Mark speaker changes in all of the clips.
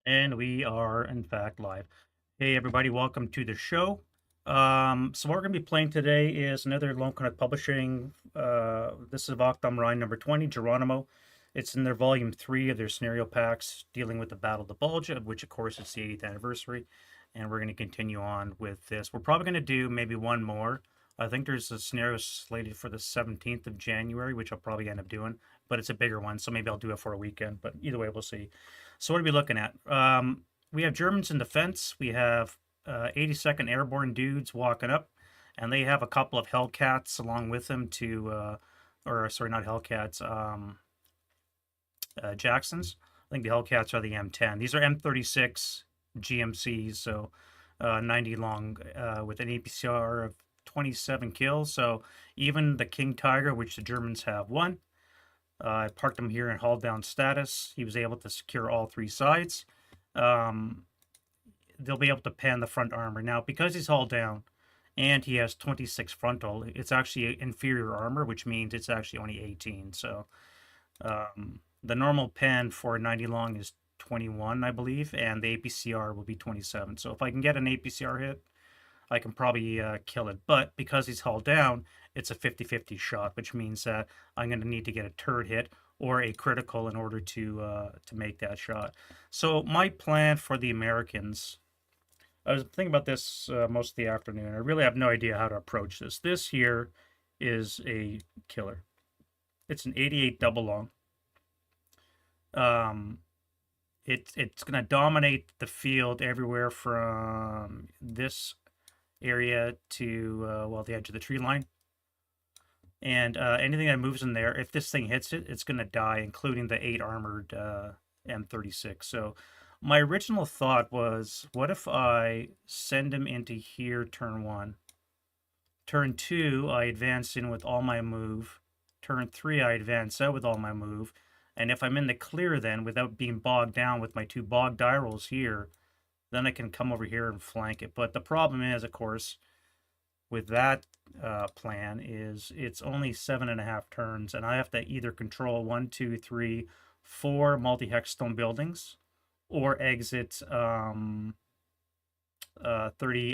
Speaker 1: And we are, in fact, live. Hey, everybody, welcome to the show. So what we're going to be playing today is another Lone Canuck Publishing. This is Wacht, Rhein number 20, Geronimo. It's in their volume 3 of their scenario packs dealing with the Battle of the Bulge, of which, of course, it's the 80th anniversary. And we're going to continue on with this. We're probably going to do maybe one more. I think there's a scenario slated for the 17th of January, which I'll probably end up doing, but it's a bigger one, so maybe I'll do it for a weekend. But either way, we'll see. So what are we looking at? We have Germans in defense. We have 82nd Airborne dudes walking up, and they have a couple of Hellcats along with them or sorry, not Hellcats, Jacksons. I think the Hellcats are the M10. These are M36 GMCs, so 90 long with an APCR of 27 kills. So even the King Tiger, which the Germans have won, I parked him here in hull down status. He was able to secure all three sides. Um, they'll be able to pan the front armor. Now, because he's hull down and he has 26 frontal, it's actually inferior armor, which means it's actually only 18. So the normal pan for 90 long is 21, I believe, and the APCR will be 27. So if I can get an APCR hit, I can probably kill it. But because he's hull down, it's a 50-50 shot, which means that I'm going to need to get a turret hit or a critical in order to make that shot. So my plan for the Americans, I was thinking about this most of the afternoon. I really have no idea how to approach this. This here is a killer. It's an 88 double long. It's going to dominate the field everywhere from this area to well, the edge of the tree line. And anything that moves in there, if this thing hits it, it's going to die, including the 8 armored M36. So my original thought was, what if I send him into here turn 1? Turn 2, I advance in with all my move. Turn 3, I advance out with all my move. And if I'm in the clear then, without being bogged down with my 2 bog die rolls here, then I can come over here and flank it. But the problem is, of course, with that plan is it's only 7.5 turns, and I have to either control 1, 2, 3, 4 multi-hex stone buildings, or exit 30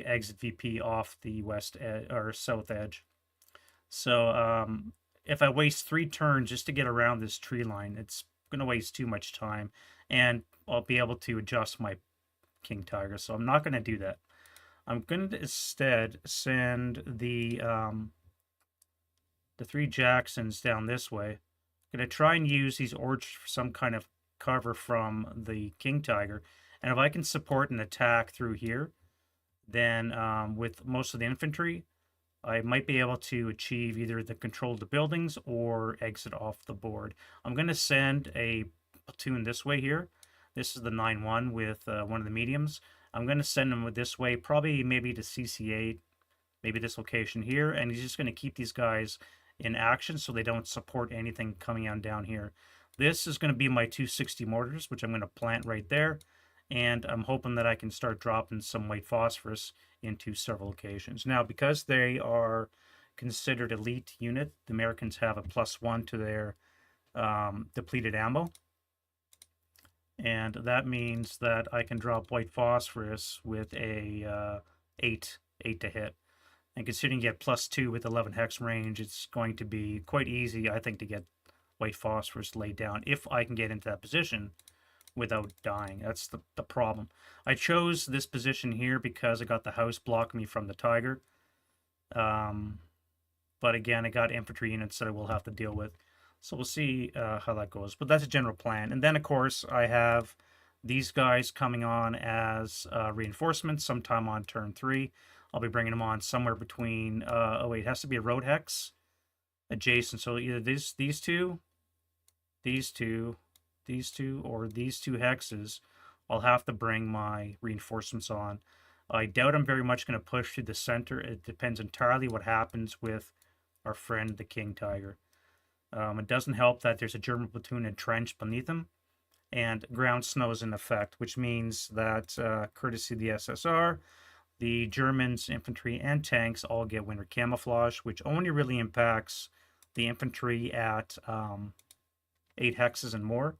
Speaker 1: exit VP off the west or south edge. So if I waste 3 turns just to get around this tree line, it's going to waste too much time, and I'll be able to adjust my King Tiger. So I'm not going to do that. I'm going to instead send the 3 Jacksons down this way. I'm going to try and use these orcs for some kind of cover from the King Tiger. And if I can support an attack through here, then with most of the infantry, I might be able to achieve either the control of the buildings or exit off the board. I'm going to send a platoon this way here. This is the 9-1 with one of the mediums. I'm going to send him this way, probably maybe to CC8, maybe this location here, and he's just going to keep these guys in action so they don't support anything coming on down here. This is going to be my 260 mortars, which I'm going to plant right there, and I'm hoping that I can start dropping some white phosphorus into several locations. Now, because they are considered elite unit, the Americans have a +1 to their depleted ammo. And that means that I can drop white phosphorus with a 8 to hit. And considering you get +2 with 11 hex range, it's going to be quite easy, I think, to get white phosphorus laid down if I can get into that position without dying. That's the problem. I chose this position here because I got the house blocking me from the Tiger. But again, I got infantry units that I will have to deal with. So we'll see how that goes. But that's a general plan. And then, of course, I have these guys coming on as reinforcements sometime on turn 3. I'll be bringing them on somewhere between, oh wait, it has to be a road hex adjacent. So either these two, or these 2 hexes, I'll have to bring my reinforcements on. I doubt I'm very much going to push to the center. It depends entirely what happens with our friend, the King Tiger. It doesn't help that there's a German platoon entrenched beneath him, and ground snow is in effect, which means that, courtesy of the SSR, the Germans, infantry, and tanks all get winter camouflage, which only really impacts the infantry at 8 hexes and more.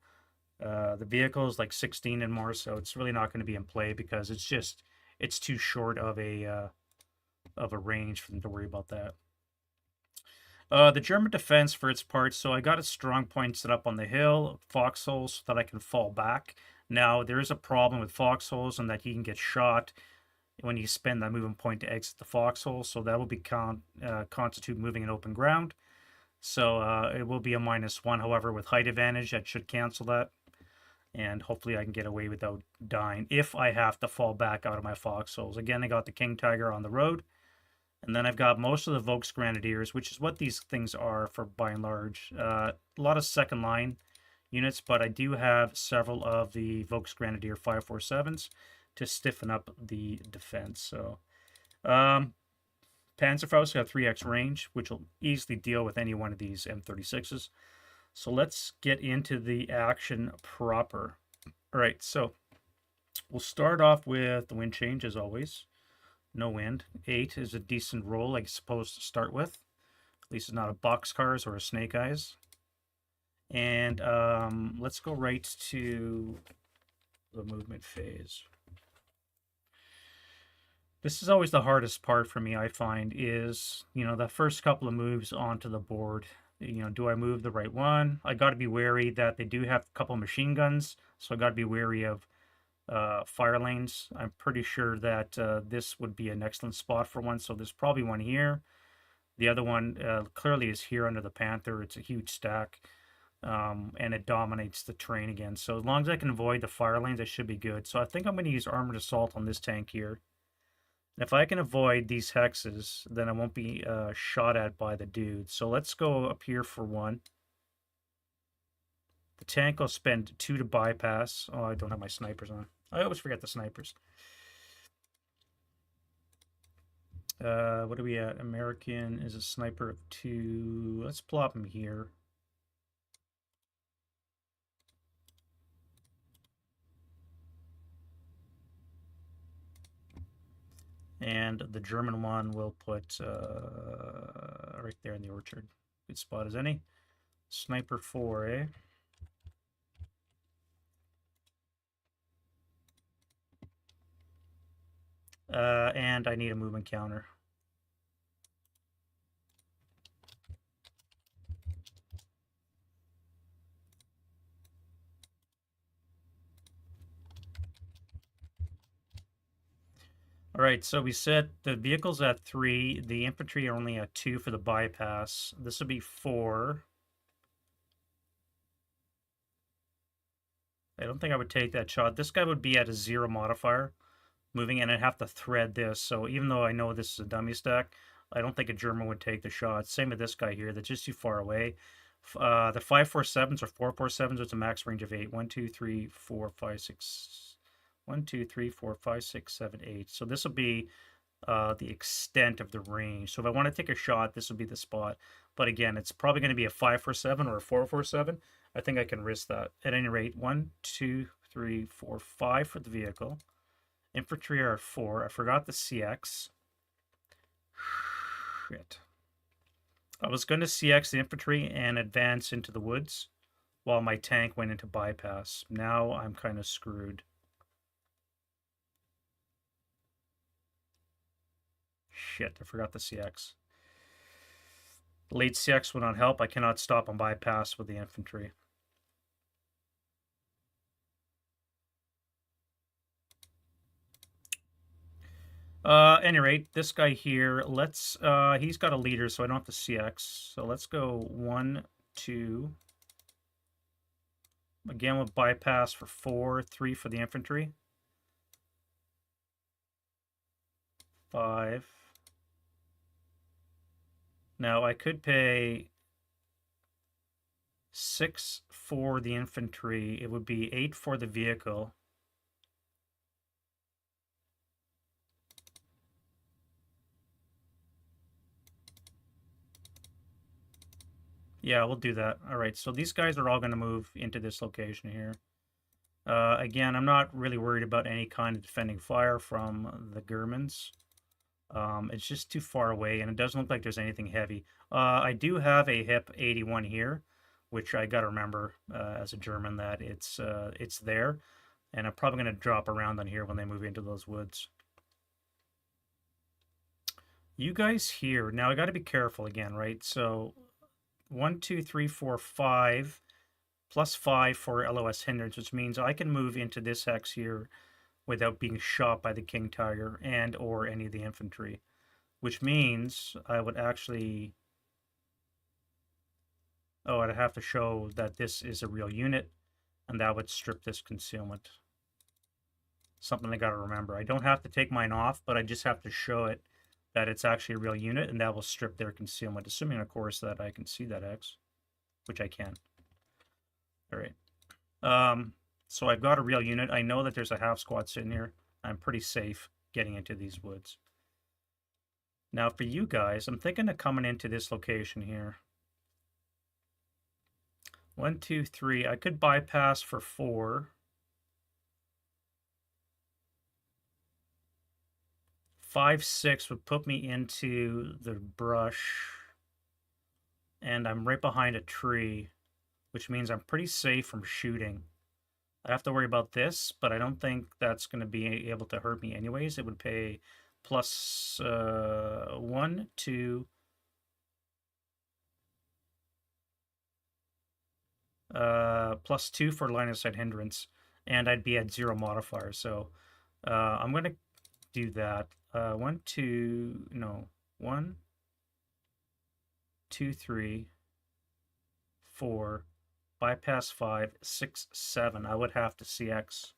Speaker 1: The vehicle is like 16 and more, so it's really not going to be in play because it's too short of a range for them to worry about that. The German defense for its part, so I got a strong point set up on the hill, foxholes, so that I can fall back. Now, there is a problem with foxholes in that he can get shot when you spend that movement point to exit the foxhole, so that will be constitute moving in open ground. So it will be a -1. However, with height advantage, that should cancel that. And hopefully I can get away without dying if I have to fall back out of my foxholes. Again, I got the King Tiger on the road. And then I've got most of the Volks Grenadiers, which is what these things are for by and large. A lot of second line units, but I do have several of the Volks Grenadier 547s to stiffen up the defense. So Panzerfaust got 3x range, which will easily deal with any one of these M36s. So let's get into the action proper. All right, so we'll start off with the wind change as always. No wind. 8 is a decent roll, I suppose, to start with. At least it's not a boxcars or a snake eyes. And let's go right to the movement phase. This is always the hardest part for me, I find, is, the first couple of moves onto the board. Do I move the right one? I got to be wary that they do have a couple machine guns, so I got to be wary of fire lanes. I'm pretty sure that this would be an excellent spot for one, so there's probably one here. The other one clearly is here under the Panther. It's a huge stack, and it dominates the terrain again. So as long as I can avoid the fire lanes, I should be good. So I think I'm going to use Armored Assault on this tank here. If I can avoid these hexes, then I won't be shot at by the dude. So let's go up here for one. The tank will spend 2 to bypass. Oh, I don't have my snipers on. I always forget the snipers. What are we at? American is a sniper of 2. Let's plop him here. And the German one will put right there in the orchard. Good spot as any. Sniper 4, eh? And I need a movement counter. All right, so we set the vehicles at 3. The infantry are only at 2 for the bypass. This will be 4. I don't think I would take that shot. This guy would be at a 0 modifier moving, and I'd have to thread this. So even though I know this is a dummy stack, I don't think a German would take the shot. Same with this guy here. That's just too far away. The 547s or 447s with a max range of 8. 1, 2, 3, 4, 5, 6. 1, 2, 3, 4, 5, 6, 7, 8. So this will be the extent of the range. So if I want to take a shot, this will be the spot. But again, it's probably going to be a 547 or a 447. I think I can risk that. At any rate, 1, 2, 3, 4, 5 for the vehicle. Infantry are at 4. I forgot the CX. Shit. I was going to CX the infantry and advance into the woods while my tank went into bypass. Now I'm kind of screwed. Shit, I forgot the CX. Late CX will not help. I cannot stop on bypass with the infantry. Any rate, this guy here, let's, he's got a leader, so I don't have to CX. So let's go 1, 2. Again, with bypass for 4, 3 for the infantry. 5. Now, I could pay 6 for the infantry. It would be 8 for the vehicle. Yeah, we'll do that. All right, so these guys are all going to move into this location here. Again, I'm not really worried about any kind of defending fire from the Germans. It's just too far away, and it doesn't look like there's anything heavy. I do have a HIP 81 here, which I got to remember as a German that it's there, and I'm probably going to drop around on here when they move into those woods. You guys here, now I got to be careful again, right? So 1, 2, 3, 4, 5, plus 5 for LOS hindrance, which means I can move into this hex here without being shot by the King Tiger and or any of the infantry, which means I would actually, oh, I'd have to show that this is a real unit, and that would strip this concealment. Something I got to remember. I don't have to take mine off, but I just have to show it that it's actually a real unit, and that will strip their concealment, assuming, of course, that I can see that X, which I can. All right. So I've got a real unit. I know that there's a half squad sitting here. I'm pretty safe getting into these woods. Now for you guys, I'm thinking of coming into this location here. 1, 2, 3. I could bypass for 4. 5, 6 would put me into the brush, and I'm right behind a tree, which means I'm pretty safe from shooting. I have to worry about this, but I don't think that's going to be able to hurt me anyways. It would pay plus 1, 2, plus 2 for line of sight hindrance, and I'd be at 0 modifier. So I'm going to do that. 1, 2, no, 1, 2, 3, 4, bypass 5, 6, 7. I would have to CX.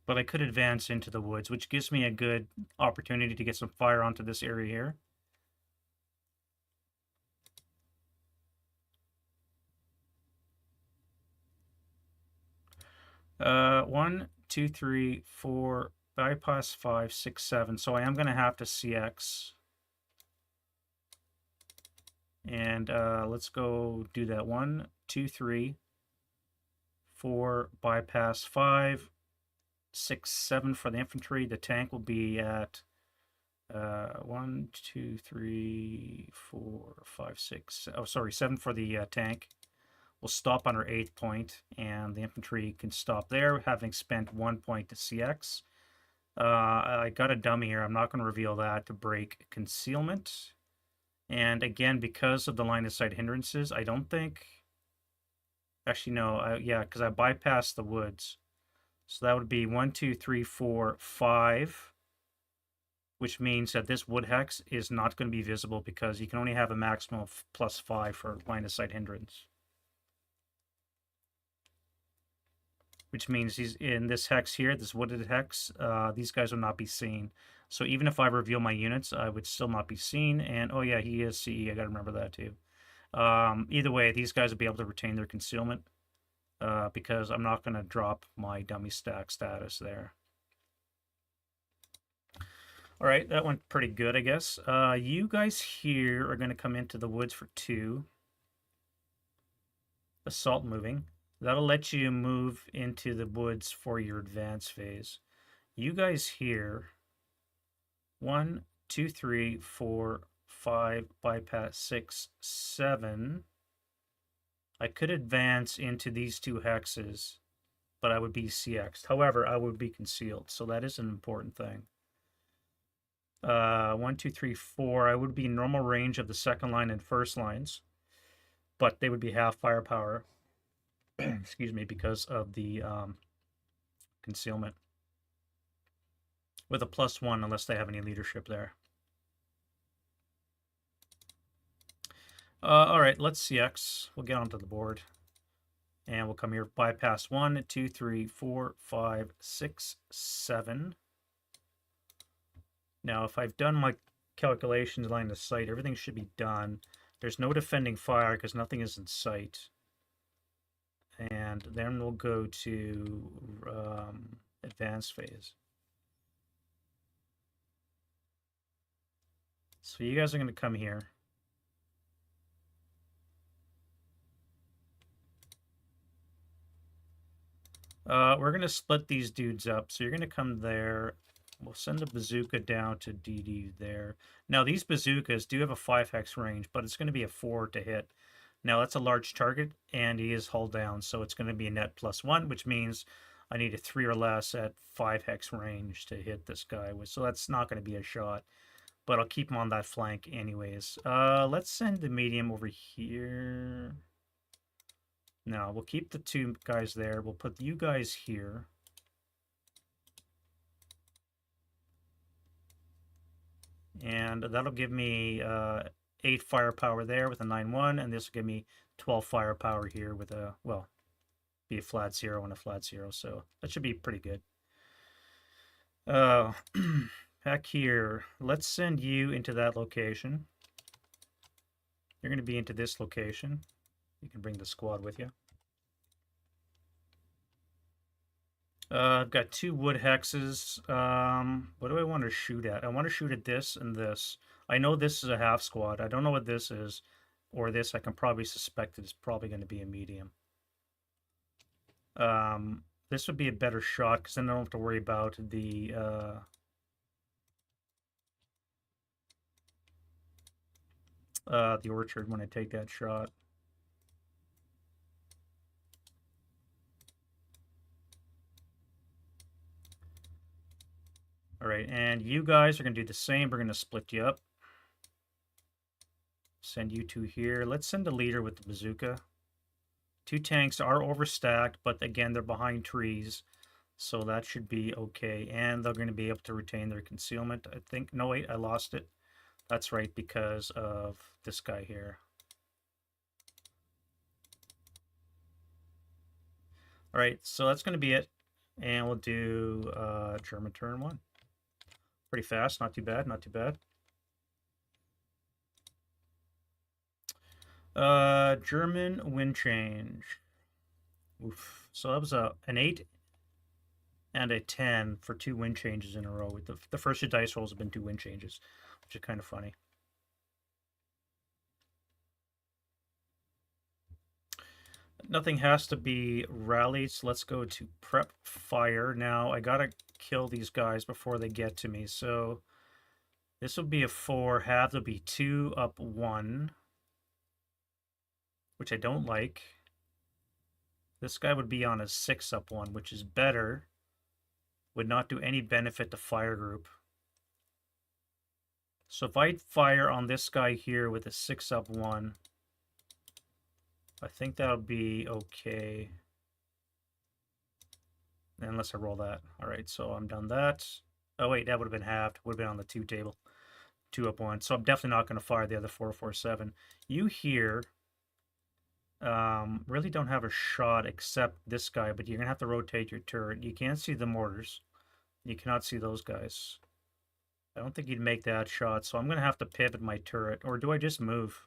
Speaker 1: But I could advance into the woods, which gives me a good opportunity to get some fire onto this area here. One, 2, 3, 4, bypass 5, 6, 7. So I am going to have to CX. And let's go do that. 1, 2, 3, 4, bypass 5, 6, 7 for the infantry. The tank will be at 1, 2, 3, 4, 5, 6. Oh, sorry, 7 for the tank. We'll stop on our 8th point, and the infantry can stop there, having spent 1 point to CX. I got a dummy here. I'm not going to reveal that to break concealment. And again, because of the line of sight hindrances, I don't think... Actually, no. Yeah, because I bypassed the woods. So that would be 1, 2, 3, 4, 5, which means that this wood hex is not going to be visible because you can only have a maximum of plus 5 for line of sight hindrance. Which means he's in this hex here, this wooded hex, these guys will not be seen. So even if I reveal my units, I would still not be seen. And oh yeah, he is CE, I gotta remember that too. Either way, these guys will be able to retain their concealment because I'm not gonna drop my dummy stack status there. All right, that went pretty good, I guess. You guys here are gonna come into the woods for 2. Assault moving. That'll let you move into the woods for your advance phase. You guys here, 1, 2, 3, 4, 5, bypass 6, 7. I could advance into these 2 hexes, but I would be CX'd. However, I would be concealed, so that is an important thing. 1, 2, 3, 4. I would be normal range of the second line and first lines, but they would be half firepower. Excuse me, because of the concealment. With a +1, unless they have any leadership there. All right, let's CX. We'll get onto the board. And we'll come here, bypass 1, 2, 3, 4, 5, 6, 7. Now, if I've done my calculations line of sight, everything should be done. There's no defending fire because nothing is in sight. And then we'll go to advanced phase. So you guys are going to come here. We're going to split these dudes up. So you're going to come there. We'll send a bazooka down to DD there. Now, these bazookas do have a 5 hex range, but it's going to be a 4 to hit. Now, that's a large target, and he is hull down, so it's going to be a net +1, which means I need a 3 or less at 5 hex range to hit this guy with. So that's not going to be a shot, but I'll keep him on that flank anyways. Let's send the medium over here. No, we'll keep the 2 guys there. We'll put you guys here. And that'll give me 8 firepower there with a 9-1, and this will give me 12 firepower here with a, well, be a flat 0 and a flat 0, so that should be pretty good. Back here, let's send you into that location. You're going to be into this location. You can bring the squad with you. I've got 2 wood hexes. What do I want to shoot at? I want to shoot at this and this. I know this is a half squad. I don't know what this is. Or this, I can probably suspect it's probably going to be a medium. This would be a better shot because then I don't have to worry about the orchard when I take that shot. All right, and you guys are going to do the same. We're going to split you up. Send you 2 here. Let's send a leader with the bazooka. 2 tanks are overstacked, but again, they're behind trees, so that should be okay. And they're going to be able to retain their concealment, I think. No, wait, I lost it. That's right, because of this guy here. All right, so that's going to be it. And we'll do German turn 1. Pretty fast, not too bad, not too bad. German wind change. Oof. So that was an 8 and a 10 for 2 wind changes in a row. The first 2 dice rolls have been 2 wind changes, which is kind of funny. Nothing has to be rallied, so let's go to prep fire. Now, I gotta kill these guys before they get to me, so this will be a 4, half will be 2 up 1, which I don't like. This guy would be on a 6 up 1, which is better. Would not do any benefit to fire group. So if I fire on this guy here with a 6 up 1, I think that'll be okay. Unless I roll that. All right, so I'm done that. Oh wait, that would have been halved. Would have been on the 2 table. 2 up 1. So I'm definitely not going to fire the other 447. You here really don't have a shot except this guy, but you're going to have to rotate your turret. You can't see the mortars. You cannot see those guys. I don't think you'd make that shot, so I'm going to have to pivot my turret. Or do I just move?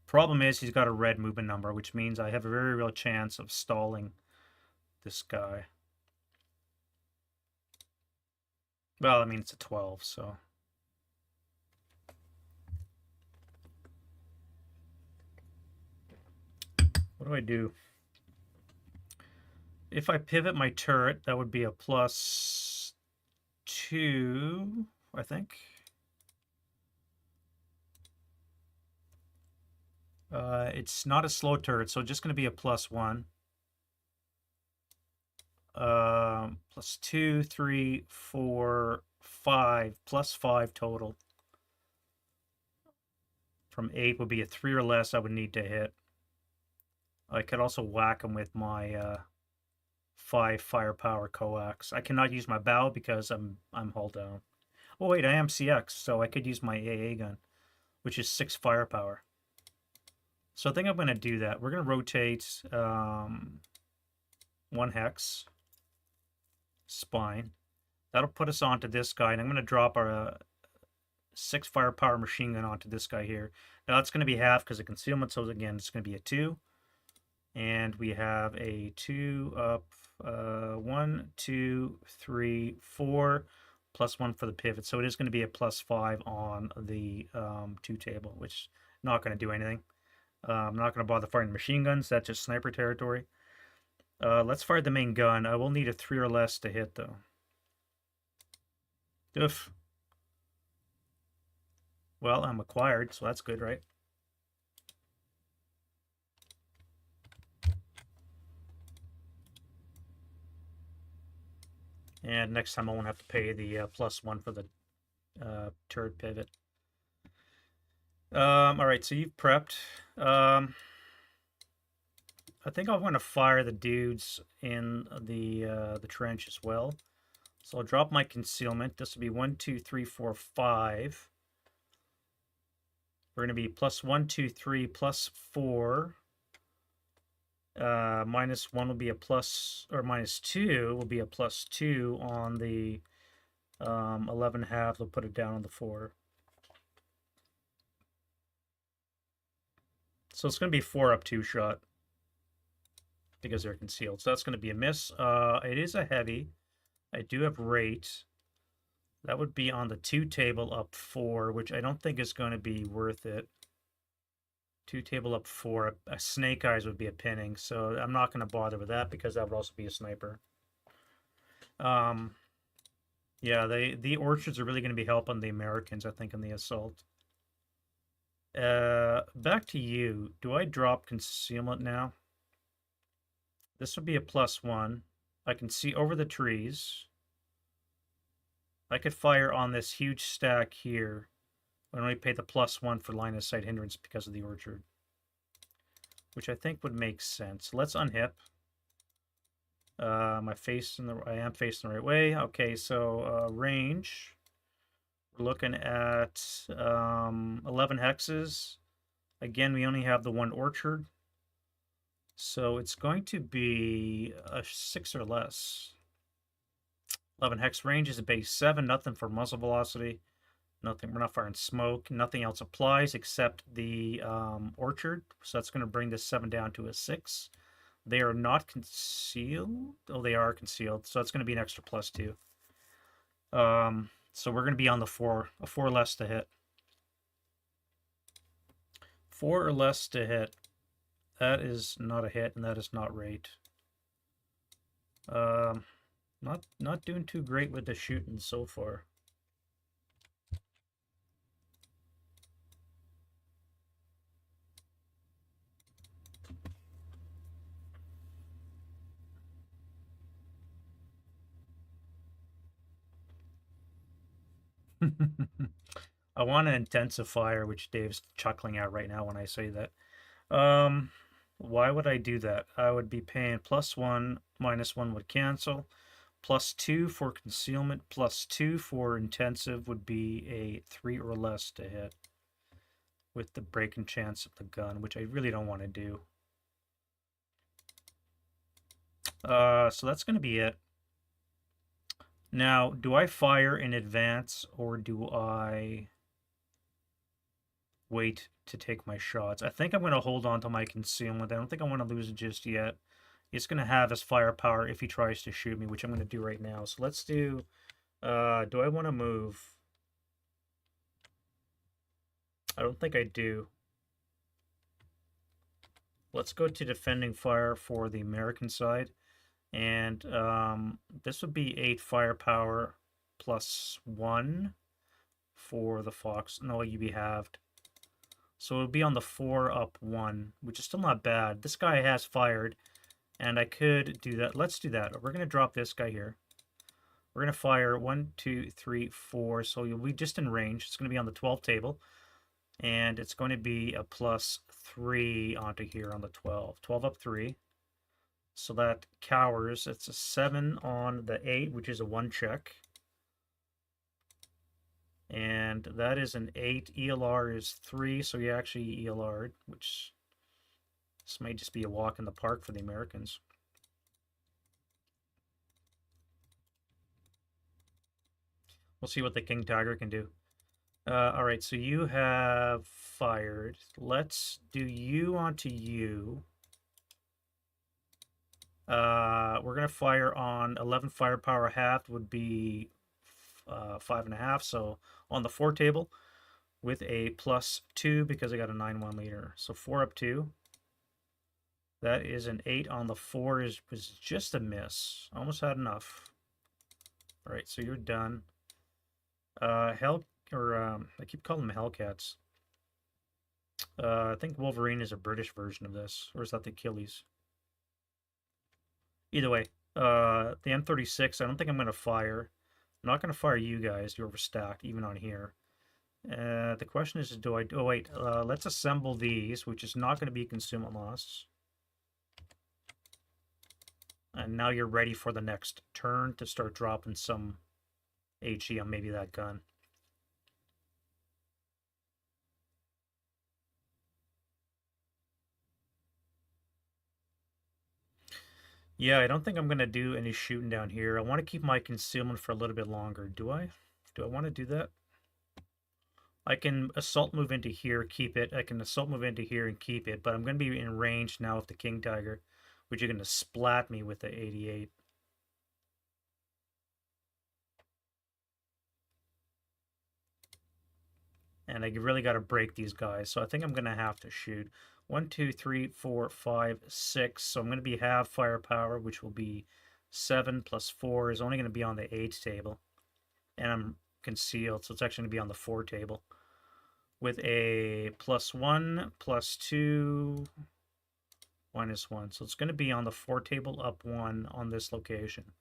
Speaker 1: Problem is he's got a red movement number, which means I have a very real chance of stalling this guy. Well, I mean, it's a 12, so... What do I do? If I pivot my turret, that would be a +2, I think. It's not a slow turret, so it's just going to be a +1. +2, 3, 4, 5, +5 total. From 8 would be a 3 or less I would need to hit. I could also whack him with my 5 firepower coax. I cannot use my bow because I'm hull down. Oh wait, I am CX, so I could use my AA gun, which is 6 firepower. So I think I'm going to do that. We're going to rotate 1 hex, spine. That'll put us onto this guy, and I'm going to drop our 6 firepower machine gun onto this guy here. Now that's going to be half because of concealment, so again, it's going to be a 2. And we have a 2 up, 1, 2, 3, 4, +1 for the pivot. So it is going to be a +5 on the 2 table, which is not going to do anything. I'm not going to bother firing machine guns. That's just sniper territory. Let's fire the main gun. I will need a 3 or less to hit, though. Oof. Well, I'm acquired, so that's good, right? And next time I won't have to pay the +1 for the turret pivot. All right, so you've prepped. I think I want to fire the dudes in the trench as well. So I'll drop my concealment. This will be 1, 2, 3, 4, 5. We're going to be +1, 2, 3, +4. -1 will be a plus, or -2 will be a +2 on the 11 half. They'll put it down on the 4. So it's going to be 4 up 2 shot because they're concealed. So that's going to be a miss. It is a heavy. I do have rate. That would be on the 2 table up 4, which I don't think is going to be worth it. 2 table up 4. A snake eyes would be a pinning, so I'm not going to bother with that because that would also be a sniper. Yeah, the orchards are really going to be helping the Americans, I think, in the assault. Back to you. Do I drop concealment now? This would be a +1. I can see over the trees. I could fire on this huge stack here. I only pay the +1 for line of sight hindrance because of the orchard, which I think would make sense. Let's unhip. I am facing the right way. Okay, so range. We're looking at 11 hexes. Again, we only have the 1 orchard. So it's going to be a 6 or less. 11 hex range is a base 7. Nothing for muzzle velocity. Nothing. We're not firing smoke. Nothing else applies except the orchard. So that's going to bring this 7 down to a 6. They are not concealed. Oh, they are concealed. So that's going to be an extra +2. So we're going to be on the 4. A 4 less to hit. 4 or less to hit. That is not a hit, and that is not rate. Not doing too great with the shooting so far. I want an intensifier, which Dave's chuckling at right now when I say that. Why would I do that? I would be paying +1, -1 would cancel. +2 for concealment, +2 for intensive would be a 3 or less to hit with the breaking chance of the gun, which I really don't want to do. So that's going to be it. Now, do I fire in advance or do I wait to take my shots? I think I'm going to hold on to my concealment. I don't think I want to lose it just yet. It's going to have his firepower if he tries to shoot me, which I'm going to do right now. So let's do I want to move? I don't think I do. Let's go to defending fire for the American side. And this would be 8 firepower +1 for the Fox. No, you'd be halved. So it would be on the 4 up 1, which is still not bad. This guy has fired, and I could do that. Let's do that. We're going to drop this guy here. We're going to fire 1, 2, 3, 4. So you'll be just in range. It's going to be on the 12 table. And it's going to be a +3 onto here on the 12. 12 up 3. So that cowers. It's a 7 on the 8, which is a 1 check. And that is an 8. ELR is 3, so you actually ELR'd, which this might just be a walk in the park for the Americans. We'll see what the King Tiger can do. All right, so you have fired. Let's do you onto you. We're going to fire on 11 firepower halved would be 5.5. So on the 4 table with a +2 because I got a 9.1 liter. So 4 up 2. That is an 8 on the 4 was just a miss. Almost had enough. All right, so you're done. Hell, or I keep calling them Hellcats. I think Wolverine is a British version of this, or is that the Achilles? Either way, the M36, I don't think I'm going to fire. I'm not going to fire you guys. You're overstacked, even on here. The question is, do I... Oh, wait. Let's assemble these, which is not going to be consummate loss. And now you're ready for the next turn to start dropping some HE on maybe that gun. Yeah, I don't think I'm going to do any shooting down here. I want to keep my concealment for a little bit longer. Do I? Do I want to do that? I can assault move into here, keep it. I can assault move into here and keep it, but I'm going to be in range now of the King Tiger, which are going to splat me with the 88. And I really got to break these guys, so I think I'm going to have to shoot. 1, 2, 3, 4, 5, 6. So I'm going to be half firepower, which will be 7 plus 4 is only going to be on the 8 table. And I'm concealed, so it's actually going to be on the 4 table. With a +1, +2, -1. So it's going to be on the 4 table, up 1 on this location.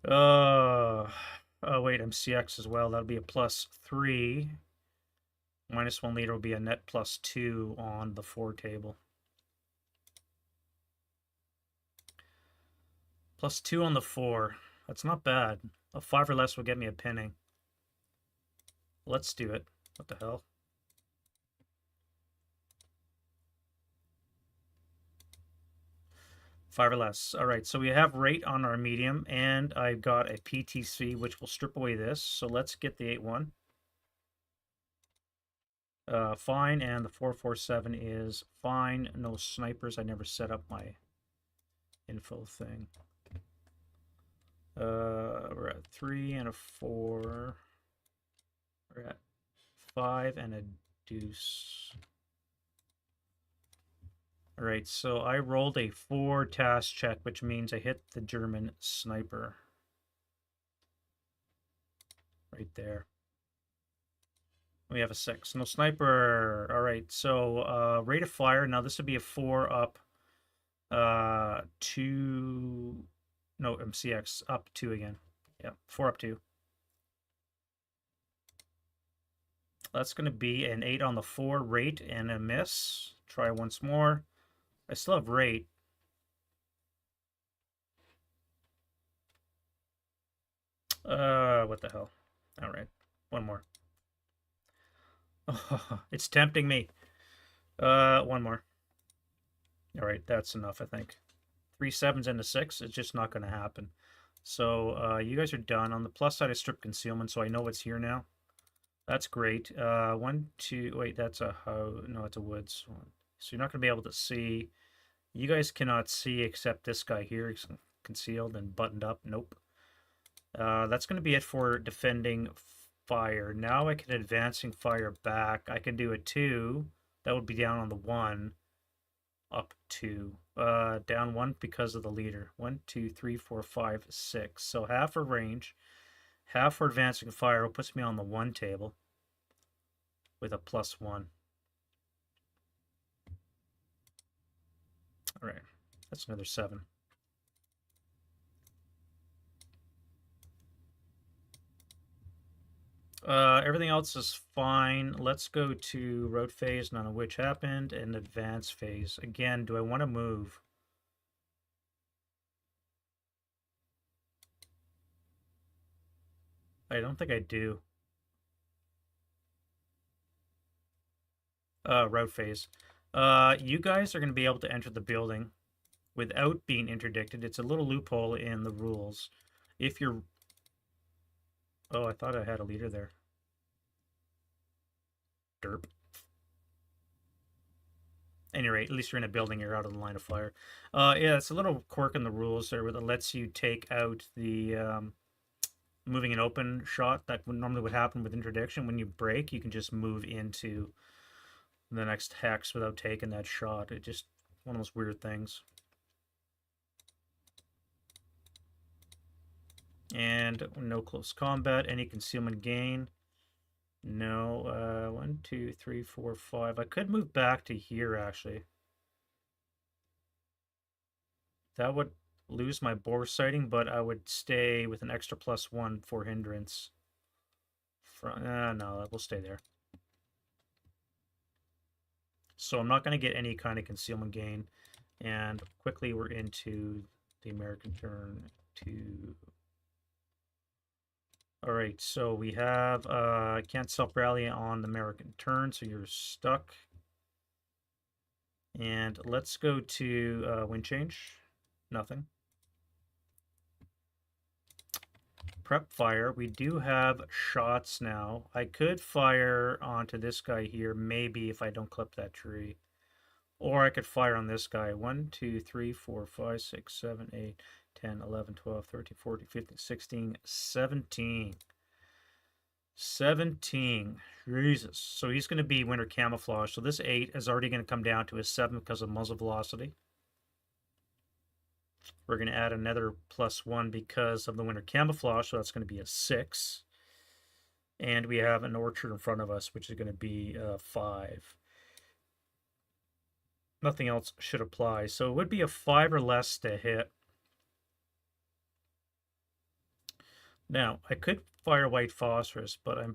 Speaker 1: Oh wait, MCX as well. That'll be a +3. -1 leader will be a net +2 on the 4 table. +2 on the 4. That's not bad. A 5 or less will get me a pinning. Let's do it. What the hell? Five or less. All right, so we have rate on our medium, and I've got a PTC, which will strip away this. So let's get the 8-1. Fine, and the 447 is fine. No snipers. I never set up my info thing. We're at 3 and a 4. We're at 5 and a deuce. All right, so I rolled a 4 task check, which means I hit the German sniper. Right there. We have a 6. No sniper. All right, so rate of fire. Now this would be a 4 up 2. No, MCX up 2 again. Yeah, 4 up 2. That's going to be an 8 on the 4 rate and a miss. Try once more. I still have rate. What the hell? All right, one more. Oh, it's tempting me. One more. All right, that's enough, I think. 3 7s and a 6. It's just not going to happen. So you guys are done. On the plus side, I stripped concealment, so I know what's here now. That's great. 1, 2. Wait, that's a how? No, it's a woods. So you're not going to be able to see. You guys cannot see except this guy here. He's concealed and buttoned up. Nope. That's going to be it for defending fire. Now I can advancing fire back. I can do a 2. That would be down on the 1. Up 2. Down 1 because of the leader. 1, 2, 3, 4, 5, 6. So half for range. Half for advancing fire. It puts me on the 1 table. With a +1. All right. That's another 7. Everything else is fine. Let's go to road phase, none of which happened, and advance phase. Again, do I want to move? I don't think I do. Road phase. You guys are going to be able to enter the building without being interdicted. It's a little loophole in the rules. If you're... Oh, I thought I had a leader there. Derp. At any rate, at least you're in a building, you're out of the line of fire. Yeah, it's a little quirk in the rules there that lets you take out the moving an open shot that would normally would happen with interdiction. When you break, you can just move into the next hex without taking that shot. It just one of those weird things. And no close combat. Any concealment gain? No. 1, 2, 3, 4, 5. I could move back to here actually. That would lose my bore sighting, but I would stay with an extra +1 for hindrance. No, we'll stay there. So I'm not going to get any kind of concealment gain. And quickly we're into the American turn to... Alright, so we have can't self-rally on the American turn, so you're stuck. And let's go to wind change. Nothing. Prep fire. We do have shots now. I could fire onto this guy here, maybe if I don't clip that tree. Or I could fire on this guy. 1, 2, 3, 4, 5, 6, 7, 8, 10, 11, 12, 13, 14, 15, 16, 17. 17. Jesus. So he's going to be winter camouflage. So this 8 is already going to come down to a 7 because of muzzle velocity. We're going to add another +1 because of the winter camouflage. So that's going to be a 6. And we have an orchard in front of us, which is going to be 5. Nothing else should apply. So it would be a 5 or less to hit. Now, I could fire white phosphorus, but I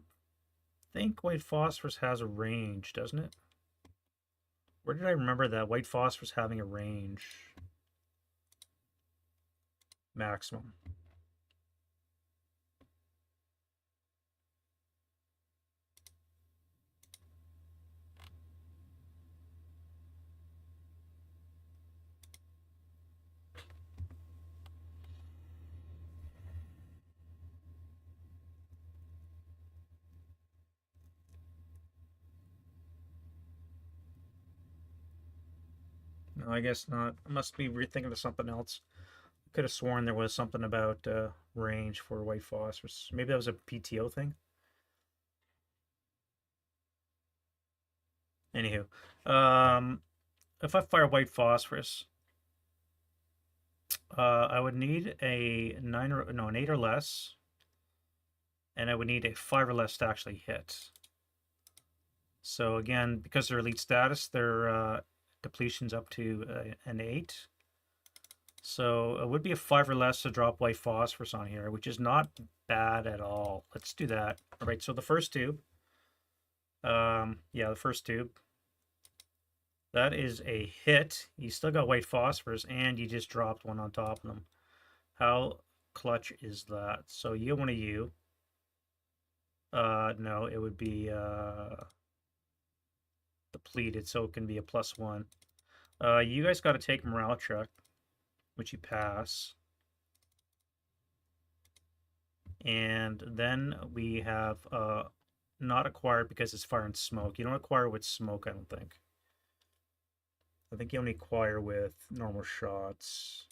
Speaker 1: think white phosphorus has a range, doesn't it? Where did I remember that? White phosphorus having a range. Maximum. No, I guess not. I must be rethinking of something else. Could have sworn there was something about range for white phosphorus. Maybe that was a PTO thing. Anywho, if I fire white phosphorus, I would need a 9 or no, an 8 or less, and I would need a 5 or less to actually hit. So again, because they're elite status, their depletion's up to an 8. So it would be a 5 or less to drop white phosphorus on here, which is not bad at all. Let's do that. All right, so the first tube. Yeah, the first tube. That is a hit. You still got white phosphorus, and you just dropped one on top of them. How clutch is that? So you get one of you. No, it would be depleted, so it can be a +1. You guys got to take morale check, which you pass. And then we have not acquired because it's fire and smoke. You don't acquire with smoke, I don't think. I think you only acquire with normal shots.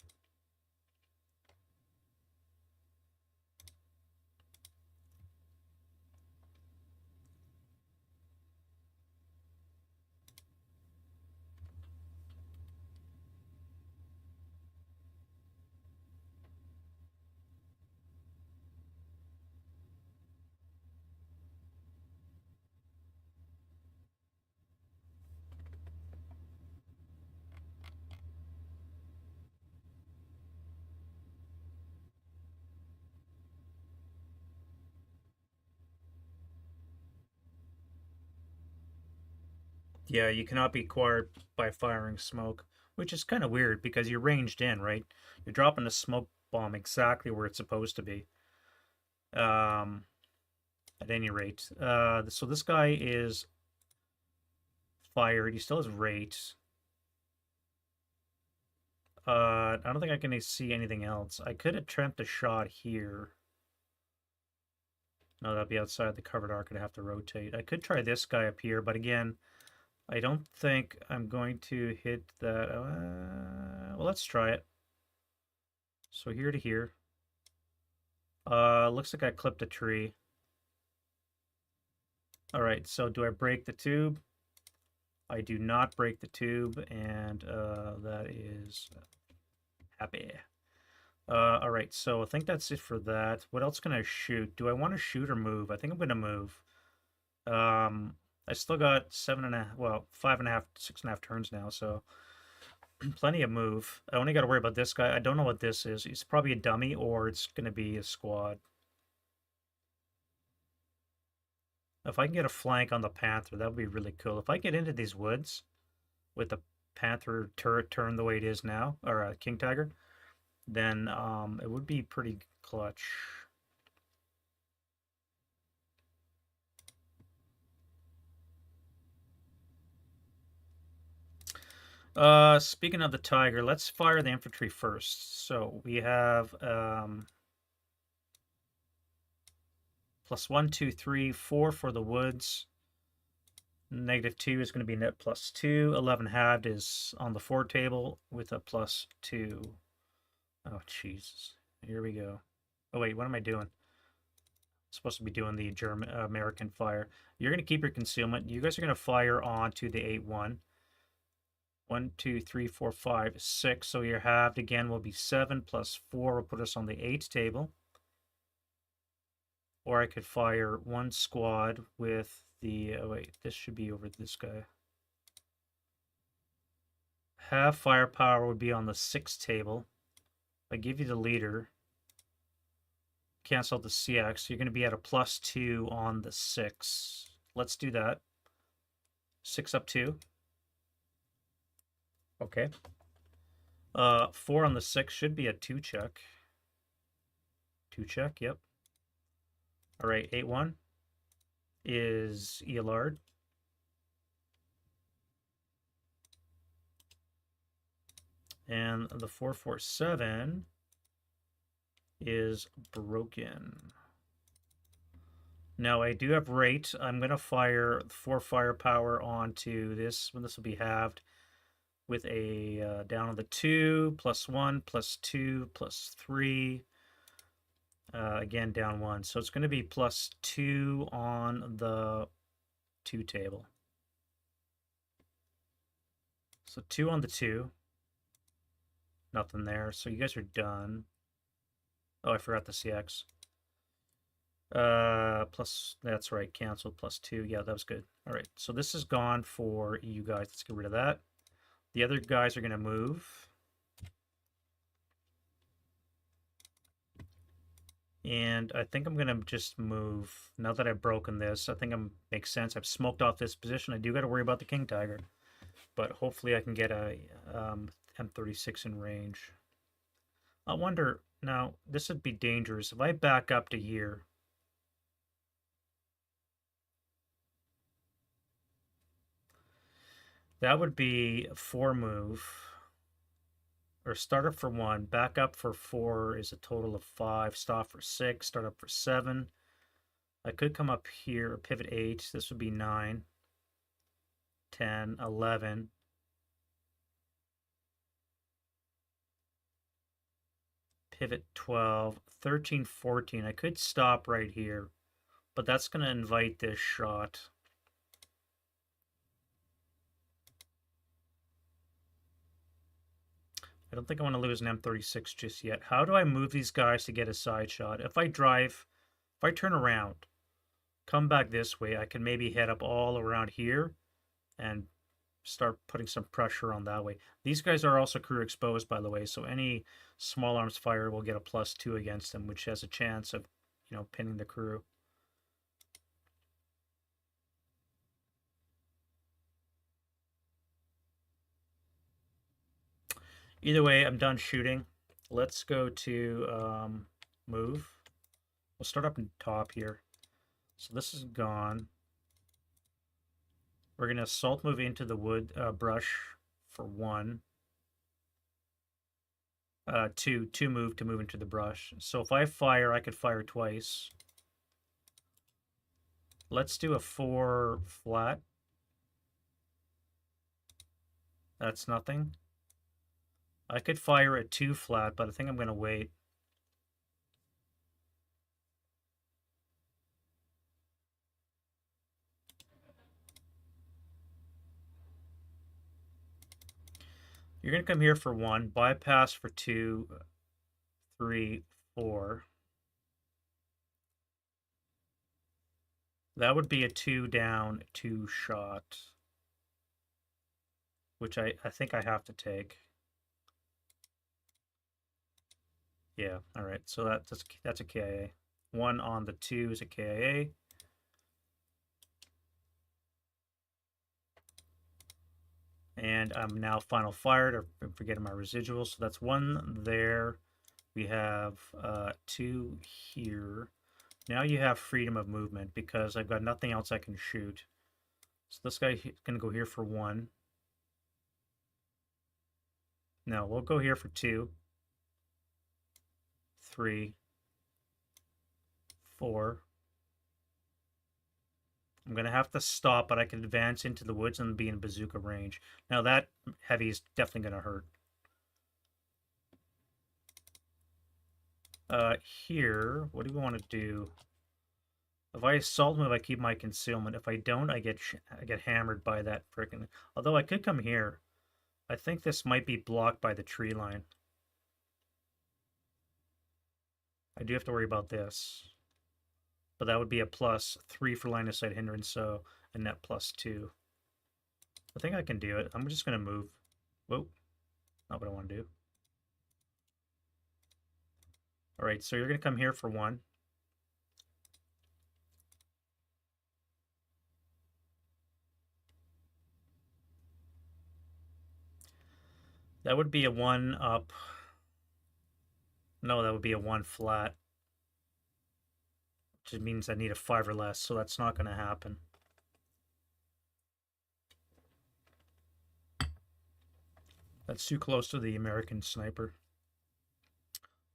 Speaker 1: Yeah, you cannot be acquired by firing smoke, which is kind of weird because you're ranged in, right? You're dropping a smoke bomb exactly where it's supposed to be. At any rate, so this guy is fired. He still has rate. I don't think I can see anything else. I could attempt a shot here. No, that'd be outside the covered arc. I'd have to rotate. I could try this guy up here, but again, I don't think I'm going to hit that. Well, let's try it. So here to here. Looks like I clipped a tree. All right, so do I break the tube? I do not break the tube, and that is happy. All right, so I think that's it for that. What else can I shoot? Do I want to shoot or move? I think I'm gonna move. I still got 7.5, well, 5.5, 6.5 turns now, so plenty of move. I only got to worry about this guy. I don't know what this is. He's probably a dummy, or it's gonna be a squad. If I can get a flank on the Panther, that would be really cool. If I get into these woods with the Panther turret turned the way it is now, or a King Tiger, then it would be pretty clutch. Speaking of the Tiger, let's fire the infantry first. So we have +1, 2, 3, 4 for the woods. -2 is going to be net +2. 11 halved is on the 4 table with a +2. Oh, Jesus. Here we go. Oh, wait, what am I doing? I'm supposed to be doing the German American fire. You're going to keep your concealment. You guys are going to fire onto the 8-1. 1, 2, 3, 4, 5, 6. So your halved again will be 7 +4 will put us on the 8 table. Or I could fire one squad with the, oh wait, this should be over this guy. Half firepower would be on the 6 table. I give you the leader. Cancel the CX. You're going to be at a +2 on the 6. Let's do that. 6 up 2. Okay. 4 on the 6 should be a 2 check. 2 check, yep. All right, 8-1 is Ealard. And the 447 is broken. Now I do have rate. I'm going to fire 4 firepower onto this one. This will be halved with a down on the 2, +1, +2, +3. Again, down 1. So it's going to be +2 on the 2 table. So 2 on the 2. Nothing there. So you guys are done. Oh, I forgot the CX. Plus, that's right, canceled, +2. Yeah, that was good. All right, so this is gone for you guys. Let's get rid of that. The other guys are going to move. And I think I'm going to just move. Now that I've broken this, I think it makes sense. I've smoked off this position. I do got to worry about the King Tiger. But hopefully I can get a M36 in range. I wonder, now, this would be dangerous. If I back up to here, that would be a 4 move. Or start up for 1, back up for 4 is a total of 5, stop for 6, start up for 7. I could come up here, pivot 8, this would be 9, 10, 11. Pivot 12, 13, 14. I could stop right here, but that's going to invite this shot. I don't think I want to lose an M36 just yet. How do I move these guys to get a side shot? If I turn around, come back this way, I can maybe head up all around here and start putting some pressure on that way. These guys are also crew exposed, by the way, so any small arms fire will get a +2 against them, which has a chance of, pinning the crew. Either way, I'm done shooting. Let's go to move. We'll start up in top here. So this is gone. We're going to assault move into the wood brush for 1. 2 move to move into the brush. So if I fire, I could fire twice. Let's do a 4 flat. That's nothing. I could fire a 2 flat, but I think I'm going to wait. You're going to come here for 1, bypass for 2, 3, 4. That would be a 2 down, 2 shot, which I think I have to take. Yeah, all right. So that's a KIA. 1 on the 2 is a KIA. And I'm now final fired. I'm forgetting my residuals. So that's 1 there. We have 2 here. Now you have freedom of movement because I've got nothing else I can shoot. So this guy is going to go here for 1. No, we'll go here for 2, 3, 4. I'm going to have to stop, but I can advance into the woods and be in bazooka range. Now that heavy is definitely going to hurt. Here, what do we want to do? If I assault move, I keep my concealment. If I don't, I get hammered by that frickin'. Although I could come here. I think this might be blocked by the tree line. I do have to worry about this. But that would be a +3 for line of sight hindrance, so a net +2. I think I can do it. I'm just going to move. Whoa. Not what I want to do. All right, so you're going to come here for 1. That would be a 1 up. No, that would be a 1 flat. Which means I need a 5 or less, so that's not going to happen. That's too close to the American sniper.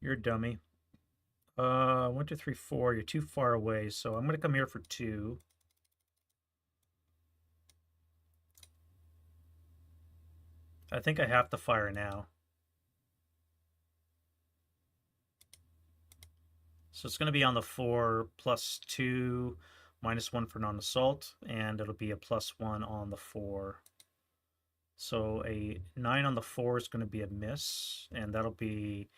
Speaker 1: You're a dummy. 1, 2, 3, 4. You're too far away, so I'm going to come here for 2. I think I have to fire now. So it's going to be on the 4 +2 -1 for non-assault, and it'll be a +1 on the 4. So a 9 on the 4 is going to be a miss, and that'll be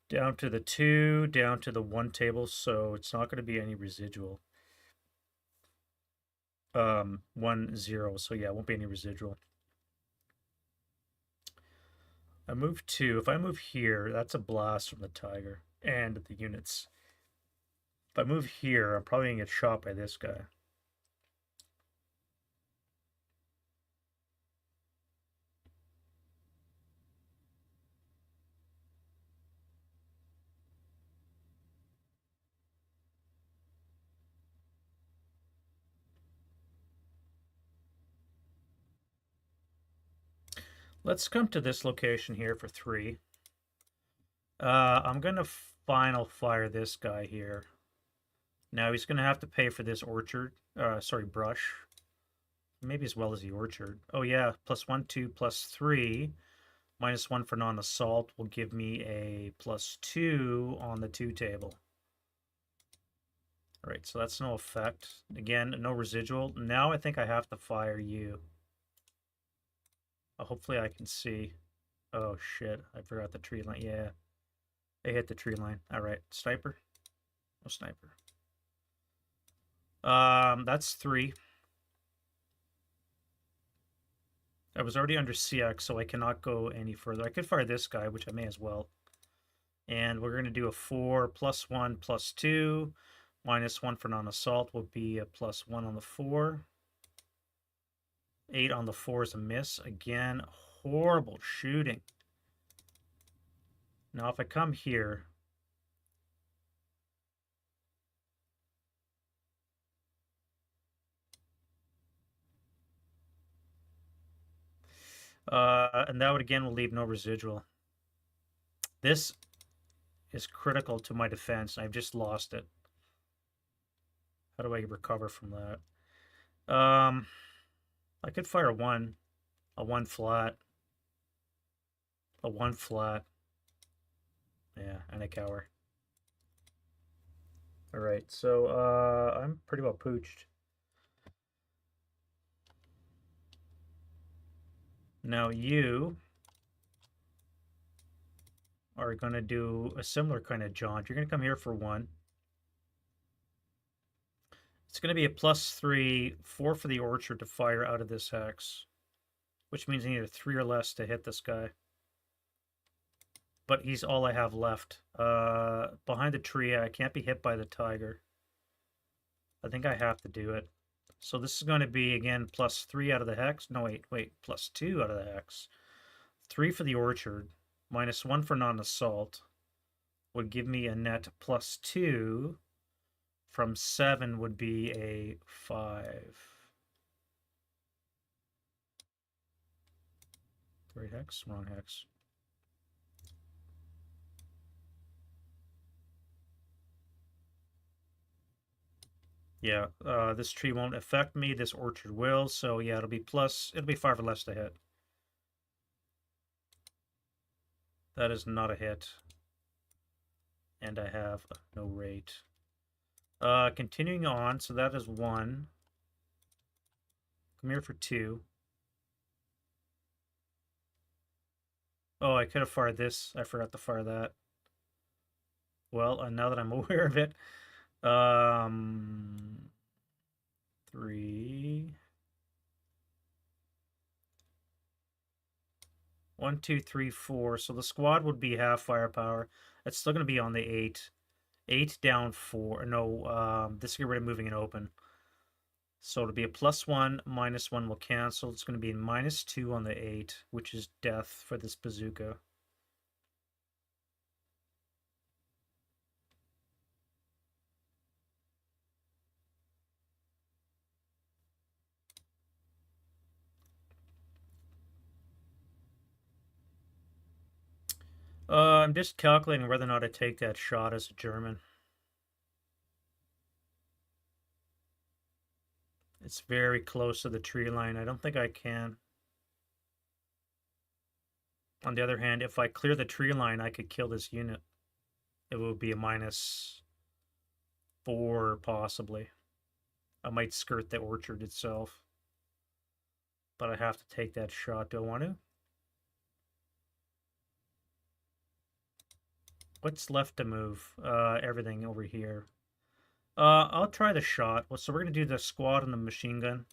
Speaker 1: down to the 2, down to the 1 table, so it's not going to be any residual. 1, 0, so yeah, it won't be any residual. I move 2. If I move here, that's a blast from the Tiger and the units. If I move here, I'm probably going to get shot by this guy. Let's come to this location here for 3. I'm going to final fire this guy here. Now he's going to have to pay for this orchard. Sorry, brush. Maybe as well as the orchard. Oh yeah, +1, 2, +3. -1 for non-assault will give me a +2 on the 2 table. All right, so that's no effect. Again, no residual. Now I think I have to fire you. Hopefully I can see. Oh shit, I forgot the tree line. Yeah, they hit the tree line. All right, sniper? No sniper. That's 3. I was already under CX, so I cannot go any further. I could fire this guy, which I may as well. And we're going to do a 4 +1 +2. -1 for non-assault will be a +1 on the 4. 8 on the 4 is a miss. Again, horrible shooting. Now if I come here, and that would again will leave no residual. This is critical to my defense. I've just lost it. How do I recover from that? I could fire a 1 flat, a 1 flat. Yeah, and a cower. All right, so I'm pretty well pooched. Now you are going to do a similar kind of jaunt. You're going to come here for 1. It's going to be a +3, 4 for the orchard to fire out of this hex, which means I need a 3 or less to hit this guy. But he's all I have left. Behind the tree, I can't be hit by the tiger. I think I have to do it. So this is going to be, again, +3 out of the hex. No, wait, +2 out of the hex. 3 for the orchard, -1 for non-assault, would give me a net +2. From 7 would be a 5. Right hex? Wrong hex. Yeah, this tree won't affect me. This orchard will. So yeah, it'll be 5 or less to hit. That is not a hit. And I have no rate. Continuing on, so that is 1. Come here for 2. Oh, I could have fired this. I forgot to fire that. Well, now that I'm aware of it, 3. 1, 2, 3, 4. So the squad would be half firepower. It's still going to be on the 8. 8 down 4. No, this get rid of moving and open. So it'll be a +1, -1 will cancel. It's going to be a -2 on the 8, which is death for this bazooka. I'm just calculating whether or not I take that shot as a German. It's very close to the tree line. I don't think I can. On the other hand, if I clear the tree line, I could kill this unit. It would be a -4, possibly. I might skirt the orchard itself. But I have to take that shot. Do I want to? What's left to move? Everything over here. I'll try the shot. So we're going to do the squad and the machine gun.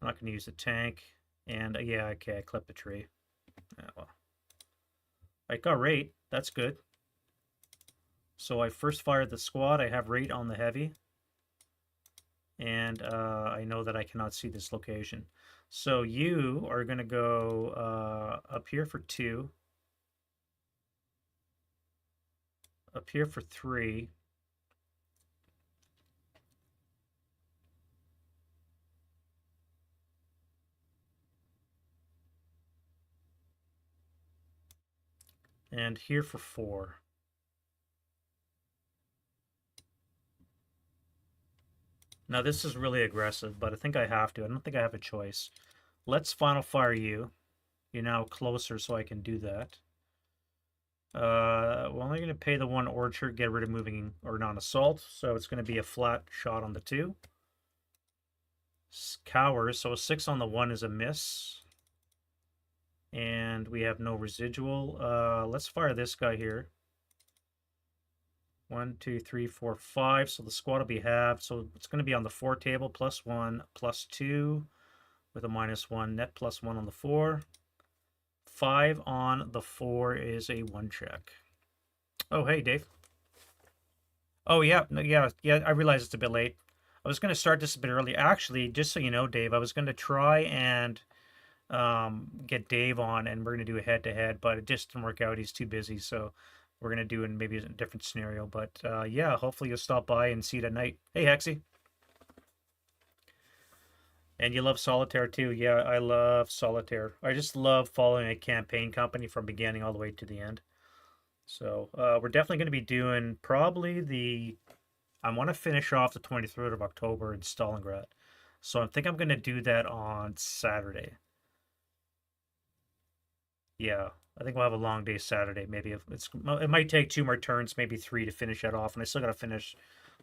Speaker 1: I'm not going to use the tank. And yeah, okay, I clipped the tree. Well. I got rate. That's good. So I first fired the squad. I have rate on the heavy. And I know that I cannot see this location. So you are going to go up here for 2. Up here for 3. And here for 4. Now this is really aggressive, but I think I have to. I don't think I have a choice. Let's final fire you. You're now closer, so I can do that. We're only going to pay the 1 orchard, get rid of moving or non-assault, so it's going to be a flat shot on the 2. Cowers, so a 6 on the 1 is a miss. And we have no residual. Let's fire this guy here. 1, 2, 3, 4, 5. So the squad will be halved. So it's going to be on the 4 table, +1, +2 with a -1, net +1 on the 4. 5 on the 4 is a 1 check. Oh, hey, Dave. Oh, yeah, yeah. I realize it's a bit late. I was going to start this a bit early. Actually, just so you know, Dave, I was going to try and get Dave on, and we're going to do a head-to-head, but it just didn't work out. He's too busy, so we're going to do in maybe a different scenario. But yeah, hopefully you'll stop by and see it at night. Hey, Hexy. And you love Solitaire too. Yeah, I love Solitaire. I just love following a campaign company from beginning all the way to the end. So we're definitely going to be doing probably I want to finish off the 23rd of October in Stalingrad. So I think I'm going to do that on Saturday. Yeah, I think we'll have a long day Saturday. Maybe it might take 2 more turns, maybe 3 to finish that off. And I still got to finish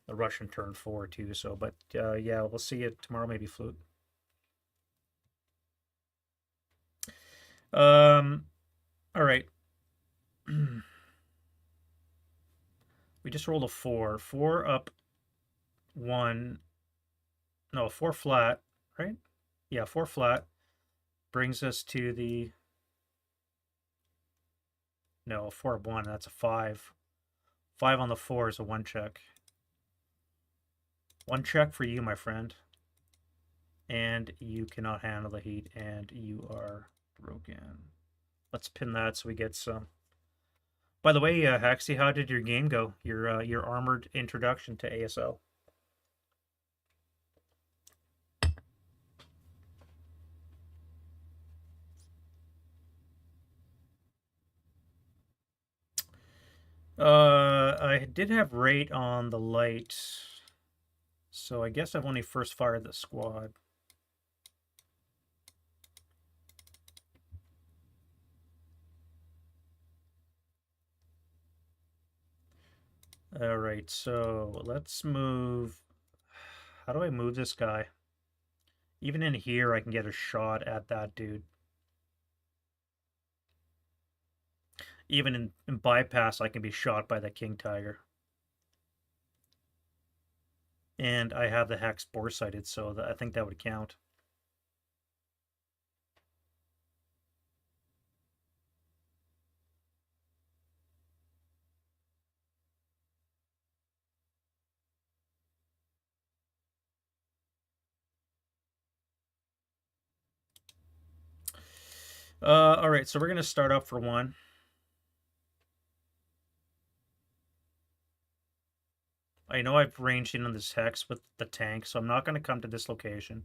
Speaker 1: the Russian turn 4 too. So, but yeah, we'll see you tomorrow, maybe Flute. All right. We just rolled a 4. 4 up 1. No, 4 flat, right? Yeah, 4 flat. Brings us to the... No, 4 up 1. That's a 5. 5 on the 4 is a 1 check. 1 check for you, my friend. And you cannot handle the heat, and you are broken. Let's pin that so we get some. By the way, Haxie, how did your game go? Your armored introduction to ASL. I did have rate on the light, so I guess I've only first fired the squad. All right, so let's move. How do I move this guy? Even in here, I can get a shot at that dude. Even in bypass, I can be shot by the King Tiger. And I have the Hex bore sighted, so I think that would count. All right, so we're going to start up for 1. I know I've ranged in on this Hex with the tank, so I'm not going to come to this location.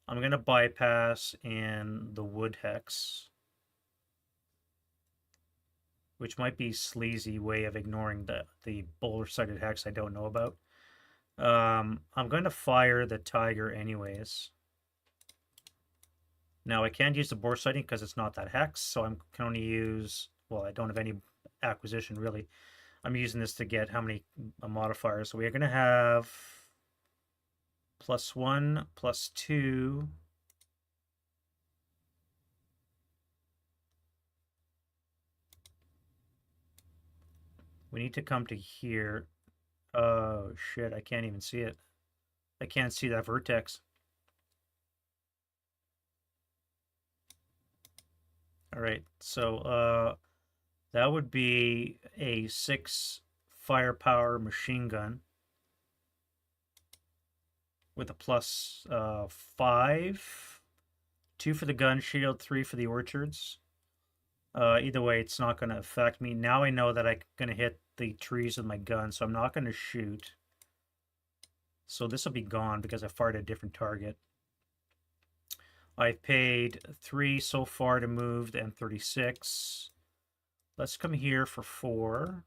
Speaker 1: I'm going to bypass in the wood Hex, which might be a sleazy way of ignoring the bowler-sighted Hex I don't know about. I'm going to fire the Tiger anyways. Now, I can't use the bore sighting because it's not that Hex, so I can only use... Well, I don't have any acquisition, really. I'm using this to get how many modifiers. So we're going to have +1, +2. We need to come to here. Oh, shit. I can't even see it. I can't see that vertex. All right. So that would be a 6 firepower machine gun with a +5. 2 for the gun shield, 3 for the orchards. Either way, it's not going to affect me. Now I know that I'm going to hit the trees with my gun, so I'm not going to shoot. So this will be gone because I fired a different target. I've paid 3 so far to move the M36. Let's come here for 4.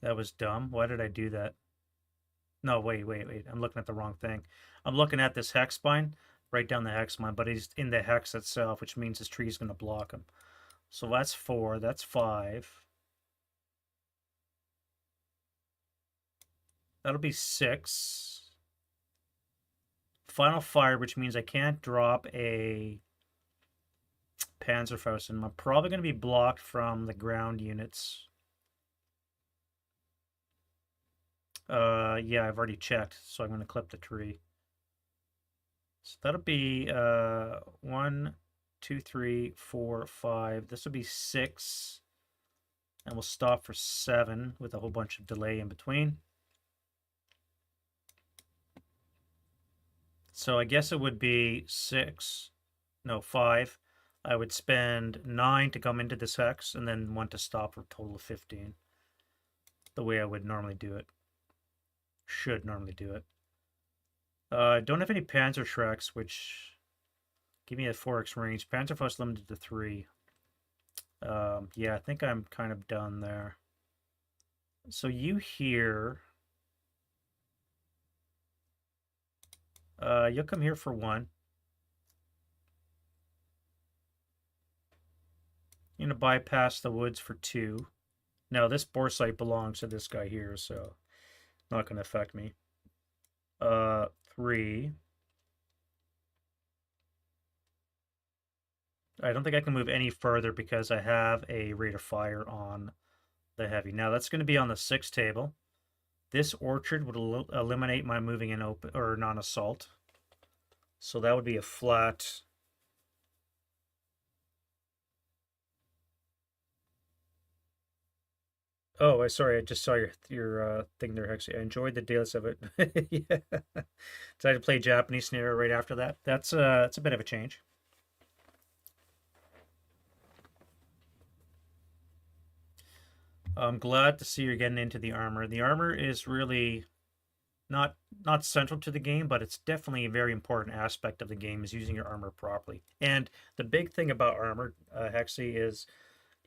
Speaker 1: That was dumb. Why did I do that? No, wait. I'm looking at the wrong thing. I'm looking at this hex spine, right down the hex spine, but he's in the hex itself, which means his tree is going to block him. So that's 4. That's 5. That'll be 6. Final fire, which means I can't drop a Panzerfaust, and I'm probably going to be blocked from the ground units. Yeah, I've already checked, so I'm going to clip the tree. So that'll be 1, 2, 3, 4, 5. This will be 6. And we'll stop for 7 with a whole bunch of delay in between. So I guess it would be 6. No, 5. I would spend 9 to come into this hex and then 1 to stop for a total of 15. The way I would normally do it. Should normally do it. Don't have any Panzer Shreks, which give me a 4x range. Panzerfaust limited to 3. Yeah, I think I'm kind of done there. So you here... you'll come here for 1. You're going to bypass the woods for 2. Now, this bore sight belongs to this guy here, so not going to affect me. 3. I don't think I can move any further because I have a rate of fire on the heavy. Now that's going to be on the 6 table. This orchard would eliminate my moving in open or non-assault. So that would be a flat. Oh, I sorry, I just saw your thing there, Hex. I enjoyed the deals of it. Yeah. Decided to play Japanese scenario right after that. That's a bit of a change. I'm glad to see you're getting into the armor. The armor is really not not central to the game, but it's definitely a very important aspect of the game is using your armor properly. And the big thing about armor, Hexy, is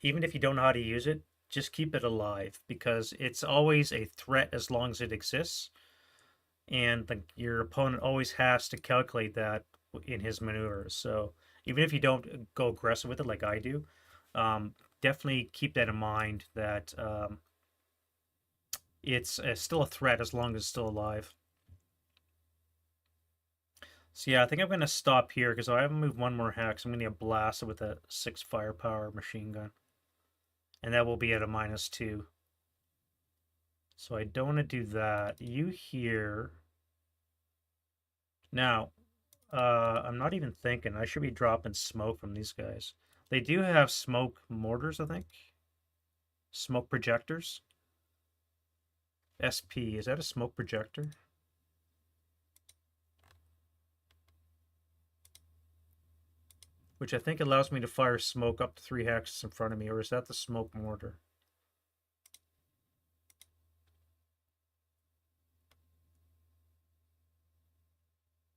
Speaker 1: even if you don't know how to use it, just keep it alive because it's always a threat as long as it exists, and your opponent always has to calculate that in his maneuvers. So even if you don't go aggressive with it like I do, um, definitely keep that in mind that it's still a threat as long as it's still alive. So yeah, I think I'm going to stop here because I haven't moved one more hex. I'm going to get blasted with a 6 firepower machine gun. And that will be at a -2. So I don't want to do that. You here. Now, I'm not even thinking. I should be dropping smoke from these guys. They do have smoke mortars, I think. Smoke projectors. SP, is that a smoke projector? Which I think allows me to fire smoke up to 3 hexes in front of me, or is that the smoke mortar?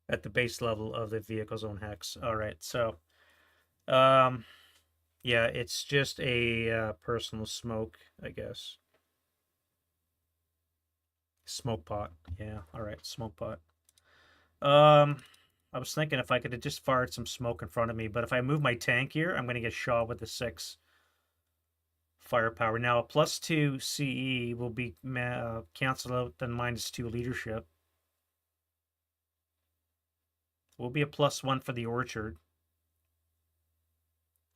Speaker 1: At the base level of the vehicle's own hex. All right, so um, yeah, it's just a personal smoke, I guess. Smoke pot. Yeah, all right, smoke pot. I was thinking if I could have just fired some smoke in front of me, but if I move my tank here, I'm going to get shot with the 6 firepower. Now, a +2 CE will be canceled out, then -2 leadership. Will be a +1 for the orchard.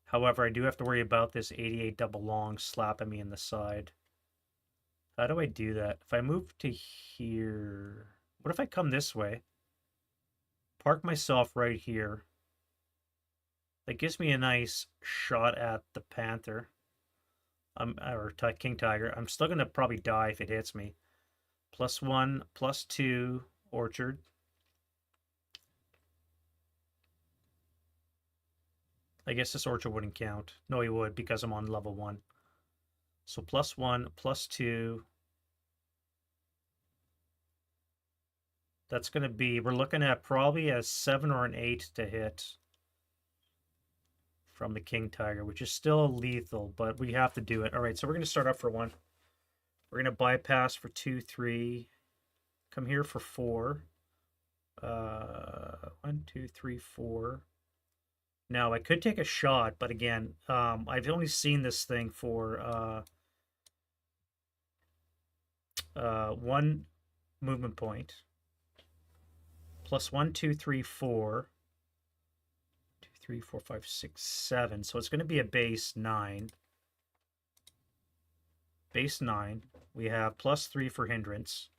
Speaker 1: However, I do have to worry about this 88 double long slapping me in the side. How do I do that? If I move to here, what if I come this way? Park myself right here. That gives me a nice shot at the panther. Or king tiger. I'm still gonna probably die if it hits me. +1, +2 orchard. I guess this orchard wouldn't count. No, he would because I'm on level 1. So +1, +2. That's gonna be, we're looking at probably a 7 or an 8 to hit from the king tiger, which is still lethal, but we have to do it. All right, so we're gonna start up for 1. We're gonna bypass for 2, 3. Come here for 4. 1, 2, 3, 4. Now I could take a shot, but again, I've only seen this thing for 1 movement point. +1, 2, 3, 4. 2, 3, 4, 5, 6, 7. So it's going to be a base 9. Base 9. We have +3 for hindrance.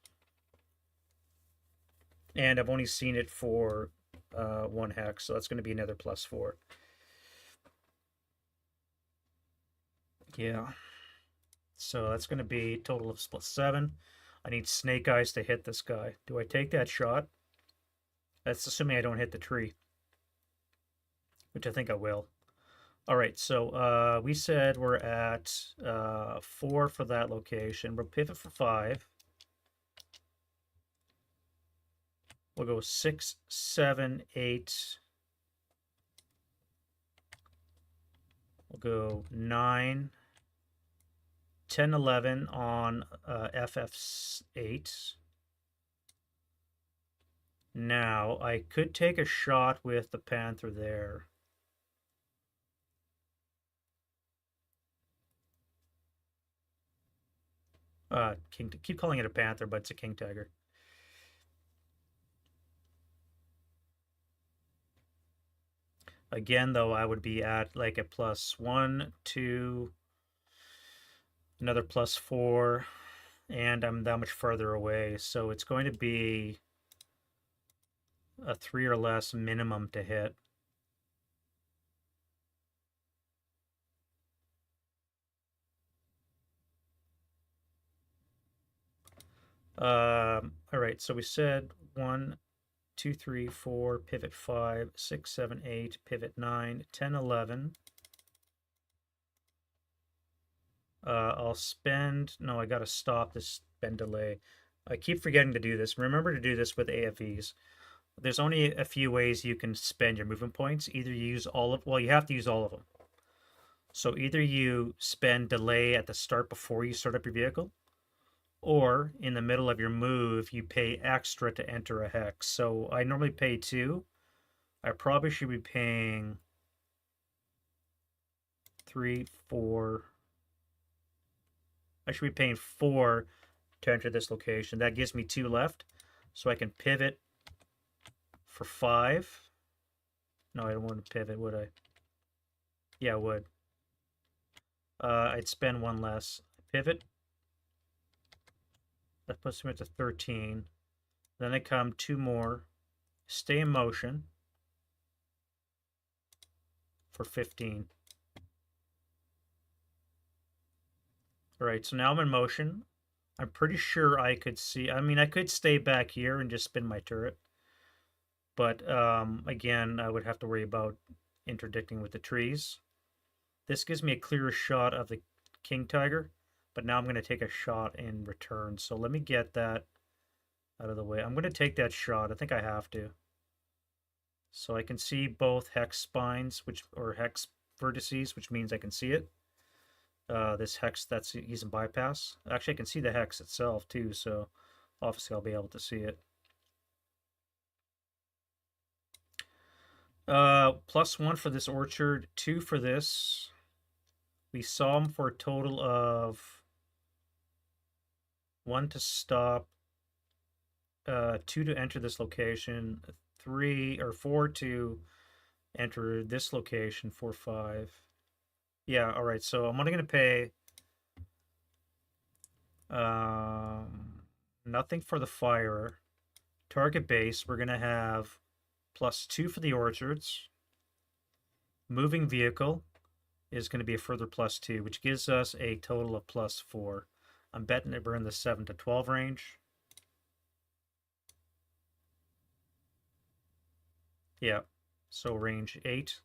Speaker 1: And I've only seen it for 1 hex, so that's going to be another +4. Yeah. So that's going to be a total of +7. I need snake eyes to hit this guy. Do I take that shot? That's assuming I don't hit the tree, which I think I will. All right, so we said we're at 4 for that location. We'll pivot for 5. We'll go 6, 7, 8. We'll go 9, 10, 11 on FF8. Now, I could take a shot with the Panther there. Keep calling it a Panther, but it's a King Tiger. Again, though, I would be at like a +1, 2, another +4, and I'm that much further away. So it's going to be a 3 or less minimum to hit. All right, so we said 1, 2, 3, 4, pivot 5, 6, 7, 8, pivot 9, 10, 11. I'll spend, no, I gotta stop this spend delay. I keep forgetting to do this. Remember to do this with AFVs. There's only a few ways you can spend your movement points. Either you use all of, well, you have to use all of them. So either you spend delay at the start before you start up your vehicle, or in the middle of your move, you pay extra to enter a hex. So I normally pay 2. I probably should be paying 3, 4. I should be paying 4 to enter this location. That gives me 2 left. So I can pivot for 5. No, I don't want to pivot, would I? Yeah, I would. I'd spend 1 less. Pivot. That puts me at 13. Then I come 2 more. Stay in motion for 15. All right, so now I'm in motion. I'm pretty sure I could see. I mean, I could stay back here and just spin my turret. But again, I would have to worry about interdicting with the trees. This gives me a clearer shot of the king tiger, but now I'm going to take a shot in return. So let me get that out of the way. I'm going to take that shot. I think I have to. So I can see both hex spines, or hex vertices, which means I can see it. This hex that's using bypass. Actually, I can see the hex itself too, so obviously I'll be able to see it. +1 for this orchard, 2 for this. We saw them for a total of 1 to stop, 2 to enter this location, 3 or 4 to enter this location, 4, 5. Yeah, all right. So I'm only going to pay nothing for the fire. Target base, we're going to have +2 for the orchards. Moving vehicle is going to be a further +2, which gives us a total of +4. I'm betting that we're in the 7 to 12 range. Yeah, so range 8.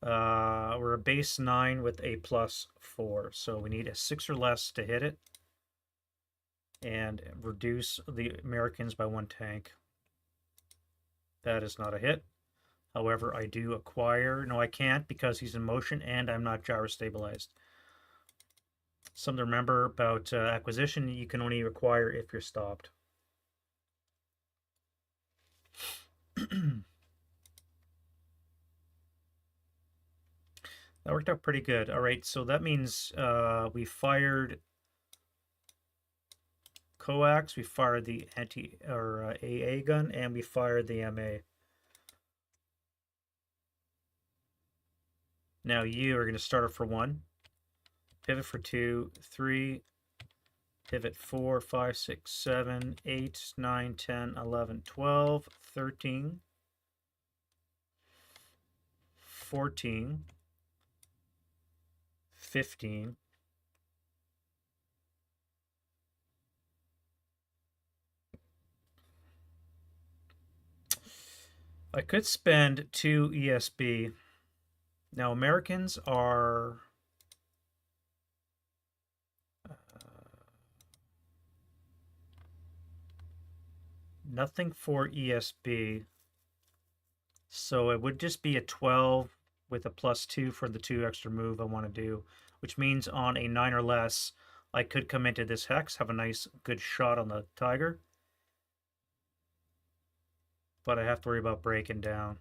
Speaker 1: We're a base 9 with a +4, so we need a 6 or less to hit it and reduce the Americans by 1 tank. That is not a hit. However, I do acquire. No, I can't because he's in motion and I'm not gyro stabilized. Something to remember about acquisition: you can only acquire if you're stopped. That worked out pretty good. All right, so that means we fired coax, we fired the AA gun, and we fired the MA. Now you are going to start off for 1, pivot for 2, 3, pivot 4, 5, 6, 7, 8, 9, 10, 11, 12, 13, 14, 15, I could spend 2 ESB. Now, Americans are nothing for ESB. So it would just be a 12 with a +2 for the 2 extra move I want to do, which means on a 9 or less, I could come into this hex, have a nice good shot on the tiger, but I have to worry about breaking down.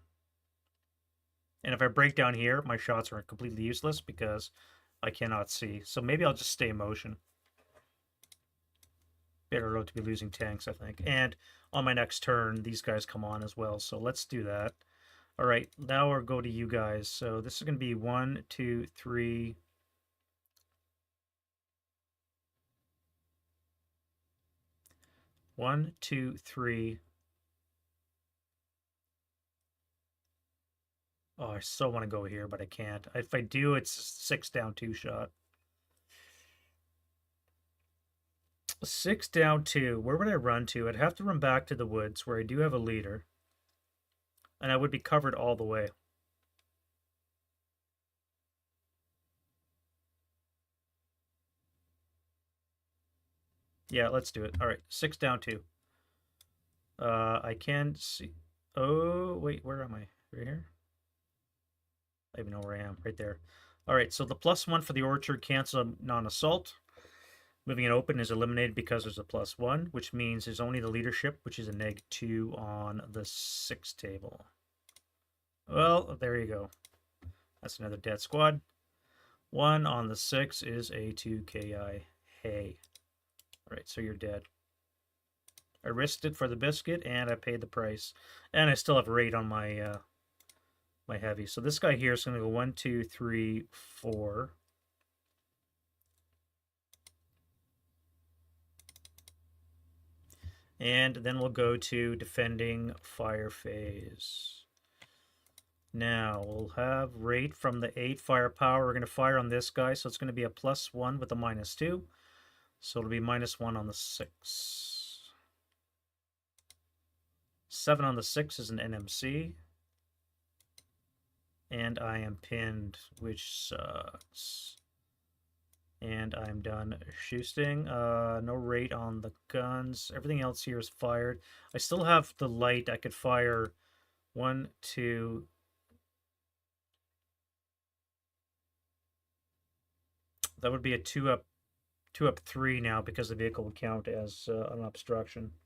Speaker 1: And if I break down here, my shots are completely useless because I cannot see. So maybe I'll just stay in motion. Better road to be losing tanks, I think. And on my next turn, these guys come on as well. So let's do that. All right, now we'll go to you guys. So this is going to be 1, 2, 3. One, two, three. Oh, I so want to go here, but I can't. If I do, it's 6 down 2 shot. 6 down 2. Where would I run to? I'd have to run back to the woods where I do have a leader. And I would be covered all the way. Yeah, let's do it. All right, 6 down 2. I can see. Oh, wait, where am I? Right here? I don't even know where I am. Right there. All right, so the +1 for the orchard cancels non-assault. Moving it open is eliminated because there's a +1, which means there's only the leadership, which is a -2 on the 6 table. Well, there you go. That's another dead squad. 1 on the 6 is a 2KI. Hey. All right, so you're dead. I risked it for the biscuit, and I paid the price. And I still have rate on my my heavy. So this guy here is going to go 1, 2, 3, 4. And then we'll go to defending fire phase. Now we'll have rate from the 8 firepower. We're going to fire on this guy, so it's going to be a +1 with a -2. So it'll be -1 on the 6. 7 on the 6 is an NMC. And I am pinned, which sucks. And I'm done shooting. No rate on the guns. Everything else here is fired. I still have the light. I could fire 1, 2. That would be a 2 up 3 now because the vehicle would count as an obstruction.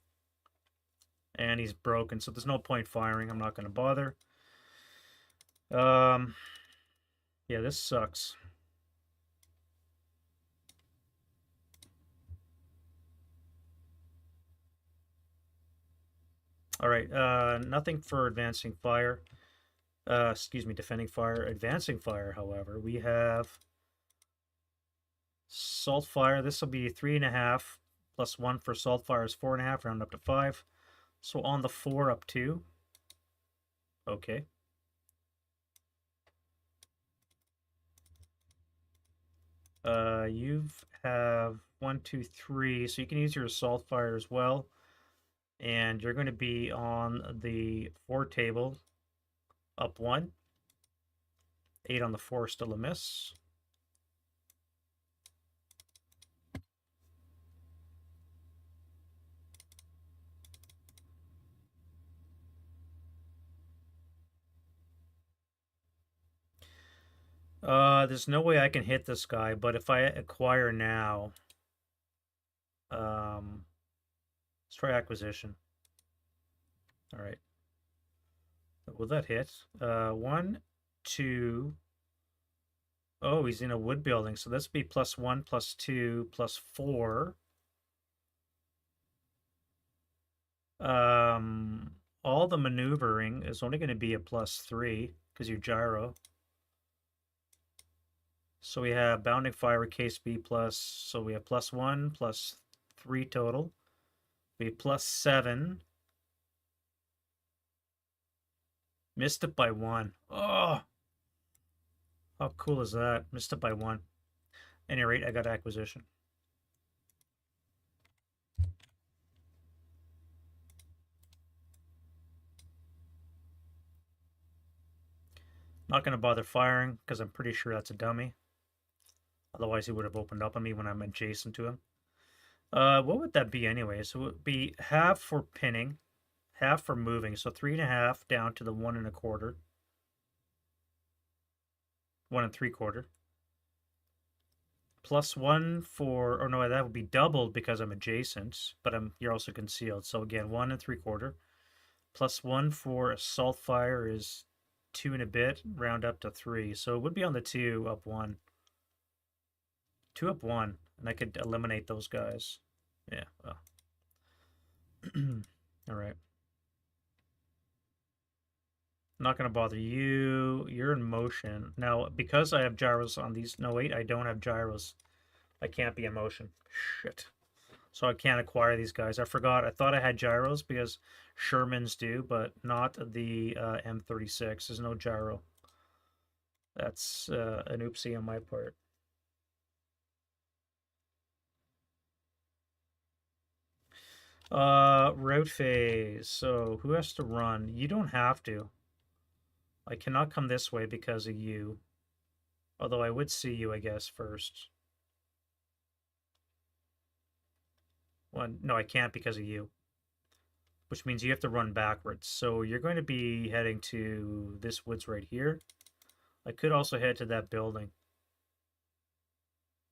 Speaker 1: And he's broken, so there's no point firing. I'm not going to bother. Yeah, this sucks. All right, nothing for advancing fire. Excuse me, defending fire. Advancing fire, however, we have salt fire. This will be 3.5 +1 for salt fire is 4.5, round up to 5. So on the 4 up 2. Okay. You have 1, 2, 3, so you can use your assault fire as well. And you're going to be on the 4 table, up 1. 8 on the 4, still a miss. There's no way I can hit this guy, but if I acquire now, let's try acquisition. All right. Will that hit? 1, 2. Oh, he's in a wood building, so this would be +1, +2, +4. All the maneuvering is only going to be a +3 because you gyro. So we have bounding fire with case B plus, so we have +1, +3 total. We have +7. Missed it by 1. Oh, how cool is that? Missed it by 1. At any rate, I got acquisition. Not going to bother firing because I'm pretty sure that's a dummy. Otherwise, he would have opened up on me when I'm adjacent to him. What would that be anyway? So it would be half for pinning, half for moving. So 3.5 down to the 1.25. 1.75. +1 for, or no, that would be doubled because I'm adjacent, but you're also concealed. So again, 1.75. +1 for assault fire is 2 and a bit, round up to 3. So it would be on the 2 up 1. 2 up 1, and I could eliminate those guys. Yeah. Well. All right. Not gonna bother you. You're in motion. Now, because I have gyros on these... No, wait, I don't have gyros. I can't be in motion. Shit. So I can't acquire these guys. I forgot. I thought I had gyros because Shermans do, but not the M36. There's no gyro. That's an oopsie on my part. Route phase. So who has to run? You don't have to. I cannot come this way because of you. Although I would see you, I guess, first. One, no, I can't because of you. Which means you have to run backwards. So you're going to be heading to this woods right here. I could also head to that building.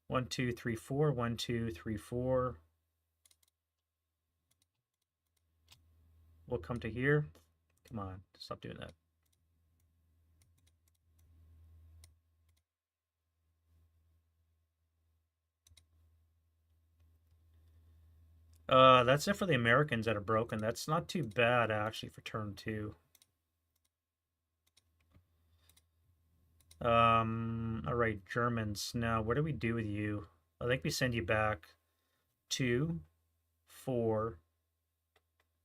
Speaker 1: 1, 2, 3, 4. 1, 2, 3, 4. We'll come to here. Come on, stop doing that. That's it for the Americans that are broken. That's not too bad, actually, for turn 2. Alright, Germans. Now, what do we do with you? I think we send you back 2, 4,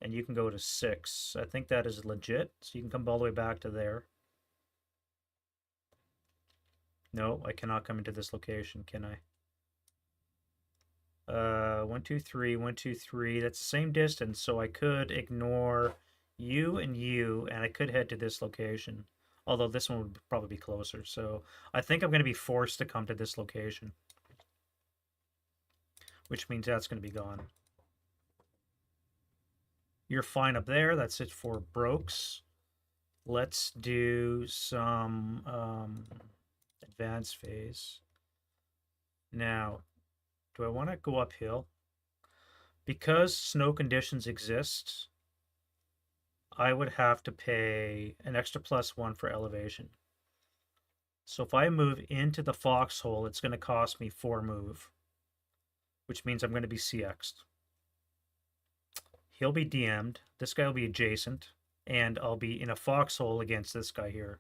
Speaker 1: and you can go to 6. I think that is legit, so you can come all the way back to there. No, I cannot come into this location, can I? 1, 2, 3, 1, 2, 3. That's the same distance, so I could ignore you, and I could head to this location. Although this one would probably be closer, so I think I'm going to be forced to come to this location. Which means that's going to be gone. You're fine up there. That's it for Brokes. Let's do some advanced phase. Now, do I want to go uphill? Because snow conditions exist, I would have to pay an extra +1 for elevation. So if I move into the foxhole, it's going to cost me 4 move, which means I'm going to be CX'd. He'll be DM'd, this guy will be adjacent, and I'll be in a foxhole against this guy here.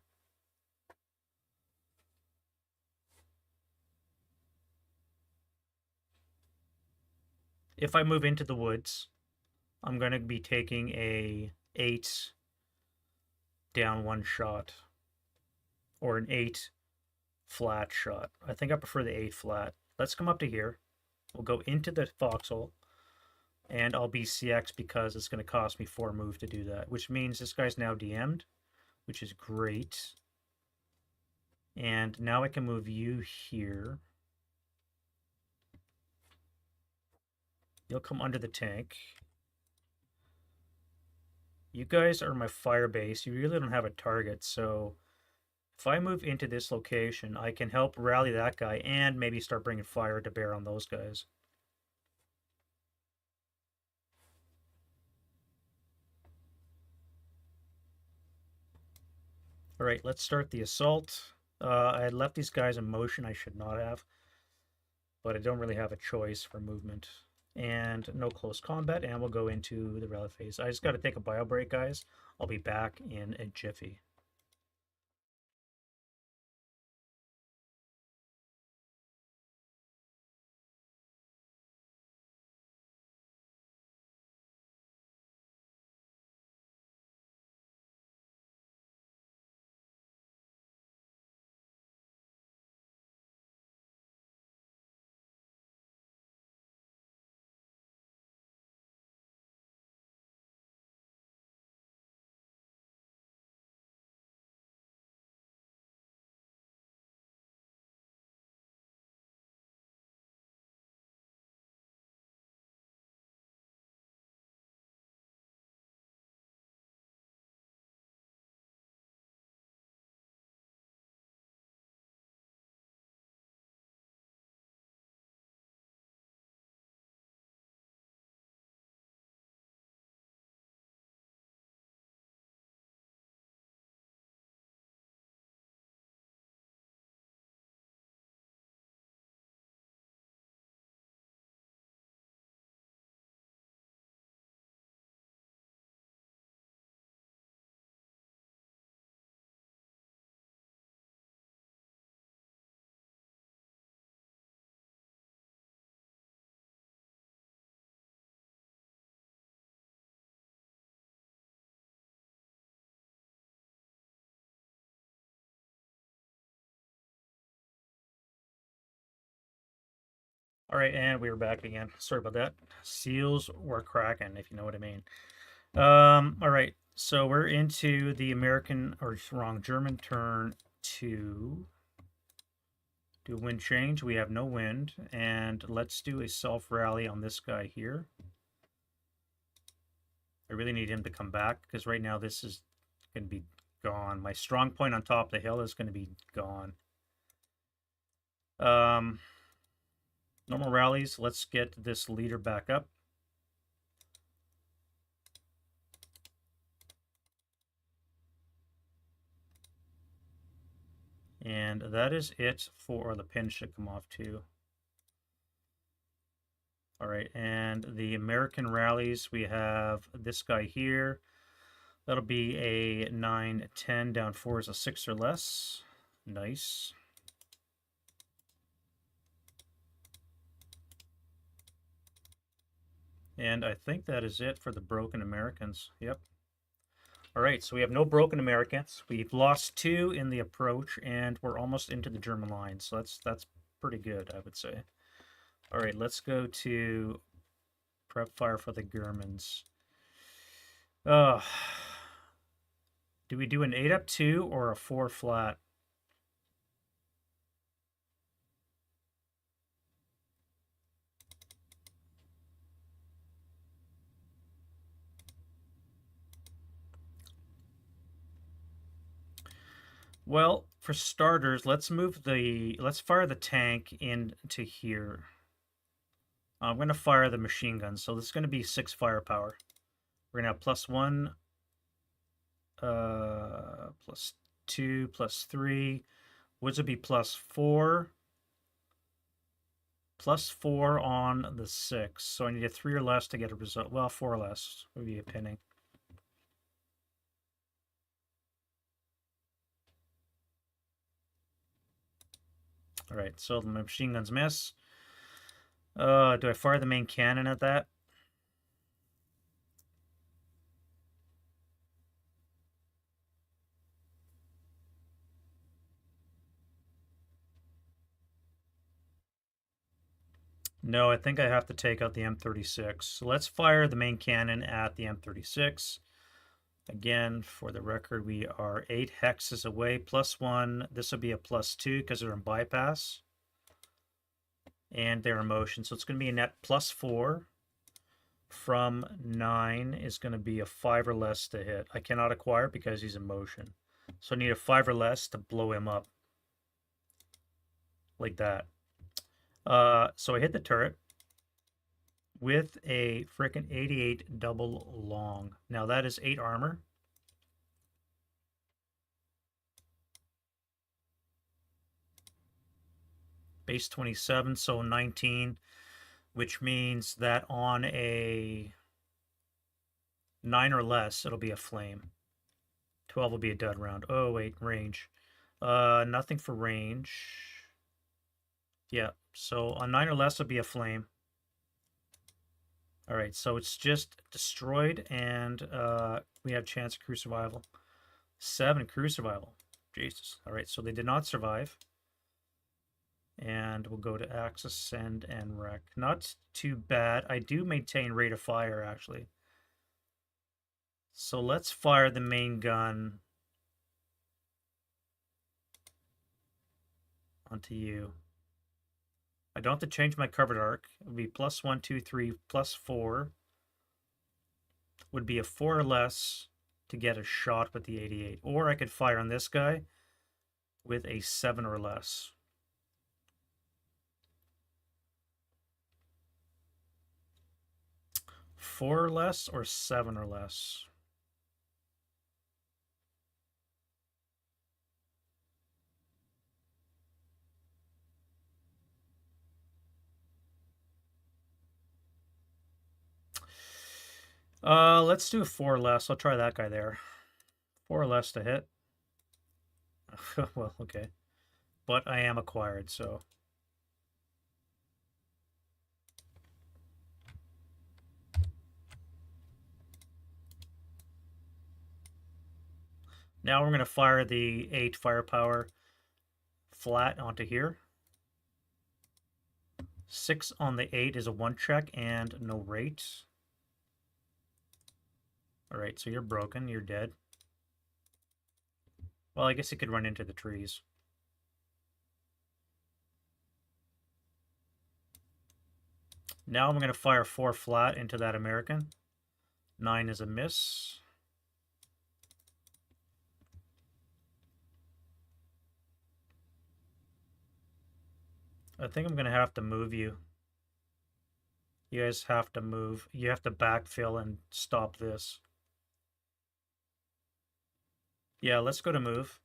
Speaker 1: If I move into the woods, I'm going to be taking a 8 down 1 shot, or an 8 flat shot. I think I prefer the 8 flat. Let's come up to here. We'll go into the foxhole, and I'll be CX because it's going to cost me 4 move to do that, which means this guy's now DM'd, which is great. And now I can move you here. You'll come under the tank. You guys are my fire base. You really don't have a target, so if I move into this location, I can help rally that guy and maybe start bringing fire to bear on those guys. All right, let's start the assault. I had left these guys in motion. I should not have, but I don't really have a choice for movement. And no close combat, and we'll go into the rally phase. I just got to take a bio break, guys. I'll be back in a jiffy. All right, and we are back again. Sorry about that. Seals were cracking, if you know what I mean. All right, so we're into the American, or wrong, German turn to do wind change. We have no wind, and let's do a self rally on this guy here. I really need him to come back because right now this is going to be gone. My strong point on top of the hill is going to be gone. Normal rallies. Let's get this leader back up. And that is it for the pin should come off too. All right, and the American rallies, we have this guy here. That'll be a 9, 10, down 4 is a 6 or less. Nice. And I think that is it for the broken Americans. Yep. All right, so we have no broken Americans. We've lost 2 in the approach, and we're almost into the German line. So that's pretty good, I would say. All right, let's go to prep fire for the Germans. Do we do an 8 up 2 or a 4 flat? Well, for starters, let's fire the tank into here. I'm going to fire the machine gun, so this is going to be 6 firepower. We're going to have +1, +2, +3. Woods would be +4. +4 on the 6. So I need a 3 or less to get a result. Well, 4 or less would be a pinning. All right, so the machine guns miss. Do I fire the main cannon at that? No, I think I have to take out the M36. So let's fire the main cannon at the M36. Again, for the record, we are 8 hexes away, +1. This will be a +2 because they're in bypass. And they're in motion. So it's going to be a net +4 from 9 is going to be a 5 or less to hit. I cannot acquire because he's in motion. So I need a 5 or less to blow him up. Like that. So I hit the turret with a frickin' 88 double long. Now that is 8 armor. Base 27, so 19, which means that on a 9 or less, it'll be a flame. 12 will be a dud round. Oh, wait, range. Nothing for range. Yeah, so on 9 or less, it'll be a flame. All right, so it's just destroyed, and we have chance of crew survival. 7 crew survival. Jesus. All right, so they did not survive. And we'll go to axis, send, and wreck. Not too bad. I do maintain rate of fire, actually. So let's fire the main gun onto you. I don't have to change my covered arc. It would be +1, 2, 3, +4. Would be a 4 or less to get a shot with the 88. Or I could fire on this guy with a 7 or less. 4 or less or 7 or less? Let's do 4 or less. I'll try that guy there. 4 or less to hit. Well, okay. But I am acquired, so. Now we're going to fire the 8 firepower flat onto here. 6 on the 8 is a 1 check and no rate. Alright, so you're broken. You're dead. Well, I guess you could run into the trees. Now I'm going to fire 4 flat into that American. 9 is a miss. I think I'm going to have to move you. You guys have to move. You have to backfill and stop this. Yeah, let's go to move.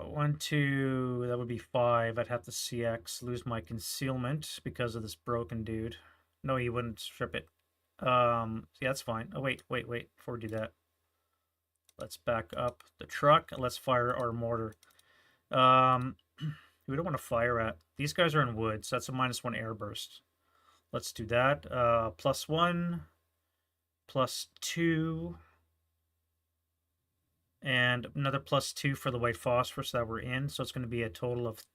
Speaker 1: One, two, that would be 5. I'd have to CX, lose my concealment because of this broken dude. No, he wouldn't strip it. Yeah, that's fine. Oh, wait. Before we do that, let's back up the truck. Let's fire our mortar. We don't want to fire at. These guys are in woods. That's a -1 airburst. Let's do that. +1, +2, and another +2 for the white phosphorus that we're in. So it's going to be a total of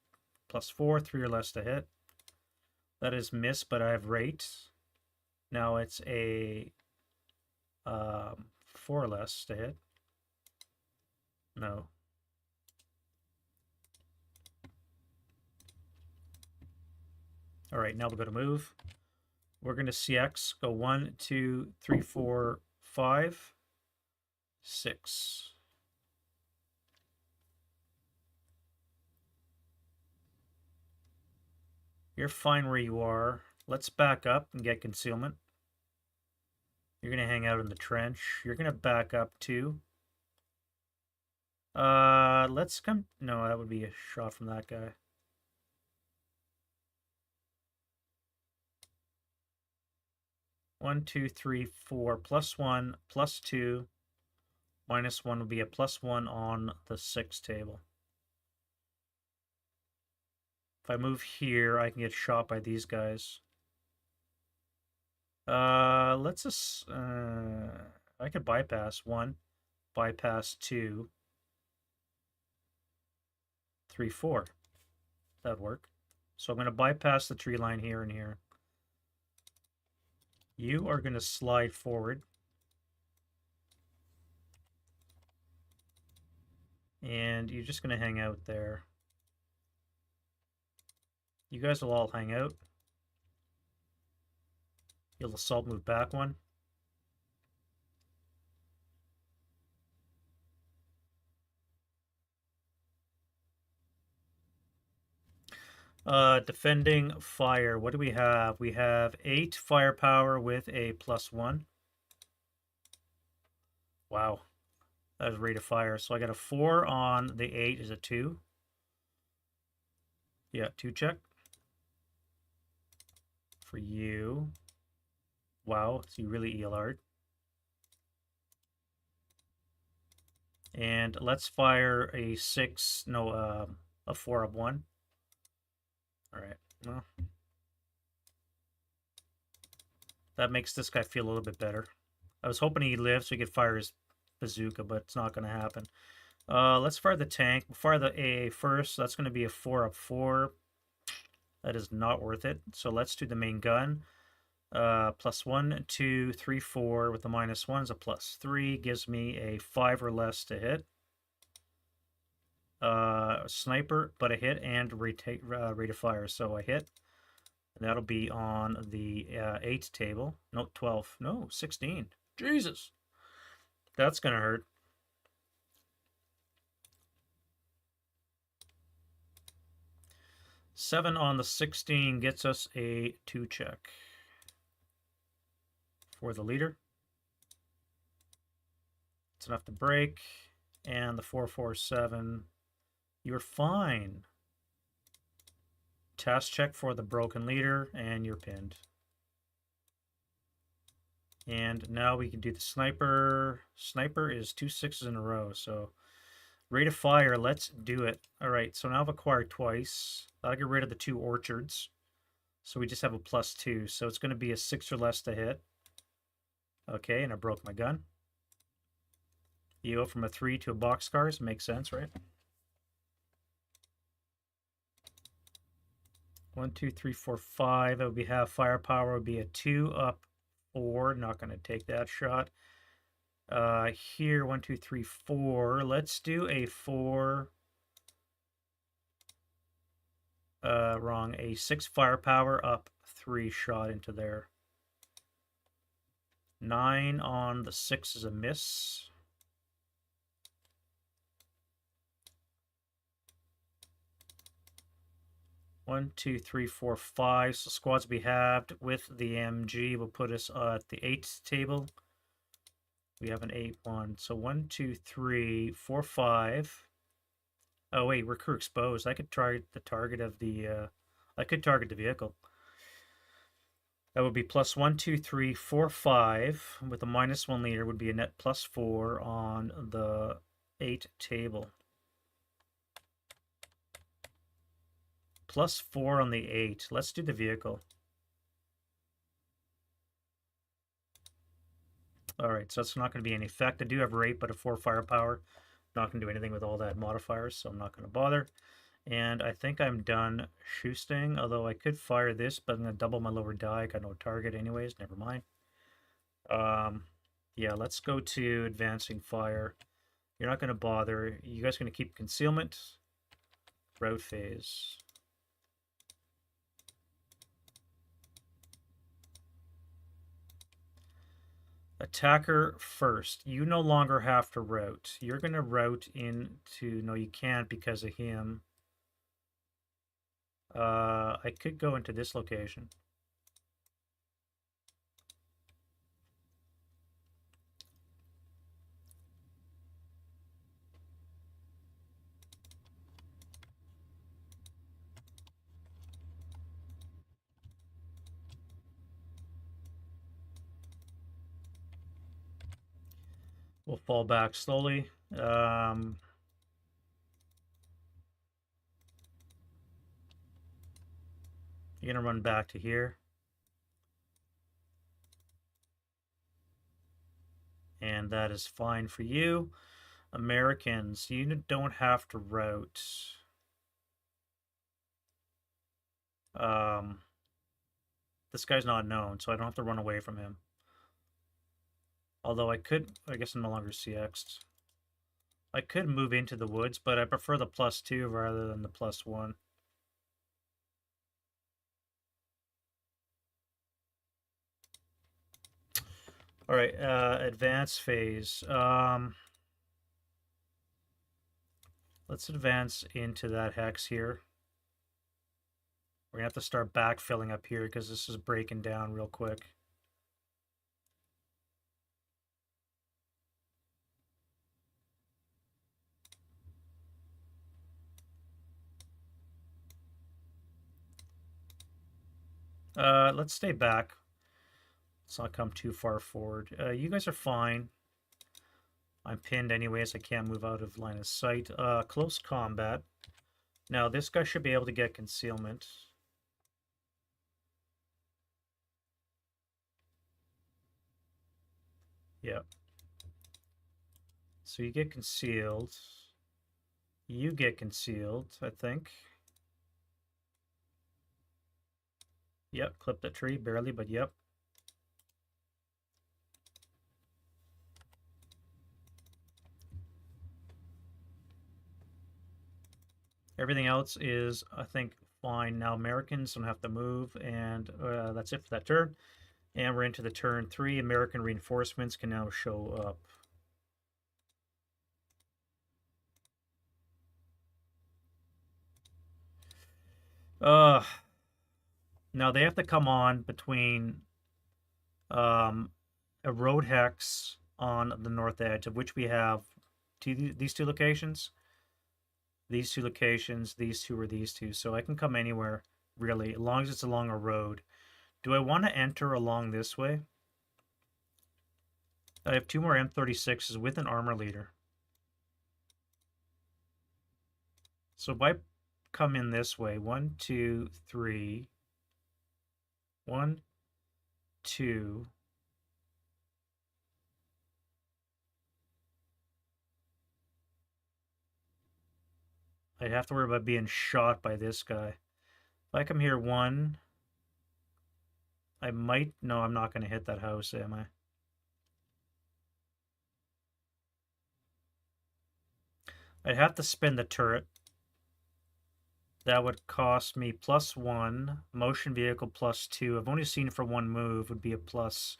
Speaker 1: +4, 3 or less to hit. That is miss, but I have rate. Now it's a 4 or less to hit. No. All right, now we'll go to move. We're going to CX. Go 1, 2, 3, 4, 5, 6. You're fine where you are. Let's back up and get concealment. You're going to hang out in the trench. You're going to back up too. Let's come. No, that would be a shot from that guy. One, two, three, 4, +1, +2, -1 would be a +1 on the 6 table. If I move here, I can get shot by these guys. Let's just, I could bypass 1, bypass 2, 3, 4. That'd work. So I'm going to bypass the tree line here and here. You are going to slide forward. And you're just going to hang out there. You guys will all hang out. You'll assault move back 1. Defending fire. What do we have? We have 8 firepower with a +1. Wow. That is rate of fire. So I got a 4 on the 8 is a 2. Yeah, 2 check. For you. Wow, so you really ELR'd. And let's fire a 6, no, a 4 of 1. All right, well, that makes this guy feel a little bit better. I was hoping he lived so he could fire his bazooka, but it's not going to happen. Let's fire the tank. We'll fire the AA first. That's going to be a 4 of 4. That is not worth it. So let's do the main gun. +1, 2, 3, 4 with the -1 is a +3. Gives me a 5 or less to hit. Sniper, but a hit and rate of fire. So I hit. And that'll be on the 8 table. No, 12. No, 16. Jesus. That's going to hurt. Seven on the 16 gets us a 2 check for the leader. It's enough to break. And the 447. You're fine. Task check for the broken leader, and you're pinned. And now we can do the sniper. Sniper is 2 6s in a row, so rate of fire, let's do it. All right, so now I've acquired twice. That'll get rid of the 2 orchards. So we just have a +2. So it's going to be a 6 or less to hit. Okay, and I broke my gun. You go from a 3 to a boxcars. Makes sense, right? 1, 2, 3, 4, 5. That would be half firepower. Would be a 2 up 4. Not going to take that shot. Here, 1, 2, 3, 4. Let's do a 4. Wrong. A 6 firepower up 3 shot into there. 9 on the 6 is a miss. One, two, three, four, five. So squads we halved with the MG will put us at the 8 table. We have an 8-1. So 1, 2, 3, 4, 5. Oh wait, we're crew exposed. I could target the target of the. I could target the vehicle. That would be +1, 2, 3, 4, 5. With a -1 leader would be a net +4 on the 8 table. +4 on the 8. Let's do the vehicle. Alright, so it's not going to be any effect. I do have rate, but a 4 firepower. Not going to do anything with all that modifiers, so I'm not going to bother. And I think I'm done shooting, although I could fire this, but I'm going to double my lower die. I got no target anyways, never mind. Yeah, let's go to advancing fire. You're not going to bother. You guys going to keep concealment. Route phase. Attacker first. You no longer have to route. You're going to route into... No, you can't because of him. I could go into this location. We'll fall back slowly. You're going to run back to here. And that is fine for you. Americans, you don't have to route. This guy's not known, so I don't have to run away from him. Although I guess I'm no longer CX'd. I could move into the woods, but I prefer the +2 rather than the +1. All right, advance phase. Let's advance into that hex here. We're gonna have to start backfilling up here because this is breaking down real quick. Let's stay back. Let's not come too far forward. You guys are fine. I'm pinned anyways. I can't move out of line of sight. Close combat. Now, this guy should be able to get concealment. Yep. So you get concealed. You get concealed, I think. Yep, clip the tree, barely, but yep. Everything else is, I think, fine. Now Americans don't have to move, and that's it for that turn. And we're into the turn 3. American reinforcements can now show up. Now they have to come on between a road hex on the north edge, of which we have these 2 locations. These 2 locations, these 2 or these 2. So I can come anywhere, really, as long as it's along a road. Do I want to enter along this way? I have 2 more M36s with an armor leader. So if I come in this way, 1, 2, 3, 1, 2. I'd have to worry about being shot by this guy. If I come here 1, I might... No, I'm not going to hit that house, am I? I'd have to spin the turret. That would cost me +1. Motion vehicle +2. I've only seen for 1 move. Would be a +5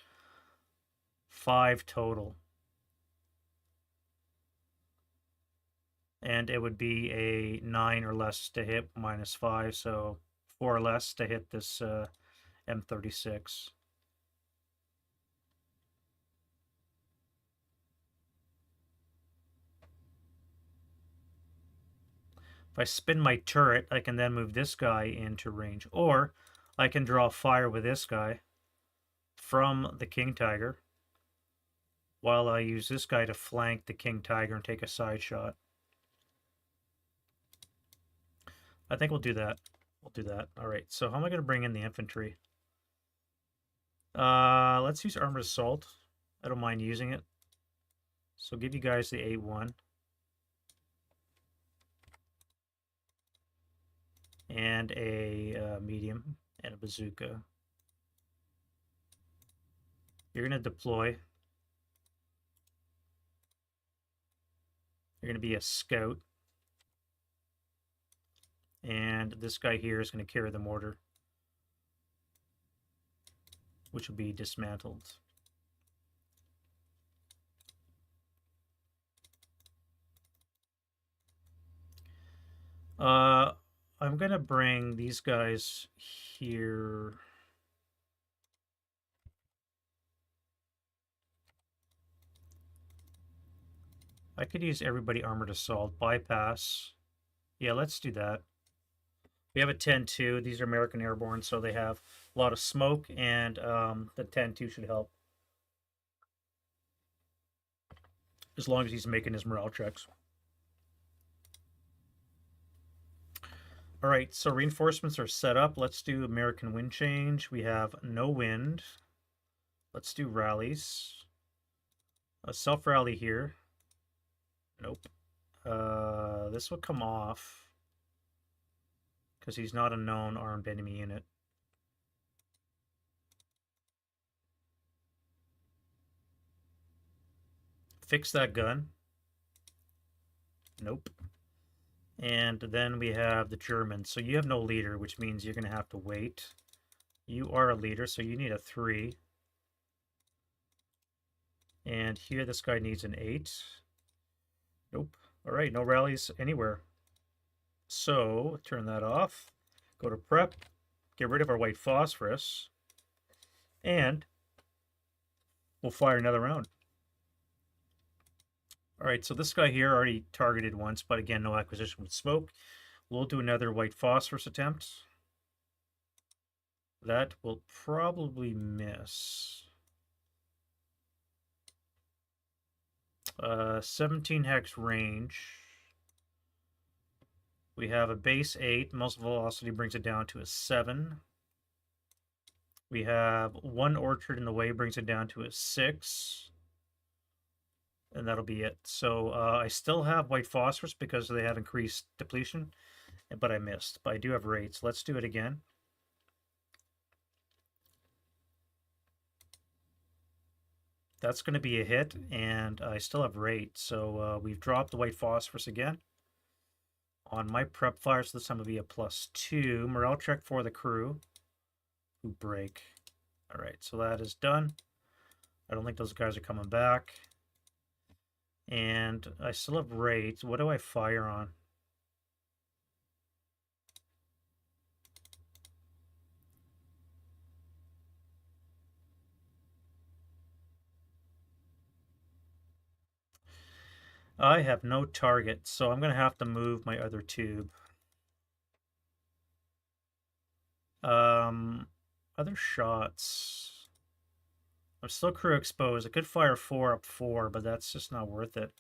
Speaker 1: total. And it would be a 9 or less to hit, -5. So 4 or less to hit this M36. If I spin my turret, I can then move this guy into range. Or I can draw fire with this guy from the King Tiger while I use this guy to flank the King Tiger and take a side shot. I think we'll do that. We'll do that. All right, so how am I going to bring in the infantry? Let's use Armored Assault. I don't mind using it. So give you guys the 8-1. And a medium and a bazooka. You're going to deploy. You're going to be a scout. And this guy here is going to carry the mortar, which will be dismantled. I'm going to bring these guys here. I could use everybody Armored Assault, bypass. Yeah, let's do that. We have a 10-2. These are American Airborne, so they have a lot of smoke, and the 10-2 should help. As long as he's making his morale checks. All right, so reinforcements are set up. Let's do American wind change. We have no wind. Let's do rallies. A self-rally here. Nope. This will come off because he's not a known armed enemy unit. Fix that gun. Nope. And then we have the Germans. So you have no leader, which means you're going to have to wait. You are a leader, so you need a 3. And here this guy needs an 8. Nope. All right, no rallies anywhere. So turn that off. Go to prep. Get rid of our white phosphorus. And we'll fire another round. All right, so this guy here already targeted once, but again, no acquisition with smoke. We'll do another white phosphorus attempt. That will probably miss. 17 hex range. We have a base 8. Muzzle velocity brings it down to a 7. We have 1 orchard in the way, brings it down to a 6. And that'll be it. So I still have white phosphorus because they have increased depletion, but I missed. But I do have rates. Let's do it again. That's going to be a hit, and I still have rate. So we've dropped the white phosphorus again. On my prep fire, so this time will be a +2. Morale check for the crew who break. All right, so that is done. I don't think those guys are coming back. And I still have rate. What do I fire on? I have no target, so I'm going to have to move my other tube. Other shots. I'm still crew exposed. I could fire 4 up 4, but that's just not worth it.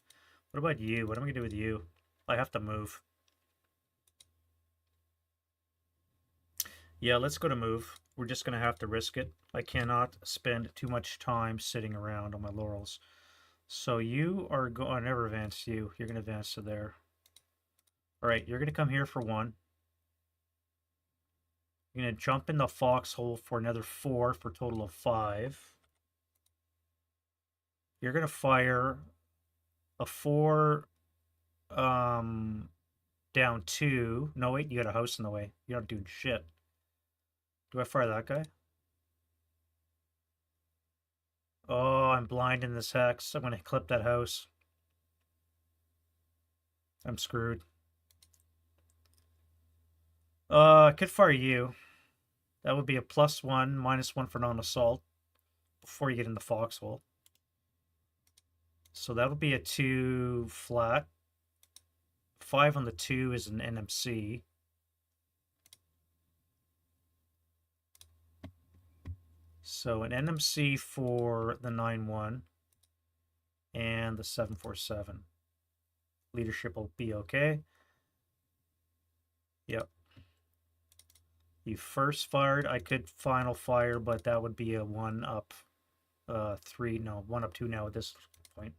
Speaker 1: What about you? What am I going to do with you? I have to move. Yeah, let's go to move. We're just going to have to risk it. I cannot spend too much time sitting around on my laurels. So you are going. I never advance you. You're going to advance to there. All right, you're going to come here for 1. You're going to jump in the foxhole for another 4 for a total of 5. You're going to fire a 4 um, down 2. No, wait, you got a house in the way. You're not doing shit. Do I fire that guy? Oh, I'm blind in this hex. I'm going to clip that house. I'm screwed. I could fire you. That would be a +1, -1 for non-assault before you get in the foxhole. So that would be a 2 flat. 5 on the 2 is an NMC. So an NMC for the 9-1 and the 747. Leadership will be okay. Yep. You first fired. I could final fire, but that would be a 1 up 3. No, 1 up 2 now at this point.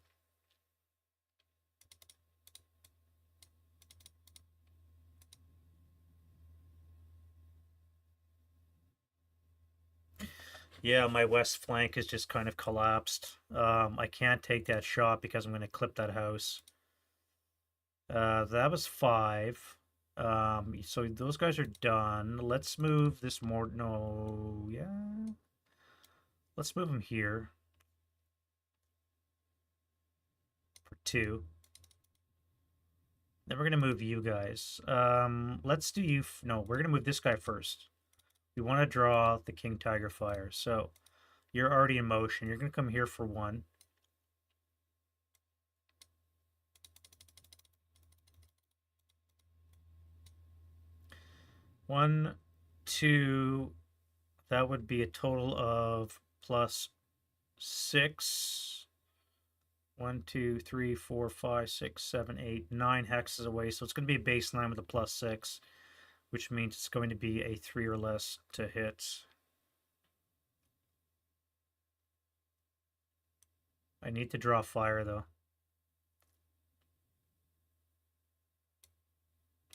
Speaker 1: Yeah, my west flank is just kind of collapsed. I can't take that shot because I'm going to clip that house. That was 5. So those guys are done. Let's move this more. No, yeah. Let's move them here for 2. Then we're going to move you guys. Let's do you. No, we're going to move this guy first. We want to draw the King Tiger Fire. So you're already in motion. You're going to come here for 1. One, 2. That would be a total of +6. 1, 2, 3, 4, 5, 6, 7, 8, 9 hexes away. So it's going to be a baseline with a +6, which means it's going to be a 3 or less to hit. I need to draw fire, though.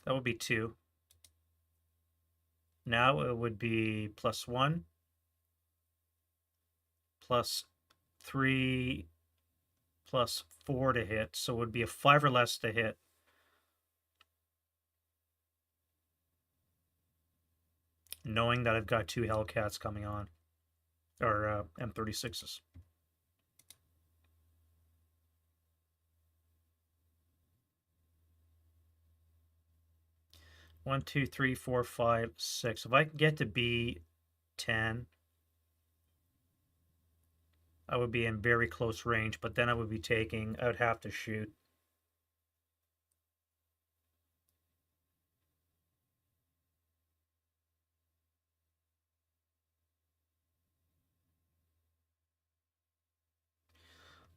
Speaker 1: That would be 2. Now it would be +1, +3, +4 to hit. So it would be a 5 or less to hit. Knowing that I've got 2 Hellcats coming on. Or M36s. 1, 2, 3, 4, 5, 6. If I can get to B10, I would be in very close range, but then I would be taking, I would have to shoot.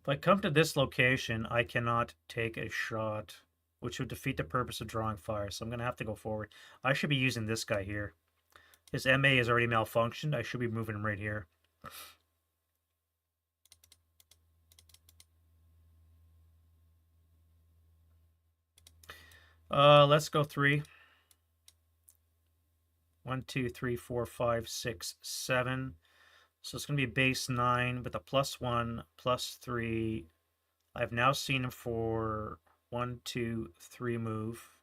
Speaker 1: If I come to this location, I cannot take a shot, which would defeat the purpose of drawing fire. So I'm going to have to go forward. I should be using this guy here. His MA is already malfunctioned. I should be moving him right here. Let's go 3. 1, 2, 3, 4, 5, 6, 7. So it's going to be base 9 with a +1, +3. I've now seen him for 1, 2, 3 move.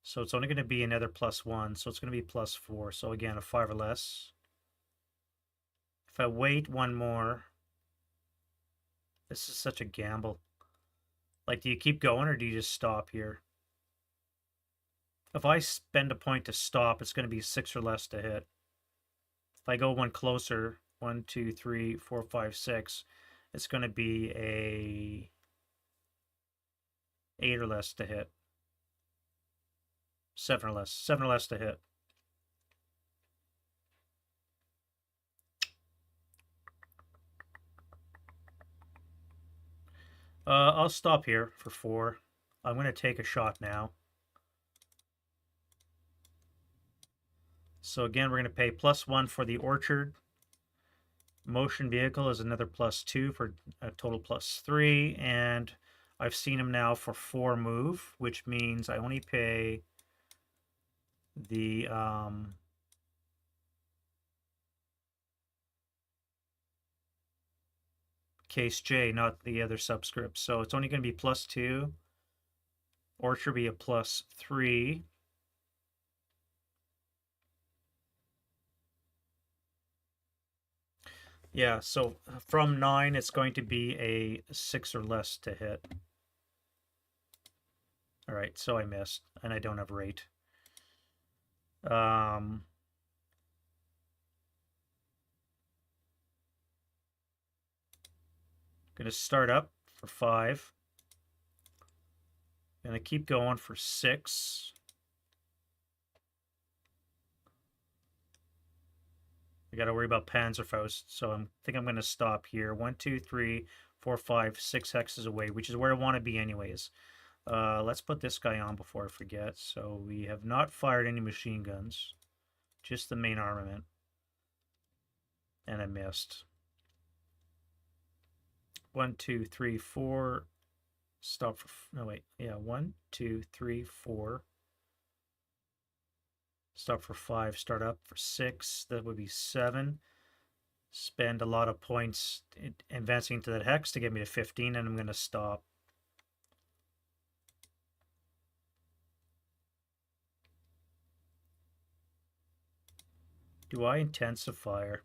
Speaker 1: So it's only going to be another +1. So it's going to be +4. So again, a 5 or less. If I wait 1 more, this is such a gamble. Like, do you keep going or do you just stop here? If I spend a point to stop, it's going to be 6 or less to hit. If I go 1 closer, 1, 2, 3, 4, 5, 6, it's going to be a 8 or less to hit. 7 or less. 7 or less to hit. I'll stop here for 4. I'm going to take a shot now. So again, we're going to pay +1 for the orchard. Motion vehicle is another +2 for a total +3. And I've seen him now for 4 move, which means I only pay the case J, not the other subscript. So it's only going to be +2. Orchard be a +3. Yeah, so from 9, it's going to be a 6 or less to hit. All right, so I missed, and I don't have rate. Gonna start up for 5. Gonna keep going for 6. I got to worry about Panzerfaust, so I think I'm going to stop here. 1, 2, 3, 4, 5, 6 hexes away, which is where I want to be anyways. Let's put this guy on before I forget. So we have not fired any machine guns, just the main armament, and I missed. 1, 2, 3, 4. Stop for no wait, yeah. 1, 2, 3, 4. Stop for 5. Start up for 6. That would be 7. Spend a lot of points advancing to that hex to get me to 15, and I'm going to stop. Do I intensifier?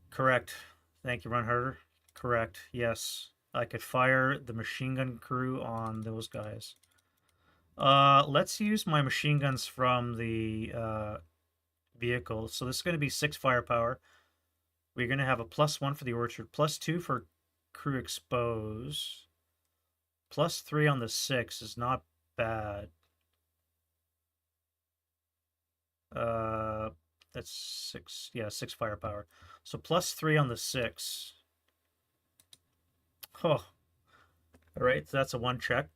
Speaker 1: Correct. Thank you, Run Harder. Correct. Yes. I could fire the machine gun crew on those guys. Let's use my machine guns from the vehicle. So this is going to be 6 firepower. We're going to have a +1 for the orchard, +2 for crew expose. +3 on the 6 is not bad. That's 6. Yeah, 6 firepower. So +3 on the 6. Oh, all right. So that's a 1 check.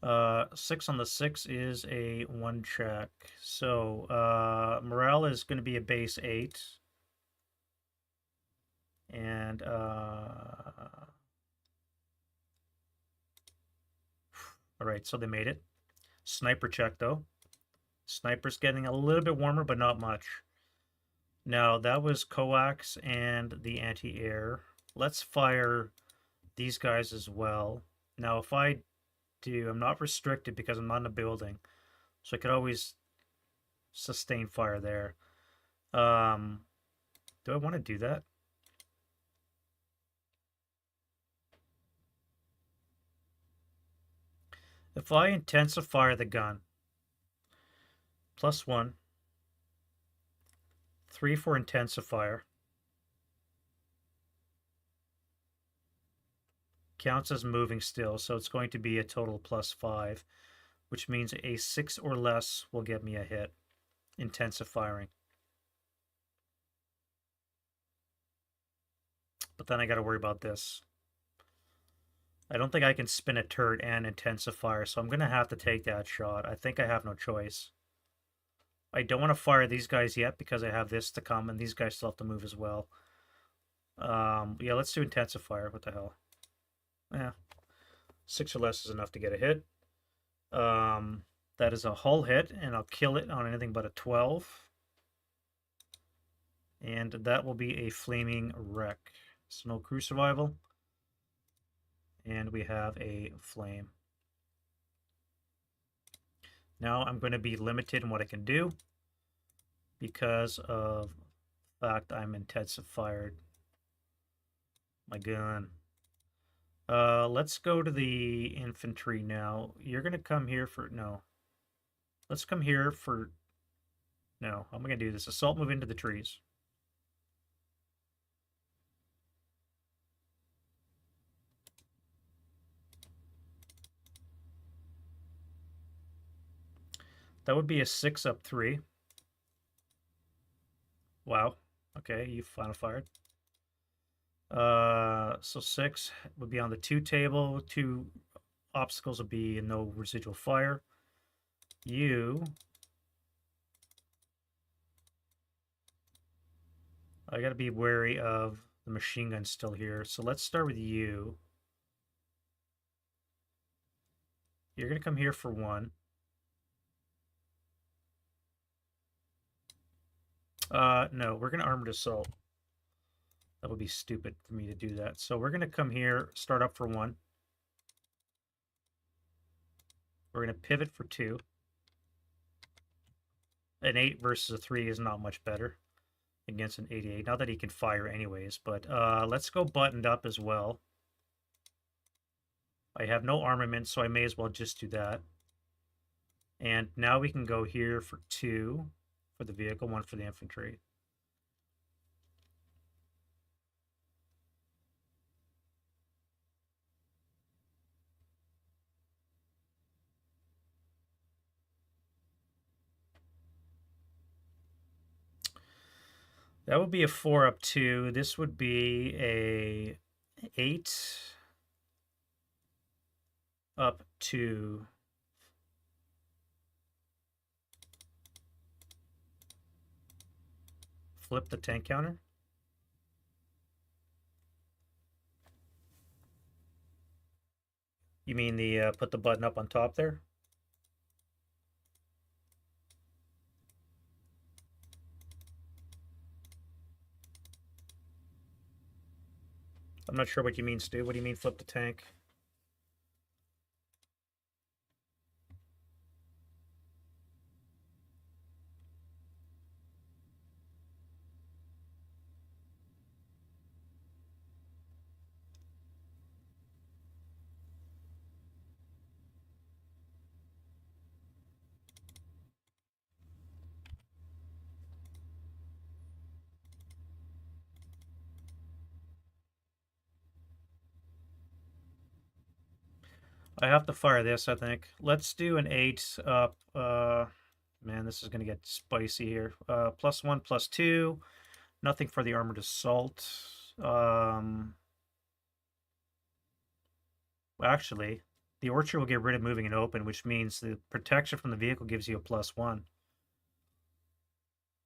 Speaker 1: 6 on the 6 is a 1 check. So morale is going to be a base 8. And all right, so they made it. Sniper check though. Sniper's getting a little bit warmer, but not much. Now that was coax and the anti-air. Let's fire these guys as well. Now if I do, I'm not restricted because I'm not in a building, so I could always sustain fire there. Do I want to do that? If I intensify the gun, +1, 3 for intensifier, counts as moving still, so it's going to be a total +5, which means a 6 or less will get me a hit, intensifying. But then I got to worry about this. I don't think I can spin a turret and intensifier, so I'm going to have to take that shot. I think I have no choice. I don't want to fire these guys yet because I have this to come, and these guys still have to move as well. Yeah, let's do intensifier. What the hell? Yeah, 6 or less is enough to get a hit. That is a hull hit, and I'll kill it on anything but a 12. And that will be a flaming wreck. So no crew survival. And we have a flame. Now I'm going to be limited in what I can do because of the fact I'm intensified my gun. Let's go to the infantry now. You're going to come here for... No. Let's come here for... No, how am I going to do this? Assault move into the trees. That would be a 6 up 3. Wow. Okay, you final fired. So 6 would be on the 2 table. 2 obstacles would be no residual fire. I gotta be wary of the machine gun still here. So let's start with you. You're gonna come here for 1. No, we're gonna armored assault. That would be stupid for me to do that. So we're gonna come here, start up for 1. We're gonna pivot for 2. An 8 versus a 3 is not much better against an 88. Not that he can fire anyways, but let's go buttoned up as well. I have no armament, so I may as well just do that. And now we can go here for 2 for the vehicle, 1 for the infantry. That would be a 4 up 2. This would be a 8 up 2. Flip the tank counter. You mean the put the button up on top there? I'm not sure what you mean, Stu. What do you mean flip the tank? I have to fire this, I think. Let's do an 8 up. Man, this is going to get spicy here. +1, +2. Nothing for the armored assault. Actually, the orchard will get rid of moving and open, which means the protection from the vehicle gives you a +1.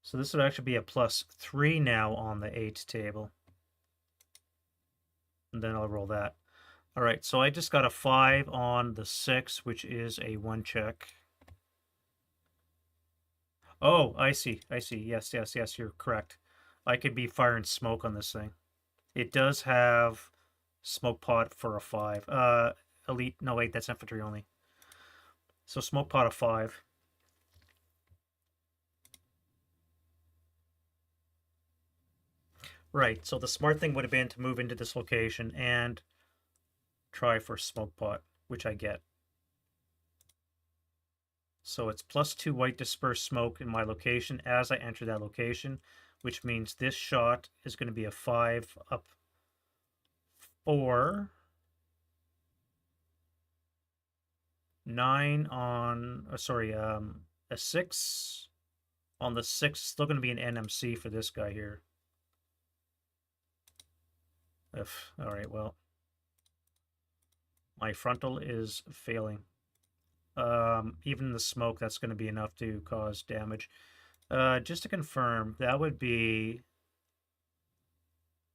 Speaker 1: So this would actually be a +3 now on the 8 table. And then I'll roll that. All right, so I just got a 5 on the 6, which is a 1 check. Oh, I see. Yes, you're correct. I could be firing smoke on this thing. It does have smoke pot for a 5. Elite, no wait, that's infantry only. So smoke pot of 5. Right, so the smart thing would have been to move into this location and try for smoke pot, which I get. So it's +2 white dispersed smoke in my location as I enter that location, which means this shot is going to be a 5 up 4. 9 on, a 6 on the 6. Still going to be an NMC for this guy here. All right, well, my frontal is failing. Even the smoke, that's going to be enough to cause damage. Just to confirm, that would be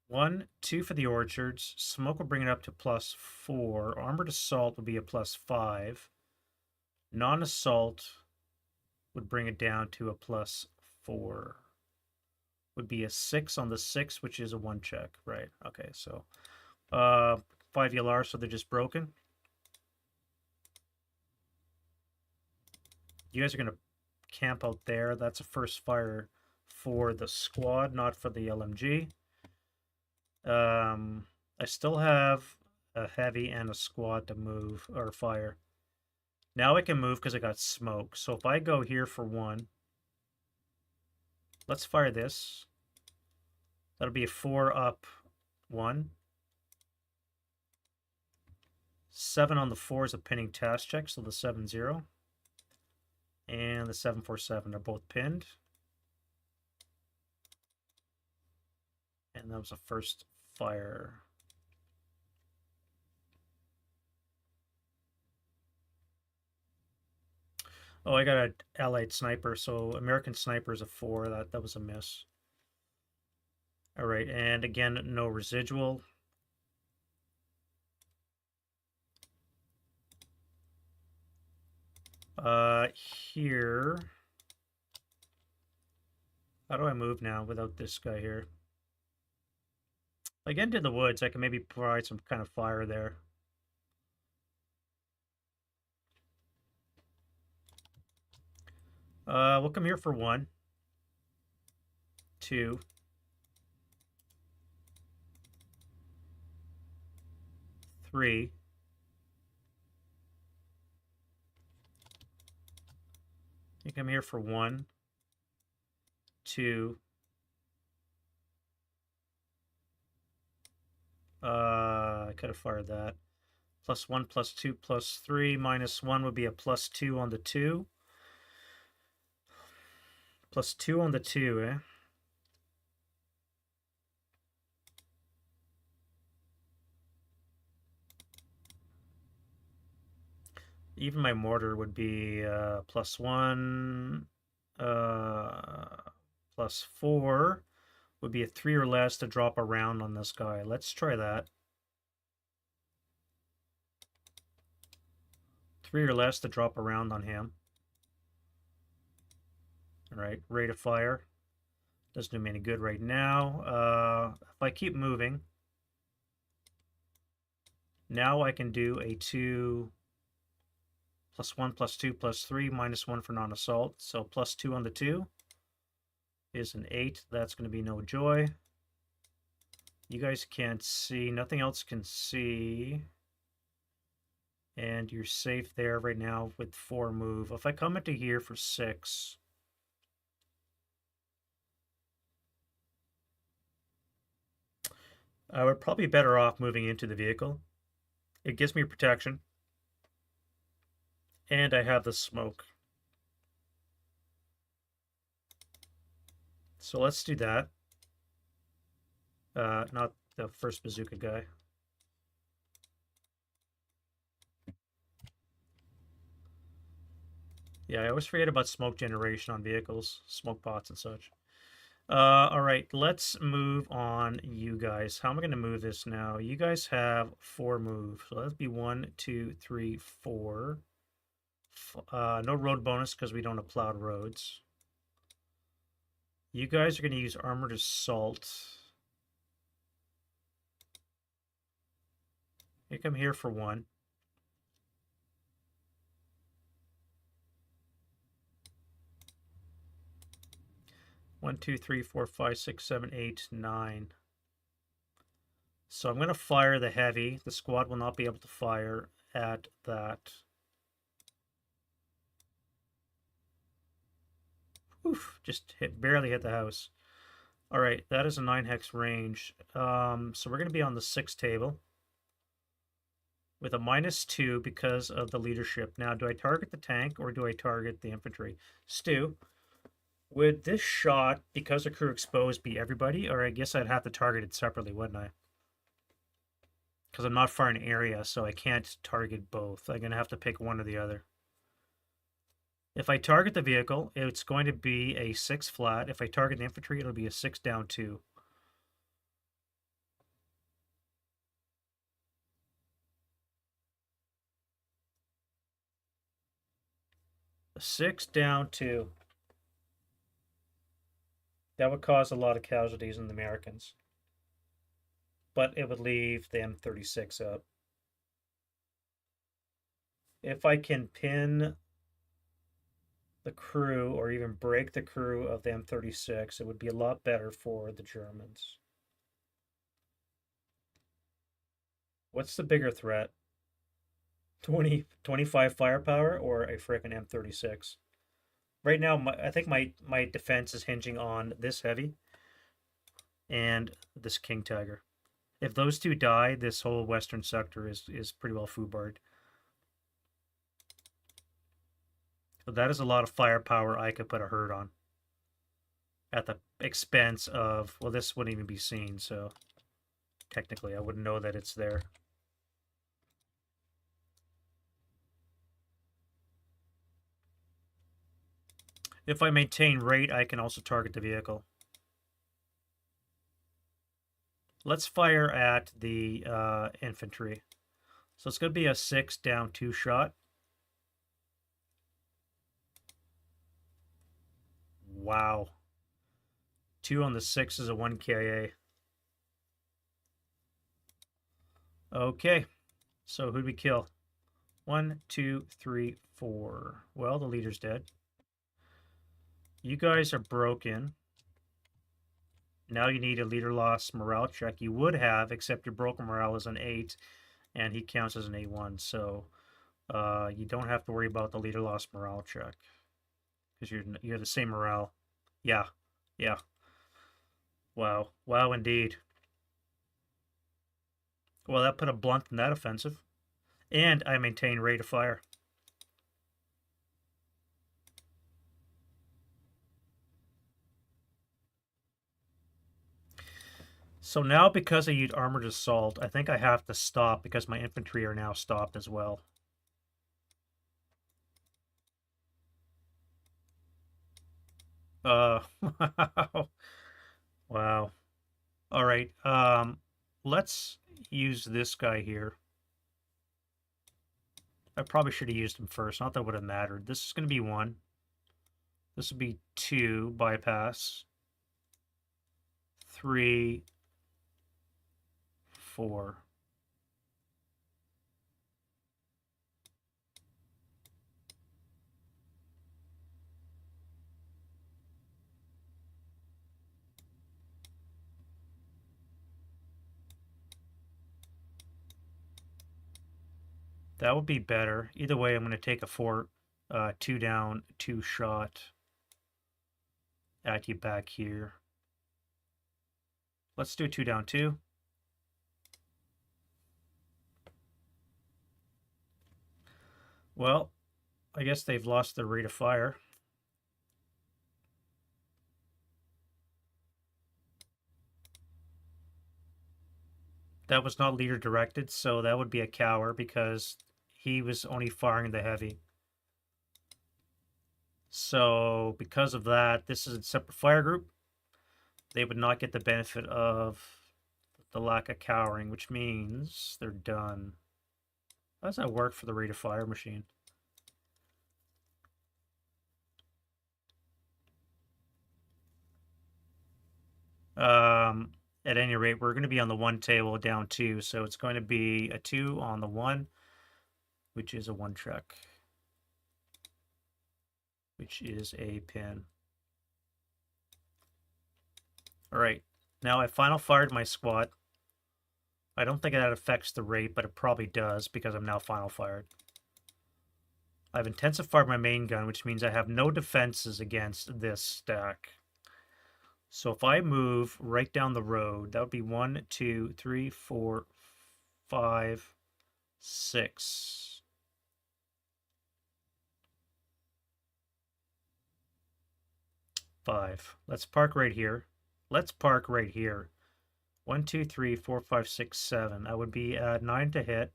Speaker 1: 1, 2 for the orchards. Smoke will bring it up to +4. Armored assault would be a +5. Non-assault would bring it down to a +4. Would be a 6 on the 6, which is a 1 check. Right, okay, so 5 ELR, so they're just broken. You guys are going to camp out there. That's a first fire for the squad, not for the LMG. I still have a heavy and a squad to move or fire. Now I can move because I got smoke. So if I go here for 1, let's fire this. That'll be a 4 up 1. 7 on the 4 is a pinning task check, so the 7-0. And the 747 are both pinned. And that was a first fire. Oh, I got an allied sniper, so American sniper is a 4. That was a miss. All right, and again, no residual. Here. How do I move now without this guy here? Like into the woods, I can maybe provide some kind of fire there. We'll come here for 1, 2, 3. You come here for 1, 2. I could have fired that. +1, +2, +3, -1 would be a +2 on the 2. +2 on the 2, eh? Even my mortar would be +1, +4 would be a 3 or less to drop a round on this guy. Let's try that. 3 or less to drop a round on him. All right, rate of fire. Doesn't do me any good right now. If I keep moving, now I can do a 2 +1, +2, +3, -1 for non-assault. So +2 on the 2 is an 8. That's going to be no joy. You guys can't see. Nothing else can see. And you're safe there right now with 4 move. If I come into here for 6, I would probably be better off moving into the vehicle. It gives me protection. And I have the smoke. So let's do that. Not the first bazooka guy. Yeah, I always forget about smoke generation on vehicles, smoke pots and such. All right, let's move on, you guys. How am I going to move this now? You guys have 4 move. So that'd be 1, 2, 3, 4. No road bonus because we don't have plowed roads. You guys are going to use armored assault. You come here for 1. One, 2, 3, 4, 5, 6, 7, 8, 9. So I'm going to fire the heavy. The squad will not be able to fire at that. Oof, just barely hit the house. All right, that is a 9 hex range. So we're going to be on the 6 table with a -2 because of the leadership. Now, do I target the tank or do I target the infantry? Stu, would this shot, because of crew exposed, be everybody? Or I guess I'd have to target it separately, wouldn't I? Because I'm not far in area, so I can't target both. I'm going to have to pick one or the other. If I target the vehicle, it's going to be a 6 flat. If I target the infantry, it'll be a 6 down 2. A 6 down 2. That would cause a lot of casualties in the Americans. But it would leave the M36 up. If I can pin the crew or even break the crew of the M36, it would be a lot better for the Germans. What's the bigger threat? 20, 25 firepower or a frickin' M36? Right now, I think my defense is hinging on this heavy and this King Tiger. If those two die, this whole western sector is pretty well foobarred. So that is a lot of firepower I could put a herd on. At the expense of, well, this wouldn't even be seen, so. technically. I wouldn't know that it's there. If I maintain rate, I can also target the vehicle. Let's fire at the infantry. So it's going to be a 6 down 2 shot. Wow. 2 on the 6 is a 1 KA. Okay. So who'd we kill? 1, 2, 3, 4. Well, the leader's dead. You guys are broken. Now you need a leader loss morale check. You would have, except your broken morale is an 8, and he counts as an A1. So you don't have to worry about the leader loss morale check because you're the same morale. Yeah, yeah. Wow, wow, indeed. Well, that put a blunt in that offensive, and I maintain rate of fire. So now, because I used armored assault, I think I have to stop because my infantry are now stopped as well. Wow. Wow. All right. Let's use this guy here. I probably should have used him first. Not that it would have mattered. This is going to be 1. This would be 2 bypass. 3, 4. That would be better. Either way, I'm going to take a 4, 2 down, 2 shot at you back here. Let's do 2 down 2. Well, I guess they've lost their rate of fire. That was not leader directed, so that would be a cower because he was only firing the heavy. So because of that, this is a separate fire group. They would not get the benefit of the lack of cowering, which means they're done. How does that work for the rate of fire machine? At any rate, we're going to be on the 1 table down 2, so it's going to be a 2 on the 1, which is a 1 check, which is a pin. All right, now I final fired my squad. I don't think that affects the rate, but it probably does because I'm now final fired. I've intensified my main gun, which means I have no defenses against this stack. So if I move right down the road, that would be 1, 2, 3, 4, 5, 6. Five. Let's park right here. Let's park right here. 1, 2, 3, 4, 5, 6, 7. I would be at 9 to hit.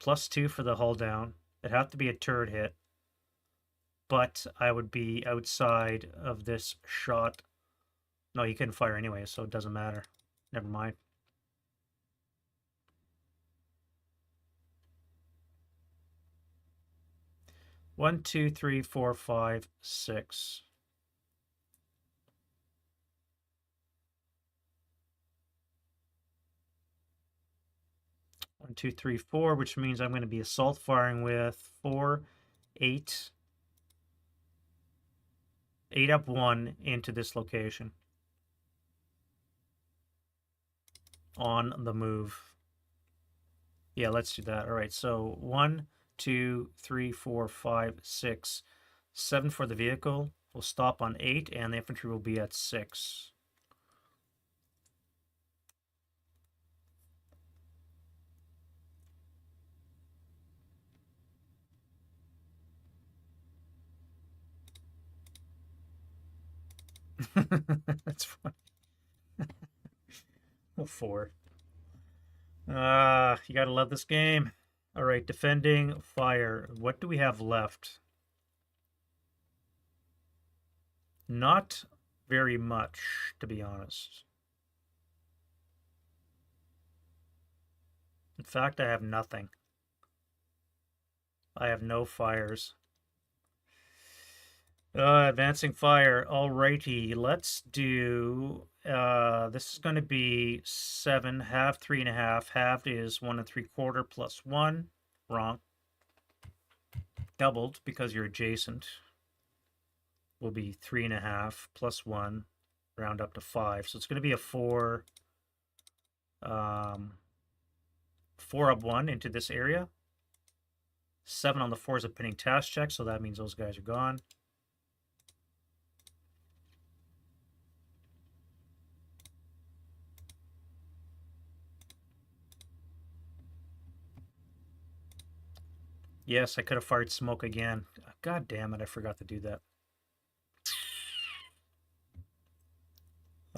Speaker 1: +2 for the hull down. It'd have to be a turret hit. But I would be outside of this shot. No, you couldn't fire anyway, so it doesn't matter. Never mind. One, two, three, four, 5, 6. 1, 2, 3, 4, which means I'm going to be assault firing with 4, 8. 8 up 1 into this location. On the move. Yeah, let's do that. All right, so 1, 2, 3, 4, 5, 6, 7 for the vehicle. We'll stop on 8, and the infantry will be at 6. That's fine. 4. You gotta love this game. All right, defending fire. What do we have left? Not very much, to be honest. In fact, I have nothing. I have no fires. Advancing fire. Alrighty, let's do. This is going to be 7, half 3.5. Halved is 1 3/4 plus 1. Wrong. Doubled because you're adjacent. Will be 3.5 plus 1. Round up to 5. So it's going to be a 4. 4 up 1 into this area. 7 on the 4 is a pinning task check, so that means those guys are gone. Yes, I could have fired smoke again. God damn it, I forgot to do that.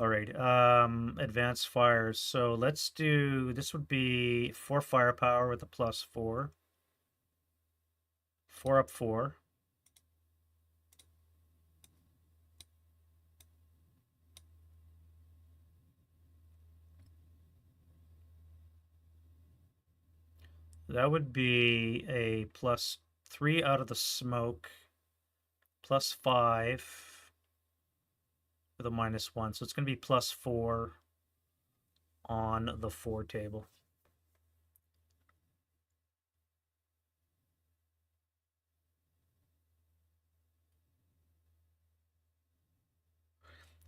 Speaker 1: All right, advanced fires. So let's do, this would be 4 firepower with a plus 4. 4 up 4. That would be a plus 3 out of the smoke, plus 5 with a minus 1. So it's going to be plus 4 on the 4 table.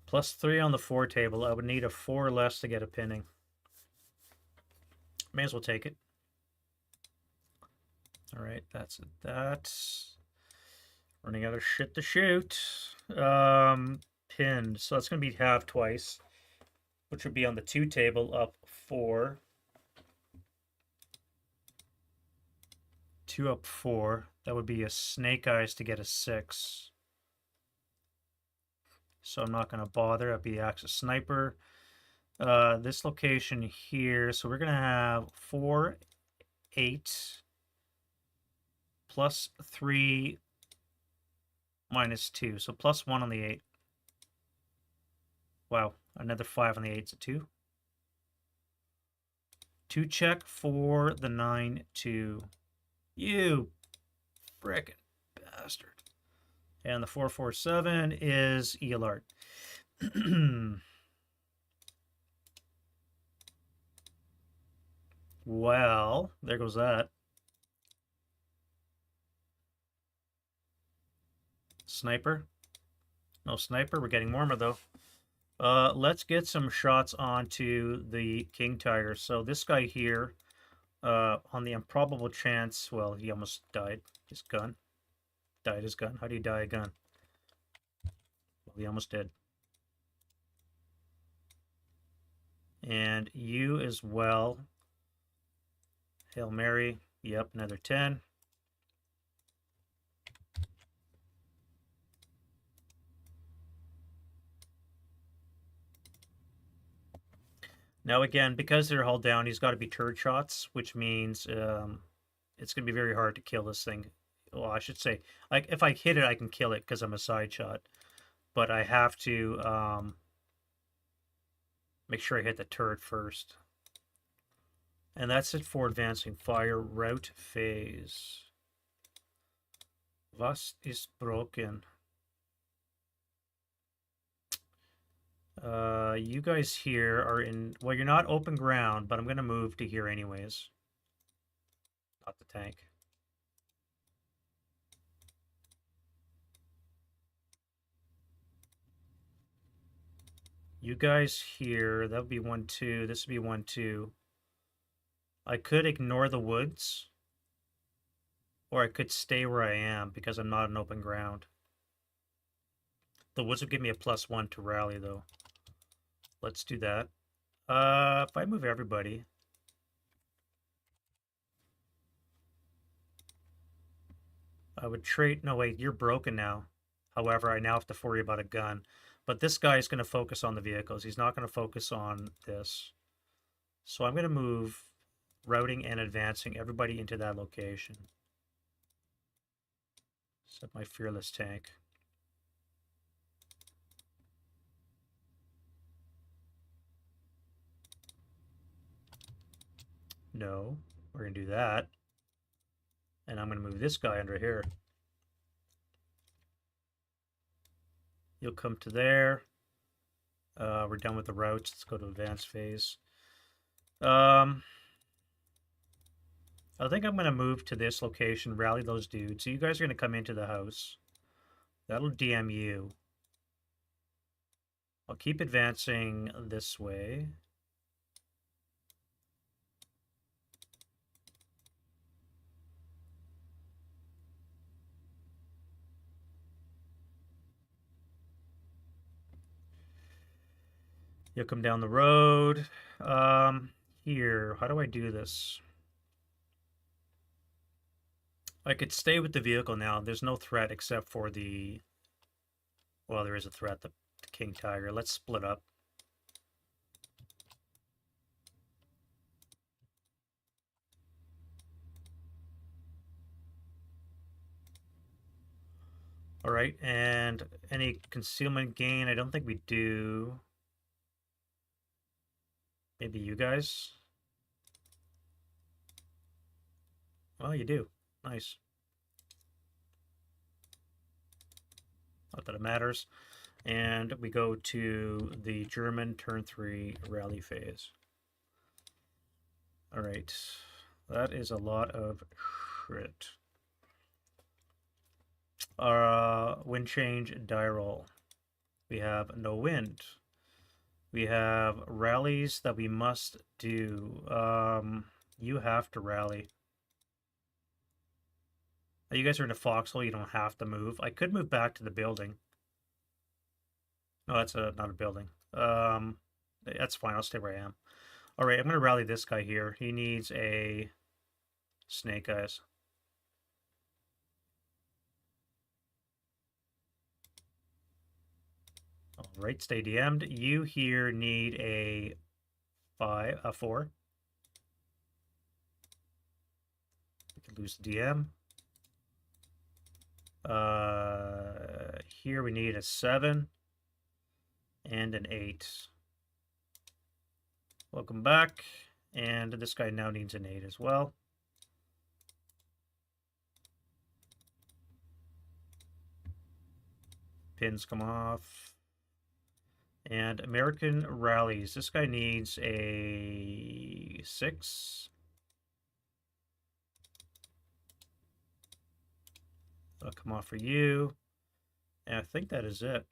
Speaker 1: Plus 3 on the 4 table. I would need a 4 less to get a pinning. May as well take it. All right, that's it. That's running out of shit to shoot. Pinned. So that's going to be halved twice, which would be on the 2 table up 4. 2 up 4. That would be a snake eyes to get a 6. So I'm not going to bother. That'd be Axis Sniper. This location here. So we're going to have 4, 8, plus 3, minus 2. So plus 1 on the 8. Wow, another 5 on the 8 is a 2. 2 check for the 9, 2. You frickin' bastard. And the 447 is Ealard. Well, there goes that. Sniper. No sniper. We're getting warmer, though. Let's get some shots onto the King Tiger. So this guy here, on the improbable chance, well, he almost died. His gun. Died his gun. How do you die a gun? Well, he almost did. And you as well. Hail Mary. Yep, another 10. Now again, because they're hull down, he's got to be turret shots, which means it's going to be very hard to kill this thing. Well, I should say, like, if I hit it, I can kill it because I'm a side shot. But I have to make sure I hit the turret first. And that's it for advancing fire route phase. Was ist broken? You guys here are in, well, you're not open ground, but I'm going to move to here anyways. Not the tank. You guys here, that would be 1, 2. This would be 1, 2. I could ignore the woods, or I could stay where I am because I'm not in open ground. The woods would give me a +1 to rally, though. Let's do that. If I move everybody, I would trade. No, wait, you're broken now. However, I now have to worry about a gun. But this guy is going to focus on the vehicles. He's not going to focus on this. So I'm going to move routing and advancing everybody into that location. Set my fearless tank. No, we're going to do that. And I'm going to move this guy under here. You'll come to there. We're done with the routes. Let's go to advanced phase. I think I'm going to move to this location, rally those dudes. So you guys are going to come into the house. That'll DM you. I'll keep advancing this way. You'll come down the road. Here, how do I do this? I could stay with the vehicle now. There's no threat except for the... Well, there is a threat, the King Tiger. Let's split up. All right, and any concealment gain? I don't think we do. Maybe you guys? Well, you do. Nice. Not that it matters. And we go to the German turn 3 rally phase. All right. That is a lot of shit. Wind change, die roll. We have no wind. We have rallies that we must do. You have to rally. You guys are in a foxhole. You don't have to move. I could move back to the building. No, that's not a building. That's fine. I'll stay where I am. All right, I'm going to rally this guy here. He needs a snake eyes. All right, stay DM'd. You here need a 4. We could lose the DM. Here we need a 7 and an 8. Welcome back. And this guy now needs an 8 as well. Pins come off. And American rallies. This guy needs a 6. That'll come off for you. And I think that is it.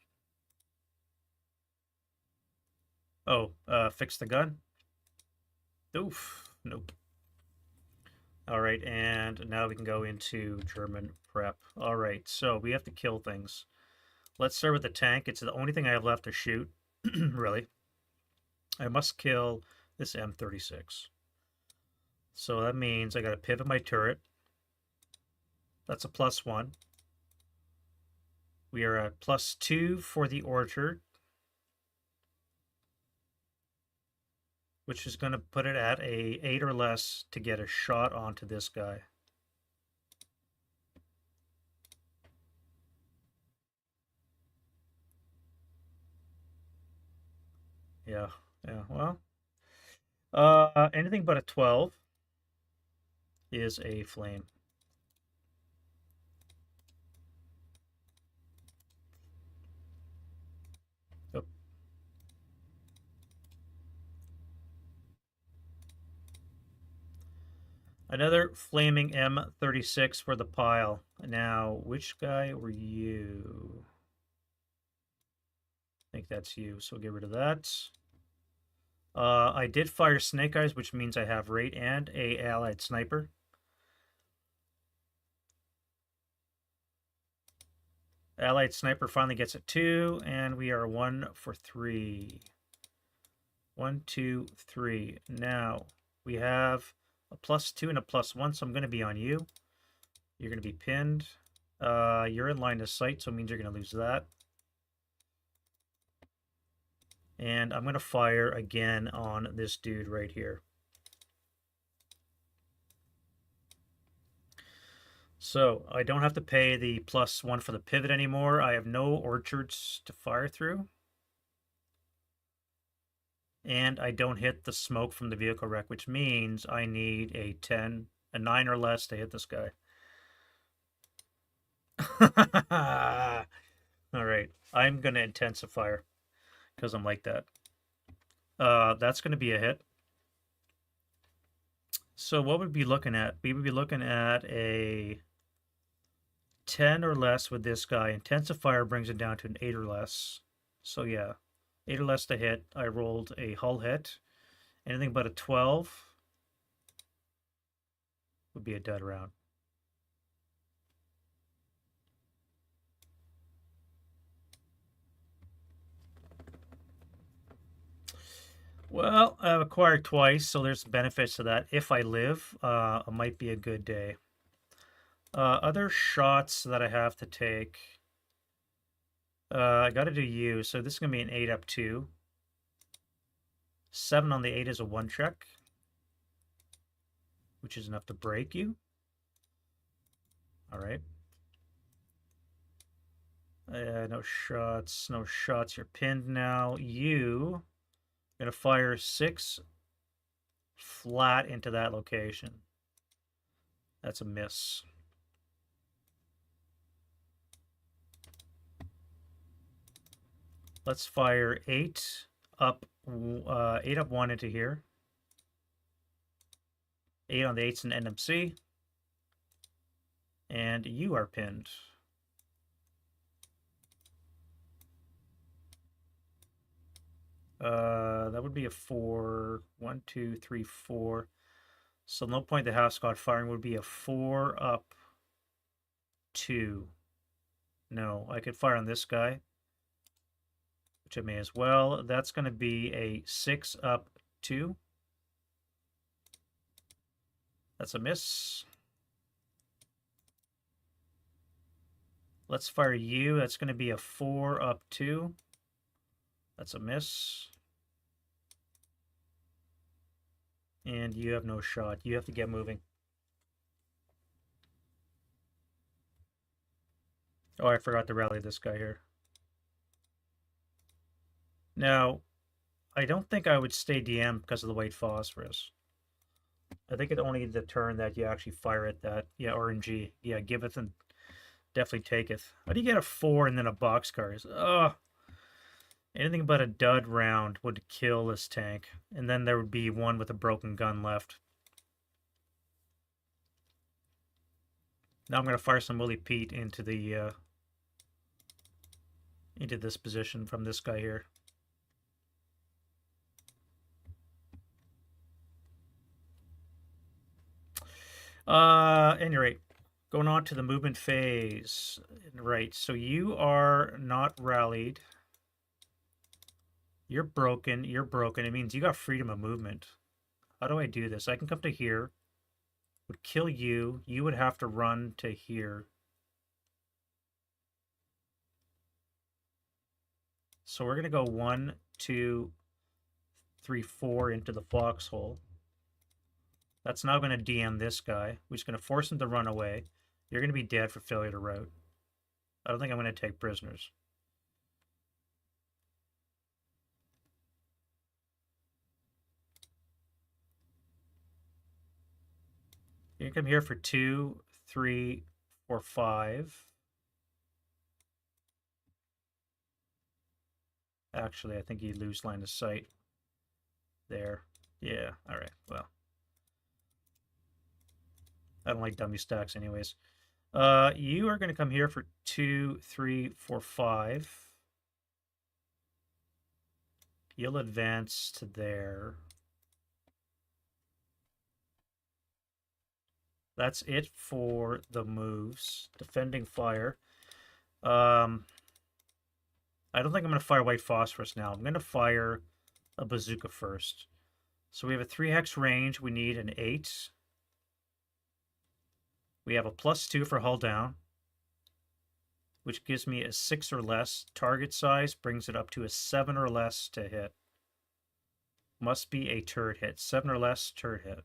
Speaker 1: Oh, fix the gun? Oof, nope. All right, and now we can go into German prep. All right, so we have to kill things. Let's start with the tank. It's the only thing I have left to shoot, really. I must kill this M36. So that means I got to pivot my turret. That's a +1. We are at +2 for the orchard, which is going to put it at a 8 or less to get a shot onto this guy. Yeah, well. Anything but a 12 is a flame. Oh. Another flaming M36 for the pile. Now, which guy were you? I think that's you, so get rid of that. I did fire Snake Eyes, which means I have rate and a allied sniper. Allied sniper finally gets a 2, and we are 1 for 3. 1, 2, 3. Now, we have a +2 and a +1, so I'm going to be on you. You're going to be pinned. You're in line of sight, so it means you're going to lose that. And I'm going to fire again on this dude right here. So I don't have to pay the +1 for the pivot anymore. I have no orchards to fire through. And I don't hit the smoke from the vehicle wreck, which means I need a 10, a 9 or less to hit this guy. All right. I'm going to intensify because I'm like that. That's going to be a hit. So what would we be looking at? We would be looking at a 10 or less with this guy. Intensifier brings it down to an 8 or less. So yeah, 8 or less to hit. I rolled a hull hit. Anything but a 12 would be a dead round. Well, I've acquired twice, so there's benefits to that. If I live, it might be a good day. Other shots that I have to take. I got to do you, so this is going to be an 8 up 2. 7 on the 8 is a 1 check, which is enough to break you. All right. No shots, no shots. You're pinned now. You going to fire 6 flat into that location. That's a miss. Let's fire 8 up 8 up 1 into here. 8 on the 8's an NMC. And you are pinned. That would be a 4. 1, 2, 3, 4. So no point the half squad firing would be a 4 up 2. No, I could fire on this guy, which I may as well. That's going to be a 6 up 2. That's a miss. Let's fire you. That's going to be a 4 up 2. That's a miss. And you have no shot. You have to get moving. Oh, I forgot to rally this guy here. Now, I don't think I would stay DM because of the white phosphorus. I think it only the turn that you actually fire at that. Yeah, RNG. Yeah, giveth and definitely taketh. How do you get a 4 and then a boxcar? Ugh. Anything but a dud round would kill this tank. And then there would be one with a broken gun left. Now I'm going to fire some Willie Pete into the into this position from this guy here. Any rate, going on to the movement phase. Right, so you are not rallied. You're broken. You're broken. It means you got freedom of movement. How do I do this? I can come to here. Would kill you. You would have to run to here. So we're going to go 1, 2, 3, 4 into the foxhole. That's now going to DM this guy, which is going to force him to run away. You're going to be dead for failure to route. I don't think I'm going to take prisoners. You can come here for 2, 3, 4, 5. Actually, I think you lose line of sight there. Yeah, all right, well. I don't like dummy stacks anyways. You are going to come here for 2, 3, 4, 5. You'll advance to there. That's it for the moves. Defending fire. I don't think I'm going to fire white phosphorus now. I'm going to fire a bazooka first. So we have a 3 hex range. We need an 8. We have a +2 for hull down, which gives me a 6 or less. Target size brings it up to a 7 or less to hit. Must be a turret hit. 7 or less, turret hit.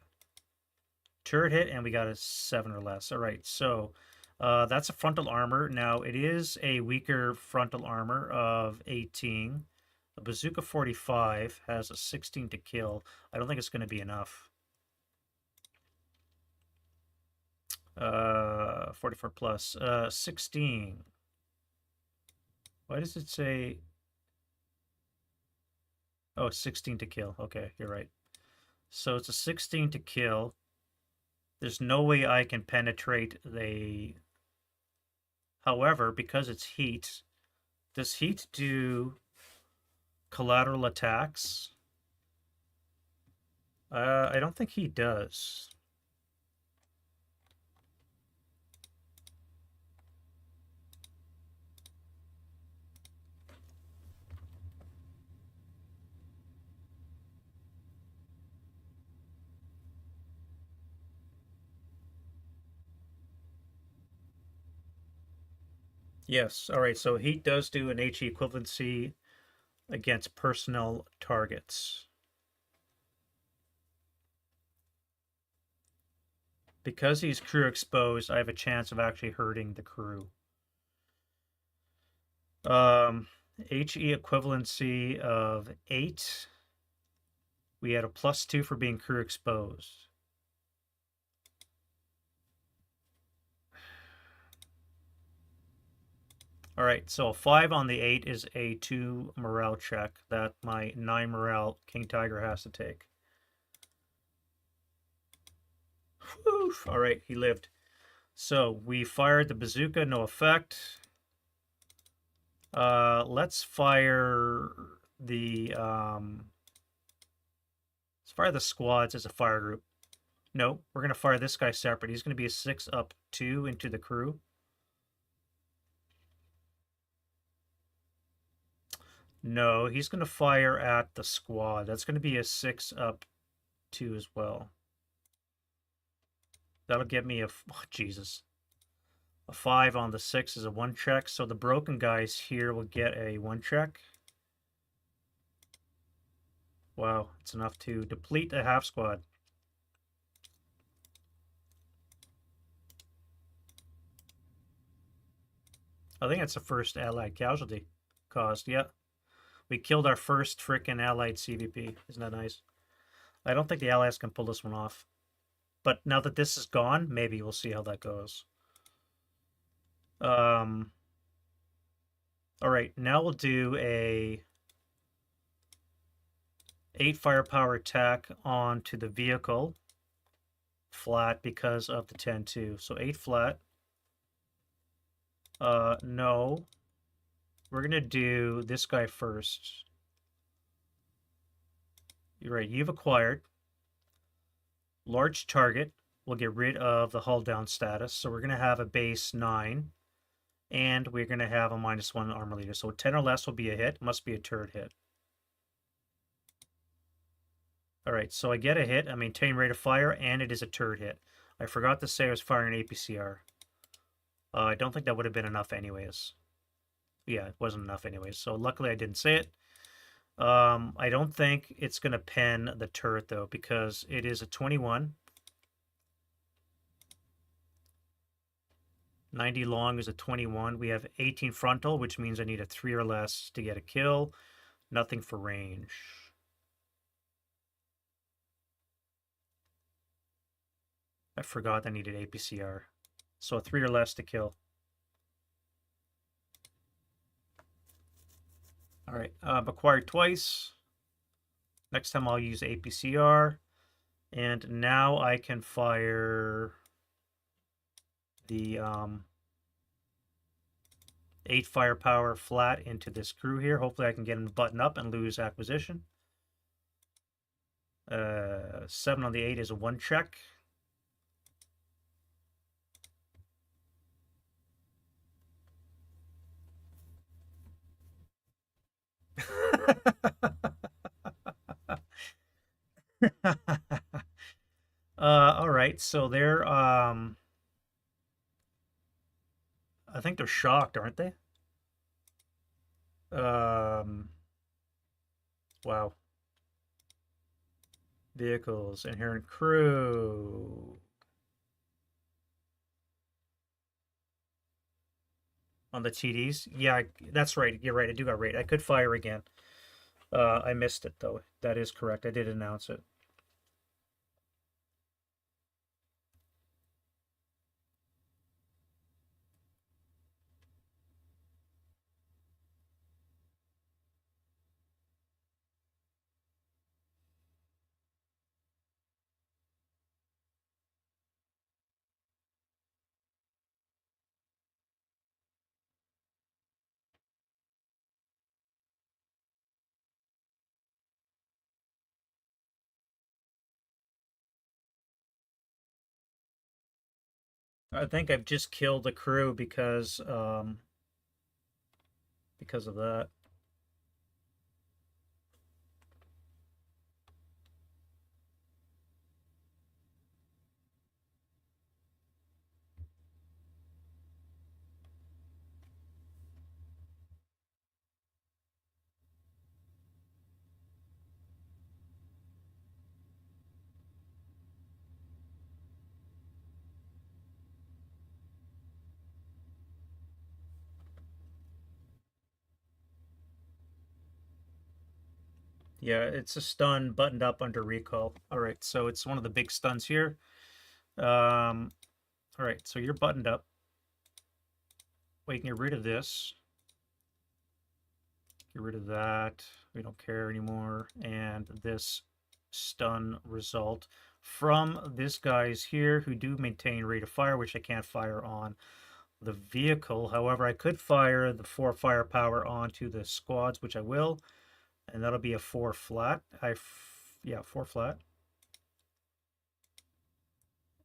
Speaker 1: Turret hit, and we got a 7 or less. All right, so that's a frontal armor. Now, it is a weaker frontal armor of 18. A bazooka 45 has a 16 to kill. I don't think it's going to be enough. 44 plus. 16. Why does it say... Oh, 16 to kill. Okay, you're right. So it's a 16 to kill. There's no way I can penetrate the... However, because it's heat, does heat do collateral attacks? I don't think he does. Yes. All right. So heat does do an HE equivalency against personal targets. Because he's crew exposed, I have a chance of actually hurting the crew. HE equivalency of 8. We had a +2 for being crew exposed. All right, so a 5 on the 8 is a 2 morale check that my 9 morale King Tiger has to take. Whew. All right, he lived. So we fired the bazooka, no effect. Let's fire the squads as a fire group. No, we're gonna fire this guy separate. He's gonna be a 6 up 2 into the crew. No, he's gonna fire at the squad. That's gonna be a 6 up 2 as well. That'll get me a Jesus. A 5 on the 6 is a 1 check. So the broken guys here will get a 1 check. Wow, it's enough to deplete the half squad. I think that's the first allied casualty caused. Yeah. We killed our first frickin' allied CVP. Isn't that nice? I don't think the allies can pull this one off. But now that this is gone, maybe we'll see how that goes. All right, now we'll do a 8 firepower attack onto the vehicle flat because of the 10-2. So 8 flat. No. We're gonna do this guy first. You're right, you've acquired. Large target. We'll get rid of the hull down status. So we're gonna have a base 9. And we're gonna have a -1 armor leader. So 10 or less will be a hit. Must be a turret hit. Alright, so I get a hit. I maintain rate of fire, and it is a turret hit. I forgot to say I was firing an APCR. I don't think that would have been enough anyways. Yeah, it wasn't enough anyways. So luckily I didn't say it. I don't think it's going to pen the turret, though, because it is a 21. 90 long is a 21. We have 18 frontal, which means I need a 3 or less to get a kill. Nothing for range. I forgot I needed APCR. So a 3 or less to kill. All right, acquired twice. Next time I'll use APCR. And now I can fire the 8 firepower flat into this crew here. Hopefully I can get him to button up and lose acquisition. 7 on the 8 is a 1 check. All right, so they're I think they're shocked, aren't they? Wow. Vehicles, inherent crew. on the TDs. Yeah, that's right. You're right. I do got rate. I could fire again. I missed it though. That is correct. I did announce it. I think I've just killed the crew because of that. Yeah, it's a stun buttoned up under recall. All right, so it's one of the big stuns here. All right, so you're buttoned up. We can get rid of this. Get rid of that. We don't care anymore. And this stun result from this guy's here who do maintain rate of fire, which I can't fire on the vehicle. However, I could fire the 4 firepower onto the squads, which I will, and that'll be a 4 flat. Yeah, 4 flat.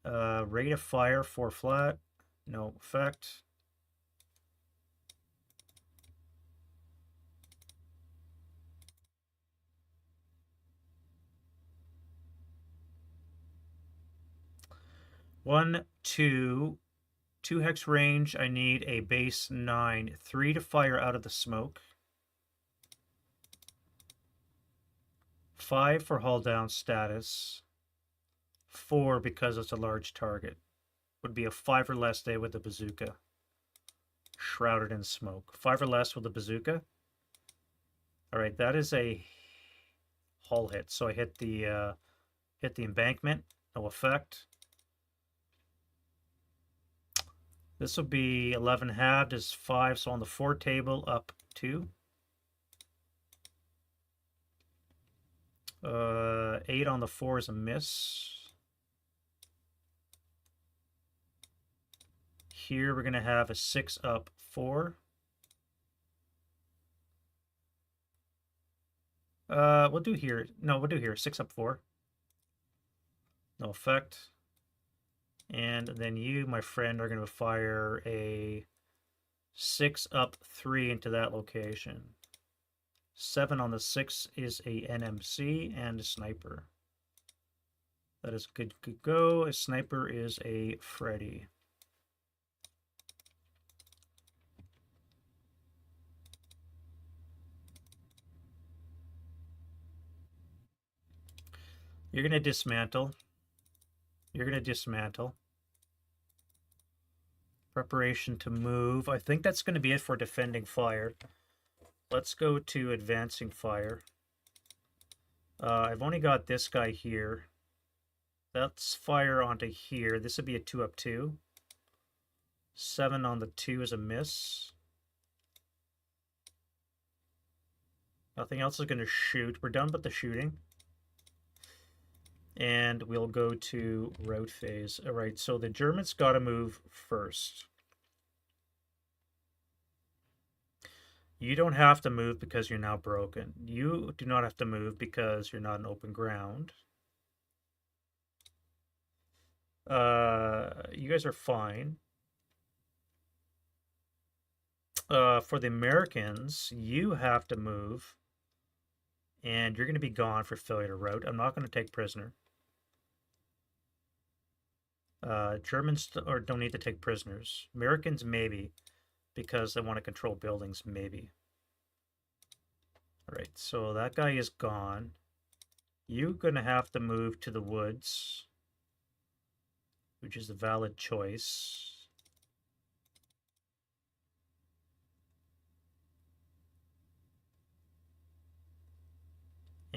Speaker 1: Rate of fire 4 flat, no effect. One, two, 2 hex range. I need a base 9, 3 to fire out of the smoke. 5 for hull down status. 4 because it's a large target. Would be a 5 or less day with the bazooka. Shrouded in smoke. 5 or less with the bazooka. Alright, that is a hull hit. So I hit the embankment. No effect. This will be 11 halved is 5, so on the 4 table up 2. 8 on the 4 is a miss. Here we're going to have a 6 up 4. We'll do here. No, we'll do here. 6 up 4. No effect. And then you, my friend, are going to fire a 6 up 3 into that location. 7 on the 6 is a NMC and a sniper. That is good to go. A sniper is a Freddy. You're going to dismantle. You're going to dismantle. Preparation to move. I think that's going to be it for defending fire. Let's go to advancing fire. I've only got this guy here. Let's fire onto here. This would be a 2 up 2. 7 on the 2 is a miss. Nothing else is going to shoot. We're done with the shooting. And we'll go to route phase. All right, so the Germans got to move first. You don't have to move because you're now broken. You do not have to move because you're not in open ground. You guys are fine. For the Americans, you have to move. And you're going to be gone for failure to route. I'm not going to take prisoner. Germans don't need to take prisoners. Americans, maybe. Because they want to control buildings, maybe. Alright, so that guy is gone. You're going to have to move to the woods, which is a valid choice.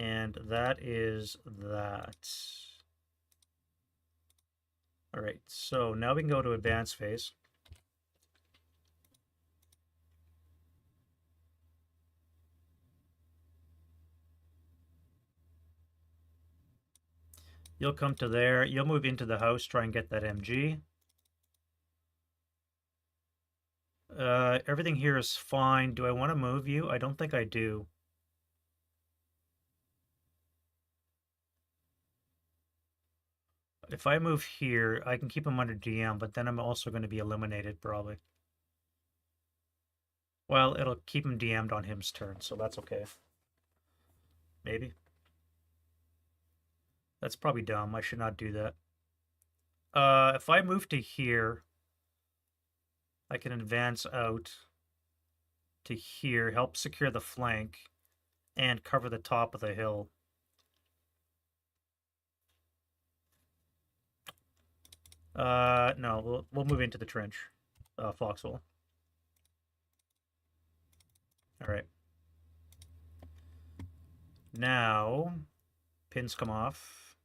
Speaker 1: And that is that. All right, so now we can go to advanced phase. You'll come to there. You'll move into the house, try and get that MG. Everything here is fine. Do I want to move you? I don't think I do. If I move here, I can keep him under DM, but then I'm also going to be eliminated, probably. Well, it'll keep him DM'd on him's turn, so that's okay. Maybe. That's probably dumb. I should not do that. If I move to here, I can advance out to here, help secure the flank, and cover the top of the hill. No, we'll move into the trench, foxhole. All right. Now, pins come off.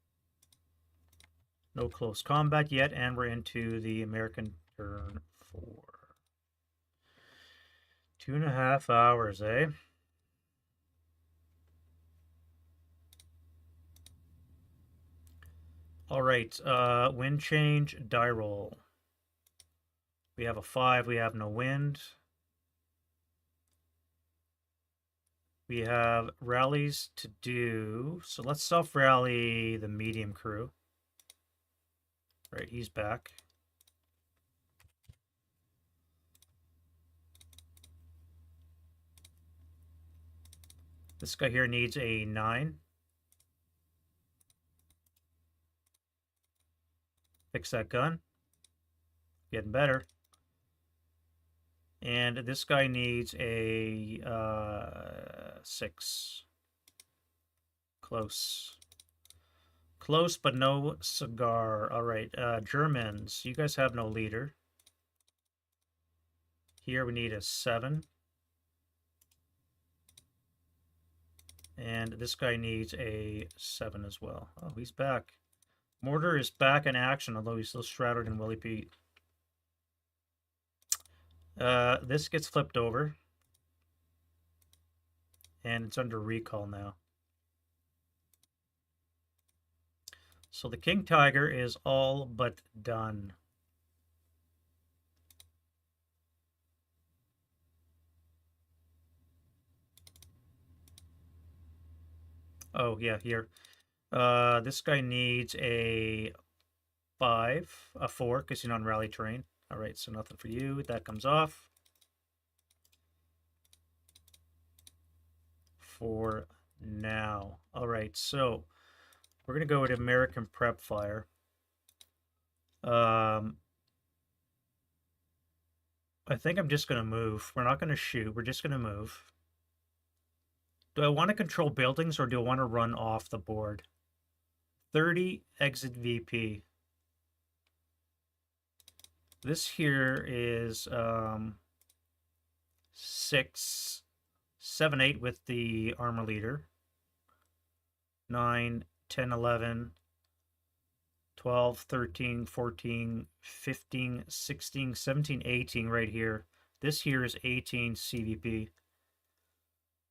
Speaker 1: No close combat yet, and we're into the American turn 4. 2.5 hours, eh? All right, wind change, die roll. We have a 5, we have no wind. We have rallies to do, so let's self-rally the medium crew. Right, he's back. This guy here needs a 9. Fix that gun. Getting better. And this guy needs a 6. Close. Close, but no cigar. All right, Germans, you guys have no leader. Here we need a 7. And this guy needs a 7 as well. Oh, he's back. Mortar is back in action, although he's still shrouded in Willie Pete. This gets flipped over. And it's under recall now. So the King Tiger is all but done. Oh, yeah, here. This guy needs a 5, a 4, because you're on rally terrain. All right, so nothing for you. That comes off. For now. All right, so we're going to go with American Prep Fire. I think I'm just going to move. We're not going to shoot. We're just going to move. Do I want to control buildings or do I want to run off the board? 30 exit VP. This here is 6, 7, 8 with the armor leader. 9, 10, 11, 12, 13, 14, 15, 16, 17, 18 right here. This here is 18 CVP.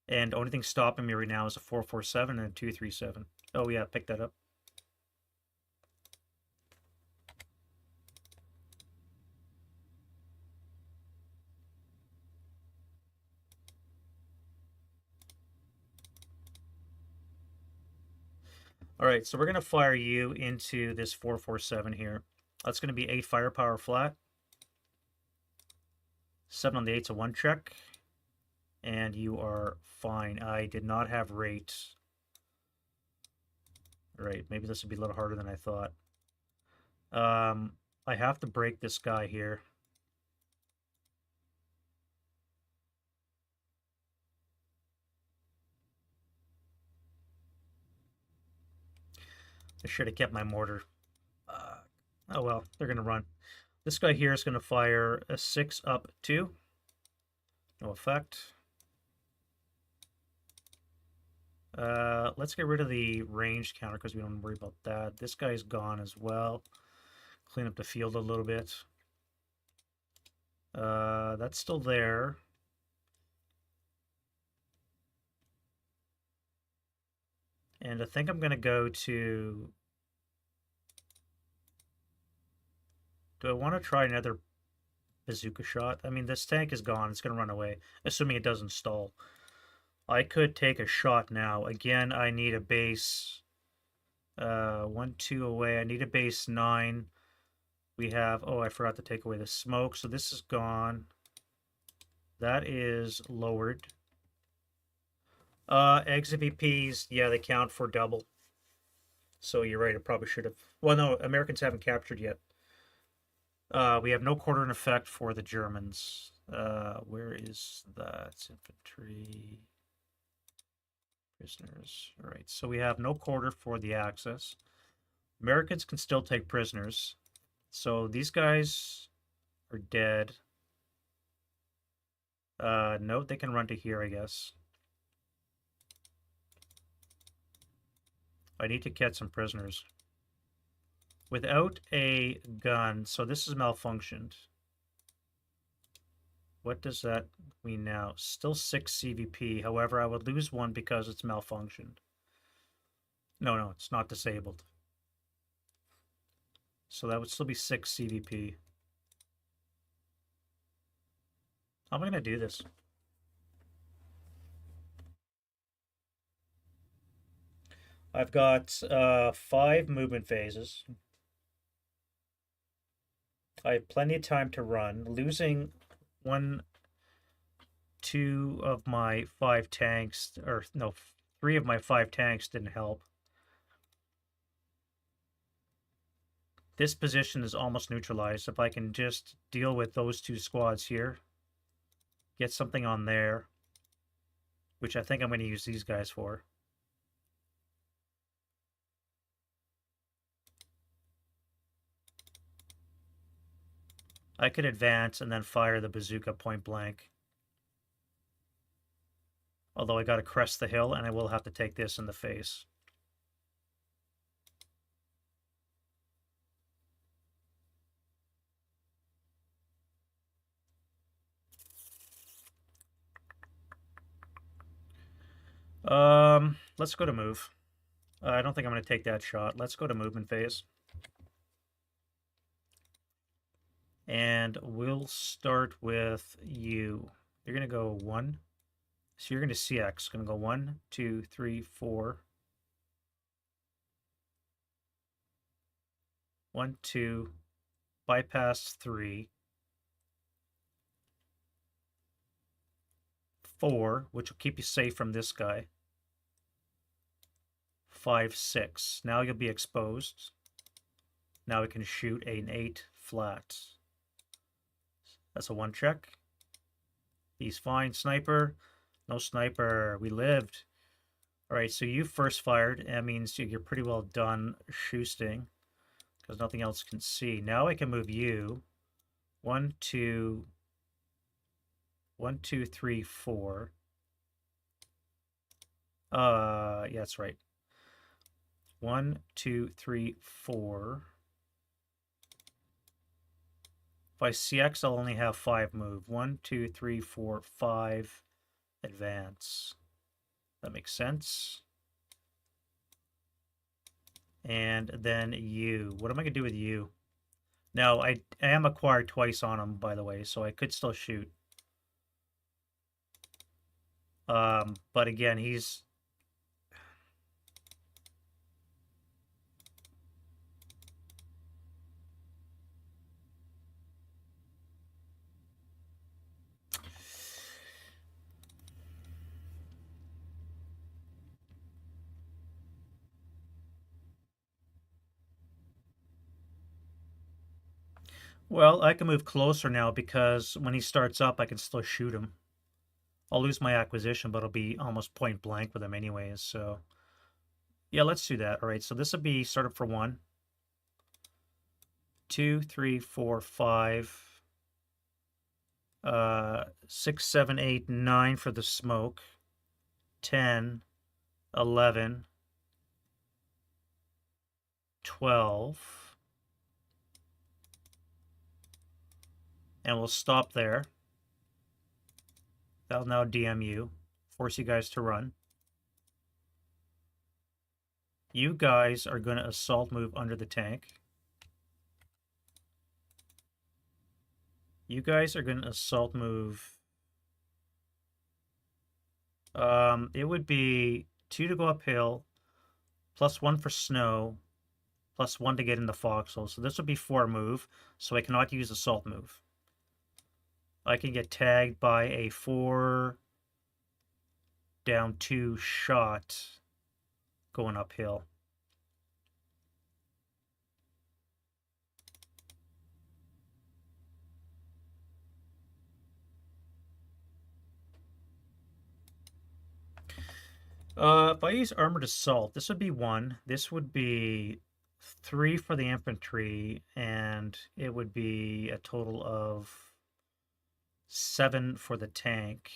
Speaker 1: And the only thing stopping me right now is a 447 and a 237. Oh yeah, pick that up. All right, so we're going to fire you into this 447 here. That's going to be 8 firepower flat. 7 on the 8's a 1 check. And you are fine. I did not have rate. All right, maybe this would be a little harder than I thought. I have to break this guy here. I should have kept my mortar. Oh well, they're going to run. This guy here is going to fire a 6 up 2. No effect. Let's get rid of the range counter because we don't worry about that. This guy's gone as well. Clean up the field a little bit. That's still there. And I think I'm going to go to... Do I want to try another bazooka shot? I mean, this tank is gone. It's going to run away, assuming it doesn't stall. I could take a shot now. Again, I need a base 1, 2 away. I need a base 9. We have... Oh, I forgot to take away the smoke. So this is gone. That is lowered. Exit VPs, yeah, they count for double. So you're right, it probably should have... Well, no, Americans haven't captured yet. We have no quarter in effect for the Germans. Where is that? Infantry... Prisoners. All right, so we have no quarter for the Axis. Americans can still take prisoners. So these guys are dead. No, they can run to here, I guess. I need to catch some prisoners. Without a gun, so this is malfunctioned. What does that mean now? Still 6 CVP. However, I would lose 1 because it's malfunctioned. No, it's not disabled. So that would still be 6 CVP. How am I going to do this? I've got 5 movement phases. I have plenty of time to run. Losing 2 of my 5 tanks, or no, 3 of my 5 tanks didn't help. This position is almost neutralized. If I can just deal with those 2 squads here, get something on there, which I think I'm going to use these guys for. I could advance and then fire the bazooka point blank. Although I got to crest the hill and I will have to take this in the face. Let's go to move. I don't think I'm going to take that shot. Let's go to movement phase. And we'll start with you. You're going to go 1. So you're going to CX. Going to go 1, 2, 3, 4. 1, 2. Bypass 3. 4, which will keep you safe from this guy. 5, 6. Now you'll be exposed. Now we can shoot an 8 flat. That's a 1 check. He's fine. Sniper. No sniper. We lived. All right, so you first fired. That means you're pretty well done shooting because nothing else can see. Now I can move you. 1, 2, 1, 2, 3, 4. Yeah, that's right. 1, 2, 3, 4. If I CX, I'll only have 5 move. 1, 2, 3, 4, 5. Advance. That makes sense. And then you. What am I going to do with you? Now, I am acquired twice on him, by the way, so I could still shoot. But again, he's... Well, I can move closer now because when he starts up, I can still shoot him. I'll lose my acquisition, but it'll be almost point blank with him anyways, so... Yeah, let's do that. All right, so this will be started for 1. 2, 3, 4, 5. 6, 7, 8, 9 for the smoke. 10. 11, 12, and we'll stop there. That'll now DM you, force you guys to run. You guys are going to assault move under the tank. You guys are going to assault move. It would be 2 to go uphill, +1 for snow, +1 to get in the foxhole. So this would be 4 move, so I cannot use assault move. I can get tagged by a 4 down 2 shot going uphill. If I use armored assault, this would be 1. This would be 3 for the infantry, and it would be a total of 7 for the tank.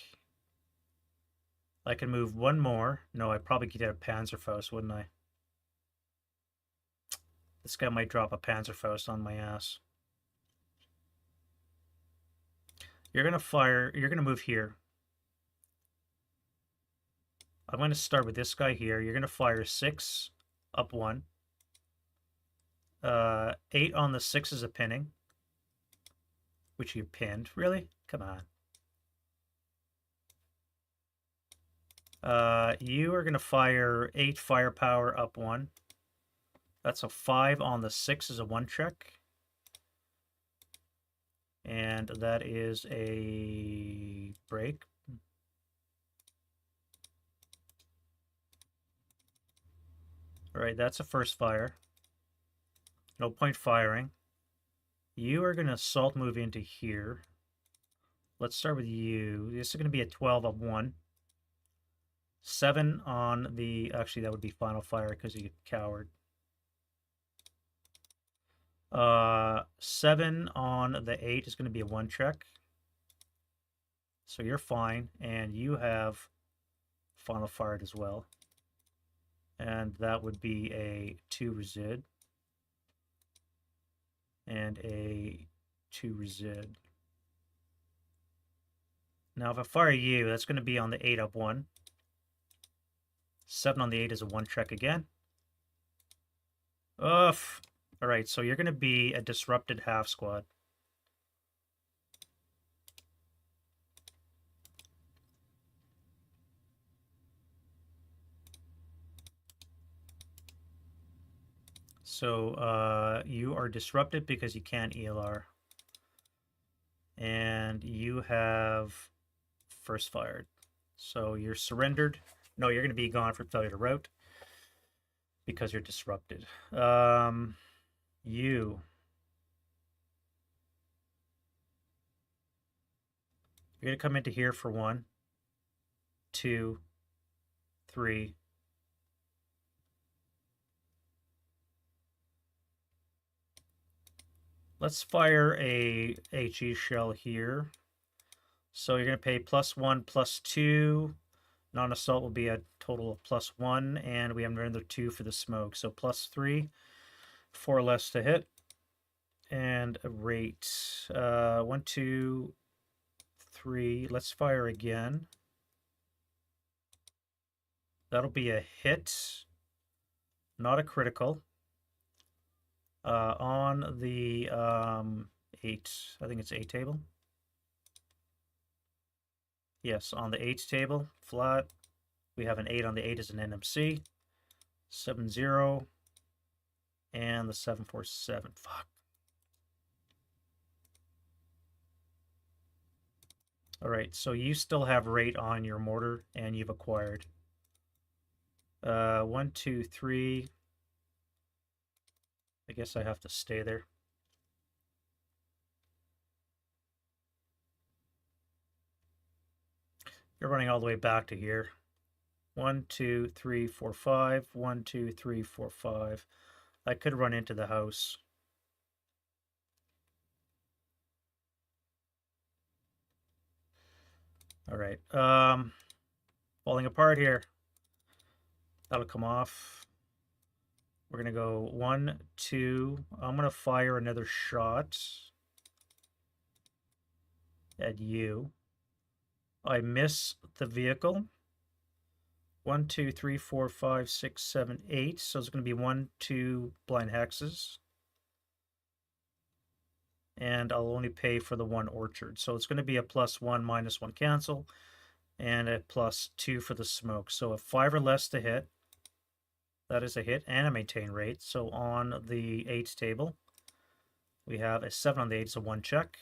Speaker 1: I can move 1 more. No, I probably could get a Panzerfaust, wouldn't I? This guy might drop a Panzerfaust on my ass. You're going to fire. You're going to move here. I'm going to start with this guy here. You're going to fire 6, up 1. 8 on the 6 is a pinning, which you pinned. Really? Come on. You are going to fire 8 firepower, up 1. That's a 5 on the 6 is a 1 check. And that is a break. All right, that's a first fire. No point firing. You are going to assault move into here. Let's start with you. This is going to be a 12 of 1. 7 on the... Actually, that would be final fire because you coward. 7 on the 8 is going to be a 1 check. So you're fine. And you have final fired as well. And that would be a 2 resid. And a 2 resid. Now if I fire you, that's going to be on the 8 up 1. 7 on the 8 is a 1 check again. Oof. Alright, so you're going to be a disrupted half squad. So you are disrupted because you can't ELR. And you have first fired. So you're surrendered. No, you're going to be gone for failure to route because you're disrupted. You're going to come into here for 1, 2, 3. Let's fire a HE shell here. So you're going to pay +1, +2. Non-assault will be a total of +1, and we have another 2 for the smoke. So +3, 4 less to hit. And a rate. 1, 2, 3. Let's fire again. That'll be a hit. Not a critical. On the 8, I think it's 8 table. Yes, on the 8 table, flat. We have an 8 on the 8 as an NMC. 7-0. And the 747. Fuck. Alright, so you still have rate on your mortar, and you've acquired. 1, 2, 3. I guess I have to stay there. You're running all the way back to here. 1, 2, 3, 4, 5. 1, 2, 3, 4, 5. I could run into the house. All right. Falling apart here. That'll come off. We're going to go 1, 2. I'm going to fire another shot at you. I miss the vehicle. 1, 2, 3, 4, 5, 6, 7, 8. So it's going to be 1, 2 blind hexes. And I'll only pay for the 1 orchard. So it's going to be a +1, -1 cancel, and a +2 for the smoke. So a 5 or less to hit. That is a hit and a maintain rate. So on the 8 table, we have a 7 on the 8, so 1 check.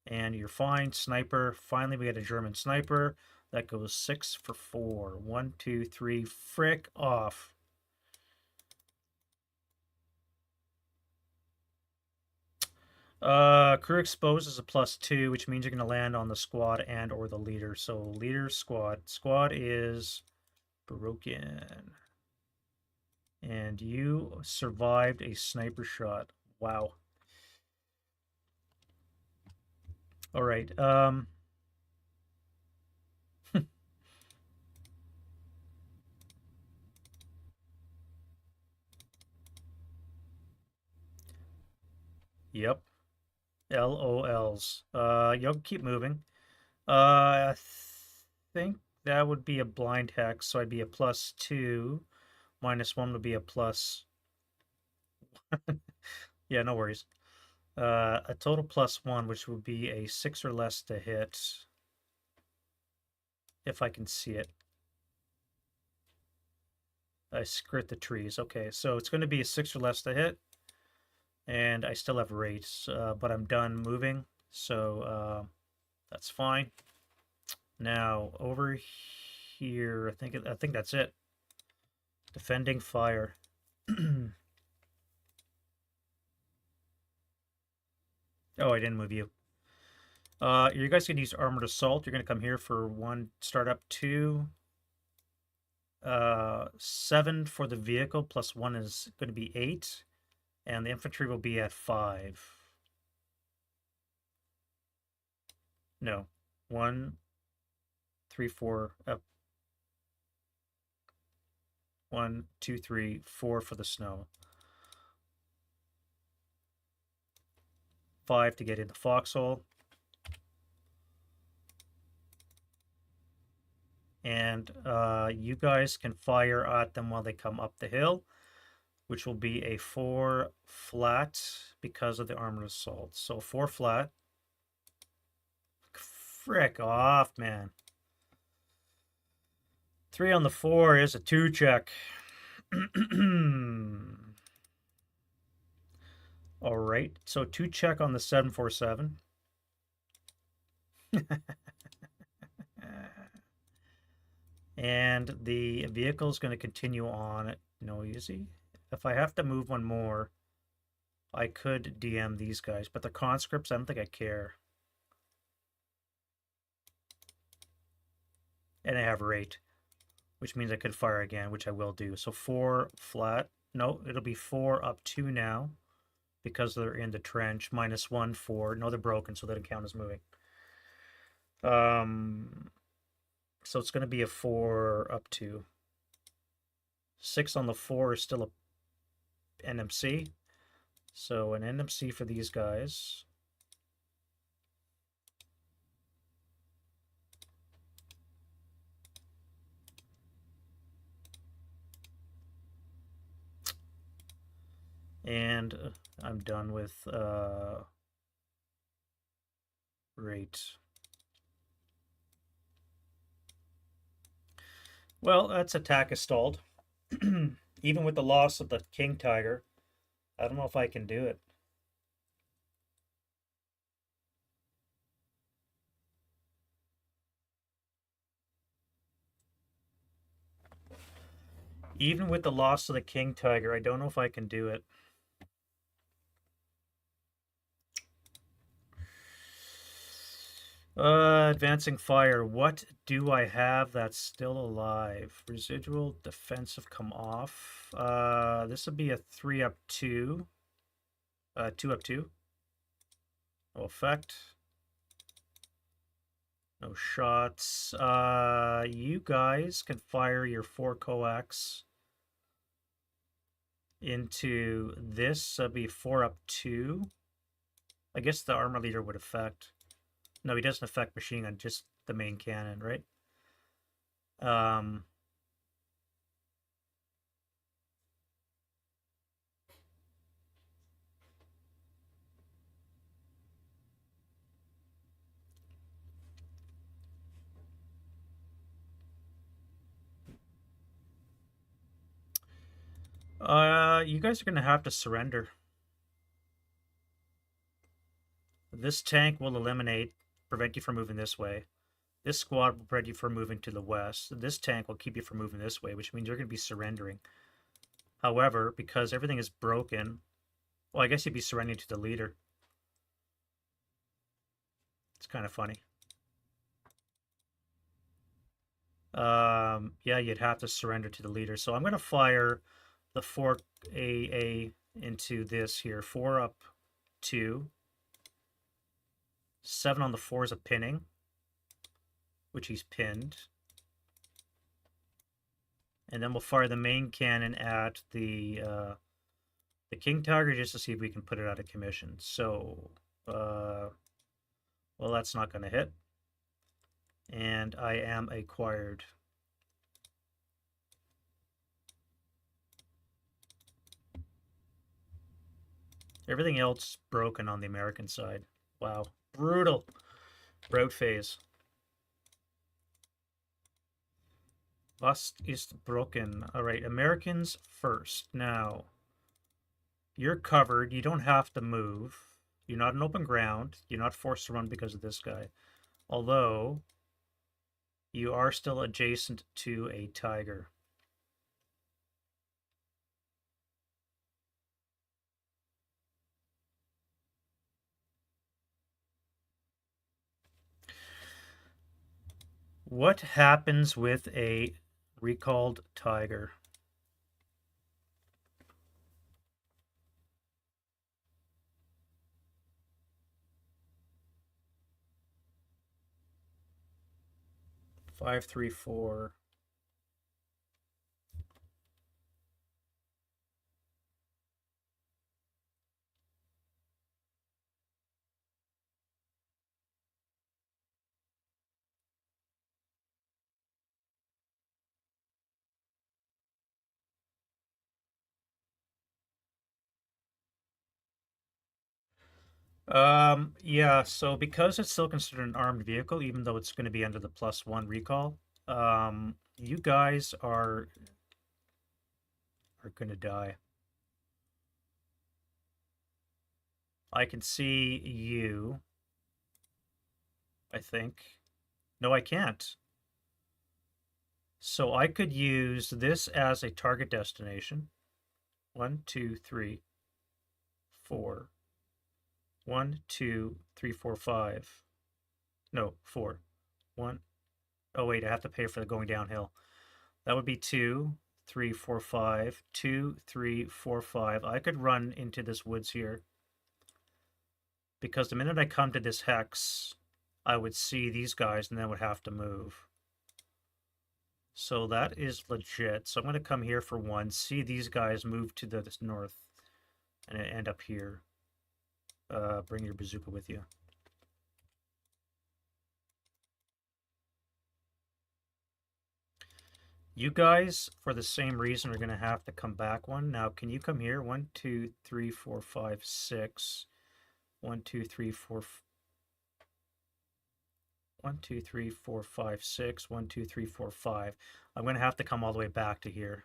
Speaker 1: And you're fine. Sniper. Finally, we get a German sniper. That goes 6 for 4. 1, 2, 3. Frick off. Crew exposed is a +2, which means you're going to land on the squad and or the leader. So leader, squad. Squad is broken. And you survived a sniper shot. Wow. All right. Yep. LOLs. You'll keep moving. I think that would be a blind hex, so I'd be a +2. -1 would be a plus. Yeah, no worries. A total +1, which would be a 6 or less to hit. If I can see it. I skirt the trees. Okay, so it's going to be a 6 or less to hit. And I still have rates, but I'm done moving, so that's fine. Now over here, I think that's it. Defending fire. Oh, I didn't move you. You guys can use armored assault. You're gonna come here for 1 startup, 2. 7 for the vehicle, +1 is going to be 8. And the infantry will be at 5. No. 1, 3, 4. 1, 2, 3, 4 for the snow. 5 to get in the foxhole. And you guys can fire at them while they come up the hill, which will be a 4 flat because of the armored assault. So 4 flat. Frick off, man. 3 on the 4 is a 2 check. All right, so 2 check on the 747. And the vehicle is going to continue on noisy. If I have to move 1 more, I could DM these guys, but the conscripts, I don't think I care. And I have rate, which means I could fire again, which I will do. So 4 flat. No, it'll be 4 up 2 now because they're in the trench. -1, 4. No, they're broken, so they don't count as moving. So it's going to be a 4 up 2. 6 on the 4 is still a NMC. So an NMC for these guys. And I'm done with rate. Well, that's attack is stalled. Even with the loss of the King Tiger, I don't know if I can do it. Even with the loss of the King Tiger, I don't know if I can do it. Advancing fire. What do I have that's still alive? Residual defensive come off. This would be a 3 up 2. 2 up 2. No effect. No shots. You guys can fire your 4 coax into this. That'd be 4 up 2. I guess the armor leader would affect. No, he doesn't affect machine gun, just the main cannon, right? Um, you guys are gonna have to surrender. This tank will prevent you from moving this way. This squad will prevent you from moving to the west. This tank will keep you from moving this way, which means you're going to be surrendering. However, because everything is broken, well, I guess you'd be surrendering to the leader. It's kind of funny. Yeah, you'd have to surrender to the leader. So I'm going to fire the 4 AA into this here. 4 up 2. 7 on the 4 is a pinning, which he's pinned. And then we'll fire the main cannon at the King Tiger just to see if we can put it out of commission. So, well, that's not going to hit. And I am acquired. Everything else broken on the American side. Wow. Brutal. Road phase. Was ist broken. All right, Americans first. Now, you're covered. You don't have to move. You're not in open ground. You're not forced to run because of this guy. Although, you are still adjacent to a tiger. What happens with a recalled tiger? Five, three, four. Yeah, so because it's still considered an armed vehicle, even though it's going to be under the +1 recall, you guys are going to die. I can see you, I think. No, I can't. So I could use this as a target destination. 1, 2, 3, 4. 1, 2, 3, 4, 5. No, 4. 1. Oh, wait, I have to pay for the going downhill. That would be 2, 3, 4, 5. 2, 3, 4, 5. I could run into this woods here. Because the minute I come to this hex, I would see these guys and then would have to move. So that is legit. So I'm going to come here for 1, see these guys move to the north, and end up here. Bring your bazooka with you. You guys, for the same reason, are going to have to come back 1. Now, can you come here? 1, 2, 3, 4, 5, 6. 1, 2, 3, 4. 1, 2, 3, 4, 5, 6. 1, 2, 3, 4, 5. I'm going to have to come all the way back to here.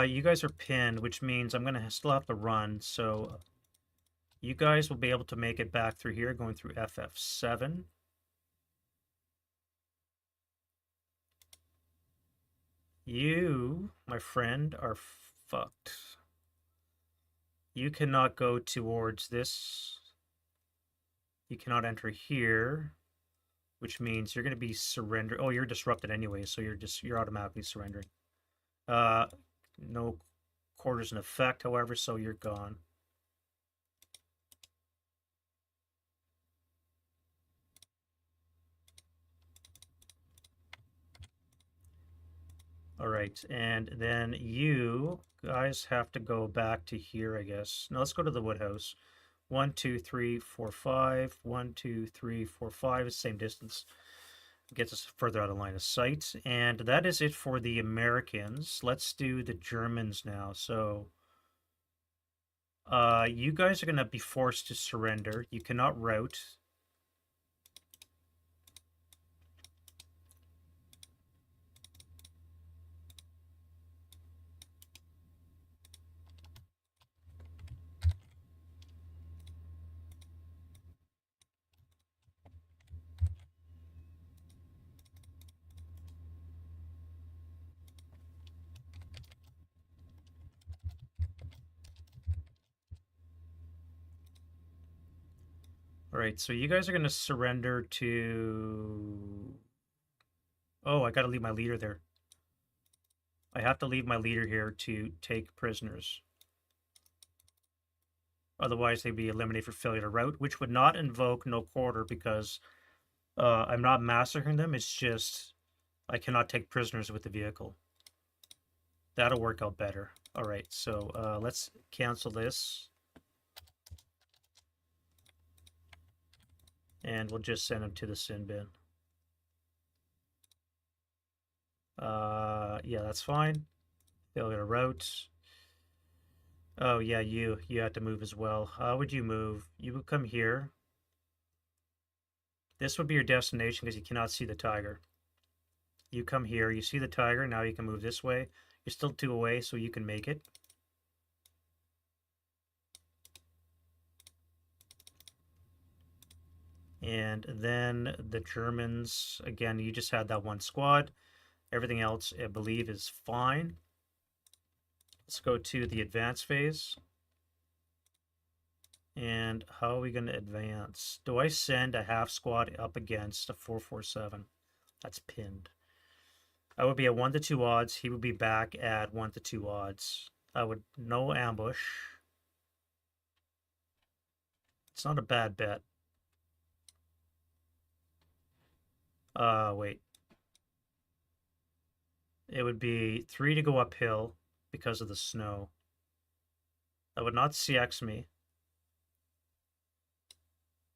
Speaker 1: You guys are pinned, which means I'm going to still have to run. So you guys will be able to make it back through here, going through FF7. You, my friend, are fucked. You cannot go towards this. You cannot enter here. which means you're going to be surrendered. Oh, you're disrupted anyway, so you're automatically surrendering. Uh, no quarters in effect, however, so you're gone. All right, and then you guys have to go back to here, I guess. Now let's go to the woodhouse. 1, 2, 3, 4, 5. 1, 2, 3, 4, 5. It's the same distance. Gets us further out of line of sight. And that is it for the Americans. Let's do the Germans now. So you guys are going to be forced to surrender. You cannot rout. All right, so you guys are going to surrender to... Oh, I got to leave my leader there. I have to leave my leader here to take prisoners. Otherwise, they'd be eliminated for failure to rout, which would not invoke no quarter because I'm not massacring them. It's just I cannot take prisoners with the vehicle. That'll work out better. All right, so let's cancel this. And we'll just send them to the sin bin. Yeah, that's fine. Failure to route. Oh, yeah, you have to move as well. How would you move? You would come here. This would be your destination because you cannot see the tiger. You come here, you see the tiger, now you can move this way. You're still 2 away, so you can make it. And then the Germans, again, you just had that one squad. Everything else, I believe, is fine. Let's go to the advance phase. And how are we going to advance? Do I send a half squad up against a 447? That's pinned. I would be at 1 to 2 odds. He would be back at 1 to 2 odds. I would no ambush. It's not a bad bet. Wait. It would be 3 to go uphill because of the snow. That would not CX me.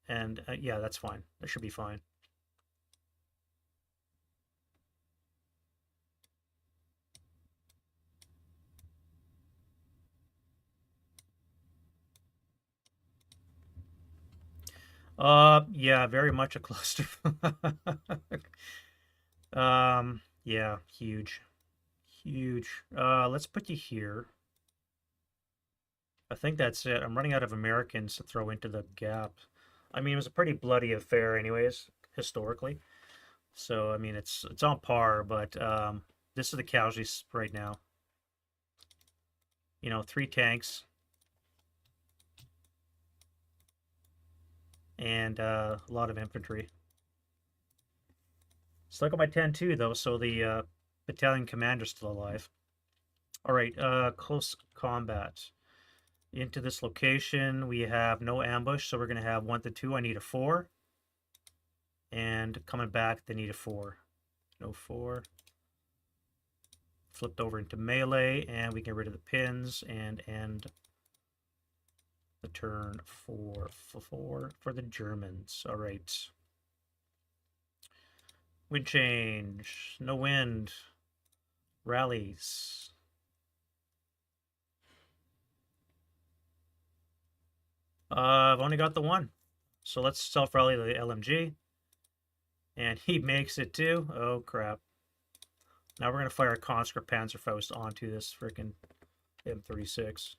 Speaker 1: And yeah, that's fine. That should be fine. Yeah, very much a cluster. Yeah, huge. Huge. Let's put you here. I think that's it. I'm running out of Americans to throw into the gap. I mean, it was a pretty bloody affair anyways, historically. So, I mean, it's on par, but this is the casualties right now. You know, 3 tanks. And a lot of infantry. Still got my 10-2, though, so the battalion commander's still alive. All right, close combat. Into this location, we have no ambush, so we're going to have 1 to 2. I need a 4. And coming back, they need a 4. No 4. Flipped over into melee, and we get rid of the pins and end the turn for the Germans. All right. Wind change. No wind. Rallies. I've only got the 1. So let's self-rally the LMG. And he makes it too. Oh, crap. Now we're going to fire a conscript Panzerfaust onto this freaking M36.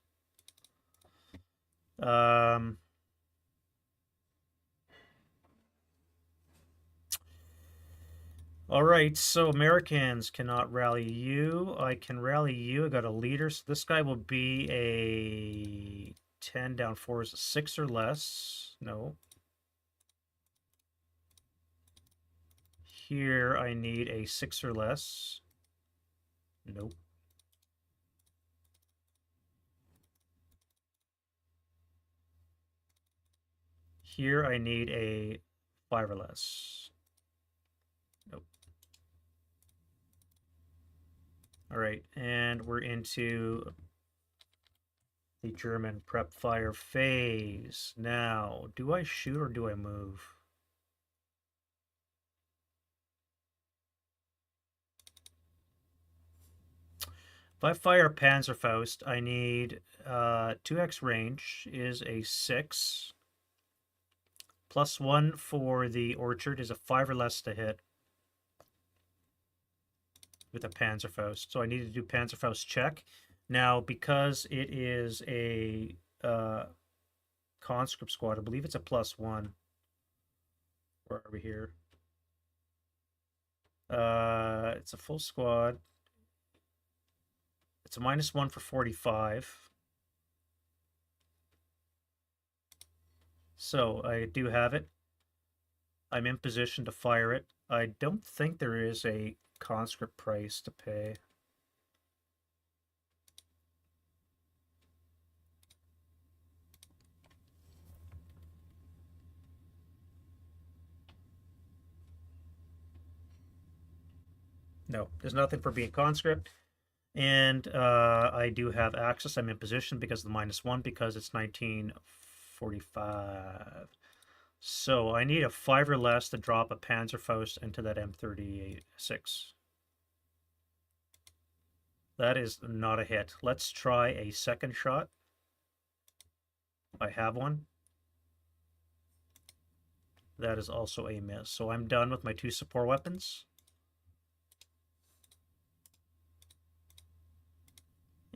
Speaker 1: All right, so Americans cannot rally you. I can rally you. I got a leader. So this guy will be a 10 down 4 is a 6 or less. No. here I need a 6 or less. Nope. Here I need a 5 or less. Nope. All right, and we're into the German prep fire phase. Now, do I shoot or do I move? If I fire Panzerfaust, I need 2x range is a 6. +1 for the Orchard is a 5 or less to hit with a Panzerfaust. So I need to do Panzerfaust check. Now, because it is a conscript squad, I believe it's a +1. Where are we here? It's a full squad. It's a -1 for 45. So I do have it. I'm in position to fire it. I don't think there is a conscript price to pay. No, there's nothing for being conscript. And I do have access. I'm in position because of the -1 because it's 1945. So I need a 5 or less to drop a Panzerfaust into that M36. That is not a hit. Let's try a second shot. I have one. That is also a miss. So I'm done with my 2 support weapons.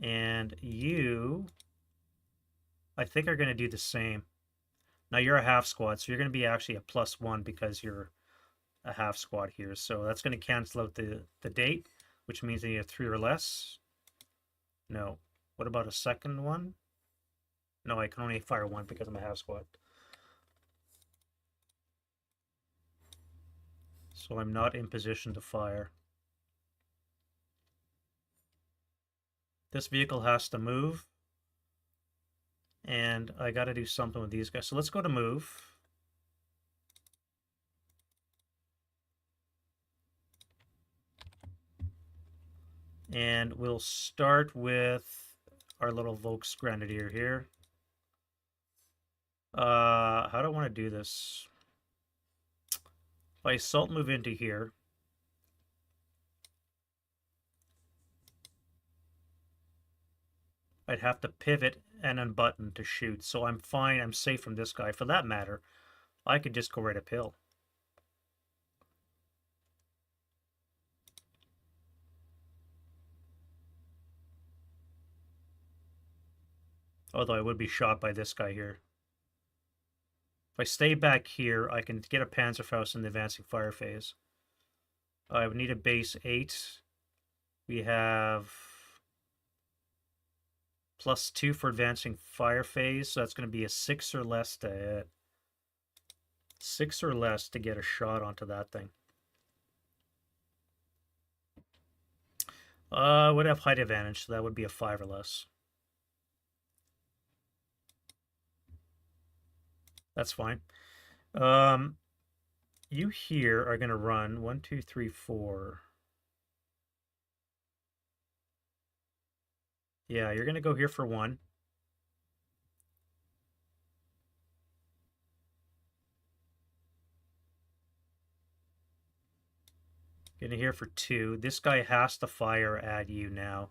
Speaker 1: And you, I think, are going to do the same. Now you're a half squad, so you're going to be actually a +1 because you're a half squad here. So that's going to cancel out the date, which means that you have 3 or less. No. What about a second one? No, I can only fire 1 because I'm a half squad. So I'm not in position to fire. This vehicle has to move. And I got to do something with these guys. So let's go to move. And we'll start with our little Volksgrenadier here. How do I want to do this? If I assault move into here, I'd have to pivot and unbutton to shoot. So I'm fine. I'm safe from this guy. For that matter, I could just go right uphill. Although I would be shot by this guy here. If I stay back here, I can get a Panzerfaust in the advancing fire phase. I would need a base 8. We have +2 for advancing fire phase, so that's going to be a 6 or less to hit. 6 or less to get a shot onto that thing. I would have height advantage, so that would be a 5 or less. That's fine. You here are going to run 1, 2, 3, 4. Yeah, you're going to go here for 1. Gonna here for 2. This guy has to fire at you now.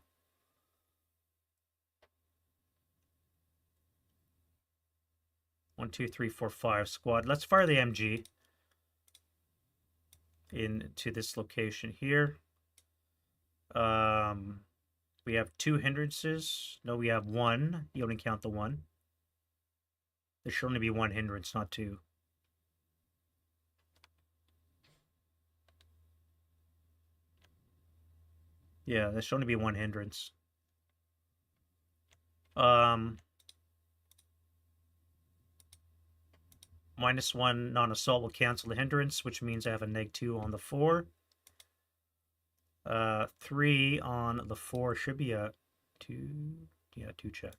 Speaker 1: One, two, three, four, 5 squad. Let's fire the MG into this location here. We have 2 hindrances. No, we have 1. You only count the 1. There should only be 1 hindrance, not 2. Yeah, there should only be 1 hindrance. -1 non-assault will cancel the hindrance, which means I have a -2 on the 4. 3 on the 4 should be a 2. Yeah, 2 check.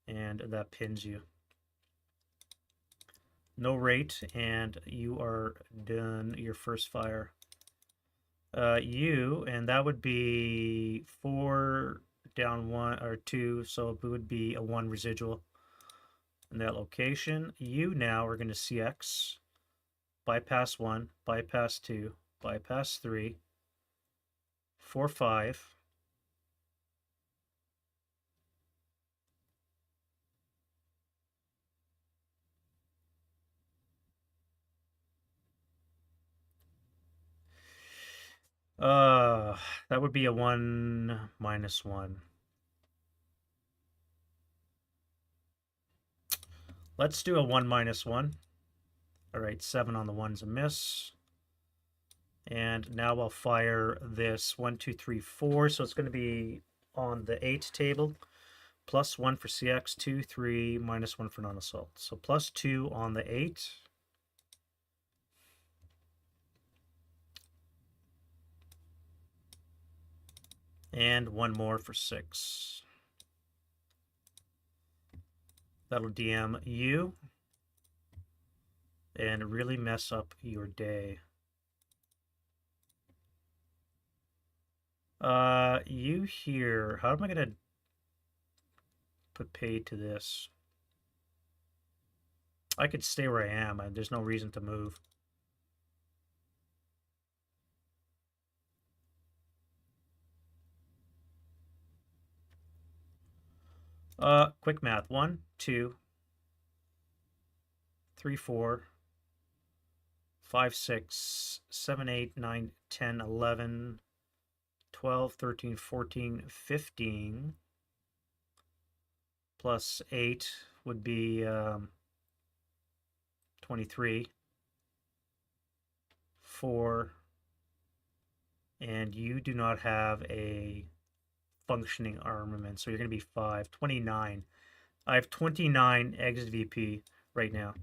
Speaker 1: And that pins you. No rate, and you are done your first fire. And that would be 4 down 1 or 2, so it would be a 1 residual in that location. You now are going to CX, bypass 1, bypass 2, bypass 3, 4, 5. That would be a 1 -1. Let's do a 1 -1. All right, 7 on the 1's a miss. And now I'll fire this 1, 2, 3, 4. So it's going to be on the 8 table. +1 for CX, 2, 3, -1 for non-assault. So +2 on the 8. And 1 more for 6. That'll DM you and really mess up your day. You here, how am I going to put paid to this? I could stay where I am. There's no reason to move. Quick math. 1, 2, 3, 4, 5, 6, 7, 8, 9, 10, 11, 12, 13, 14, 15. Plus 8 would be 23. 4. And you do not have a functioning armament, so you're going to be 5. 29. I have 29 exit VP right now.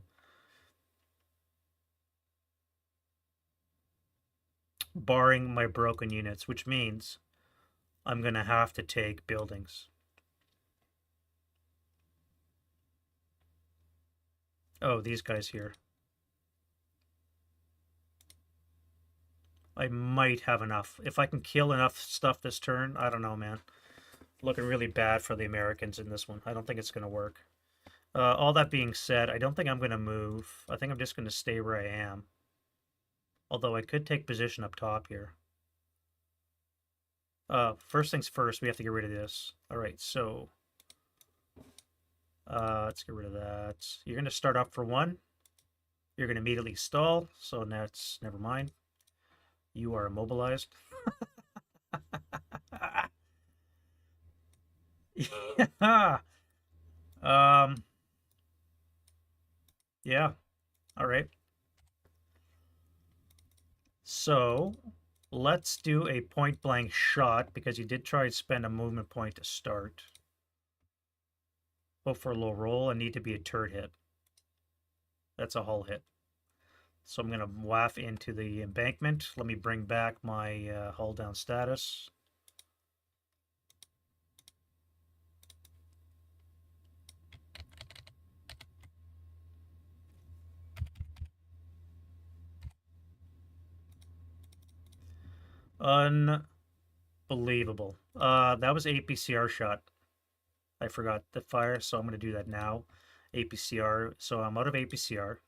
Speaker 1: Barring my broken units, which means I'm going to have to take buildings. Oh, these guys here. I might have enough. If I can kill enough stuff this turn, I don't know, man. Looking really bad for the Americans in this one. I don't think it's going to work. All that being said, I don't think I'm going to move. I think I'm just going to stay where I am. Although I could take position up top here. First things first, we have to get rid of this. All right, so let's get rid of that. You're going to start up for 1. You're going to immediately stall, so that's never mind. You are immobilized. Yeah. Yeah. All right. So let's do a point blank shot because you did try to spend a movement point to start. Hope for a low roll and need to be a turret hit. That's a hull hit. So I'm going to waff into the embankment. Let me bring back my hull down status. Unbelievable. That was APCR shot. I forgot the fire, so I'm going to do that now. APCR. So I'm out of APCR.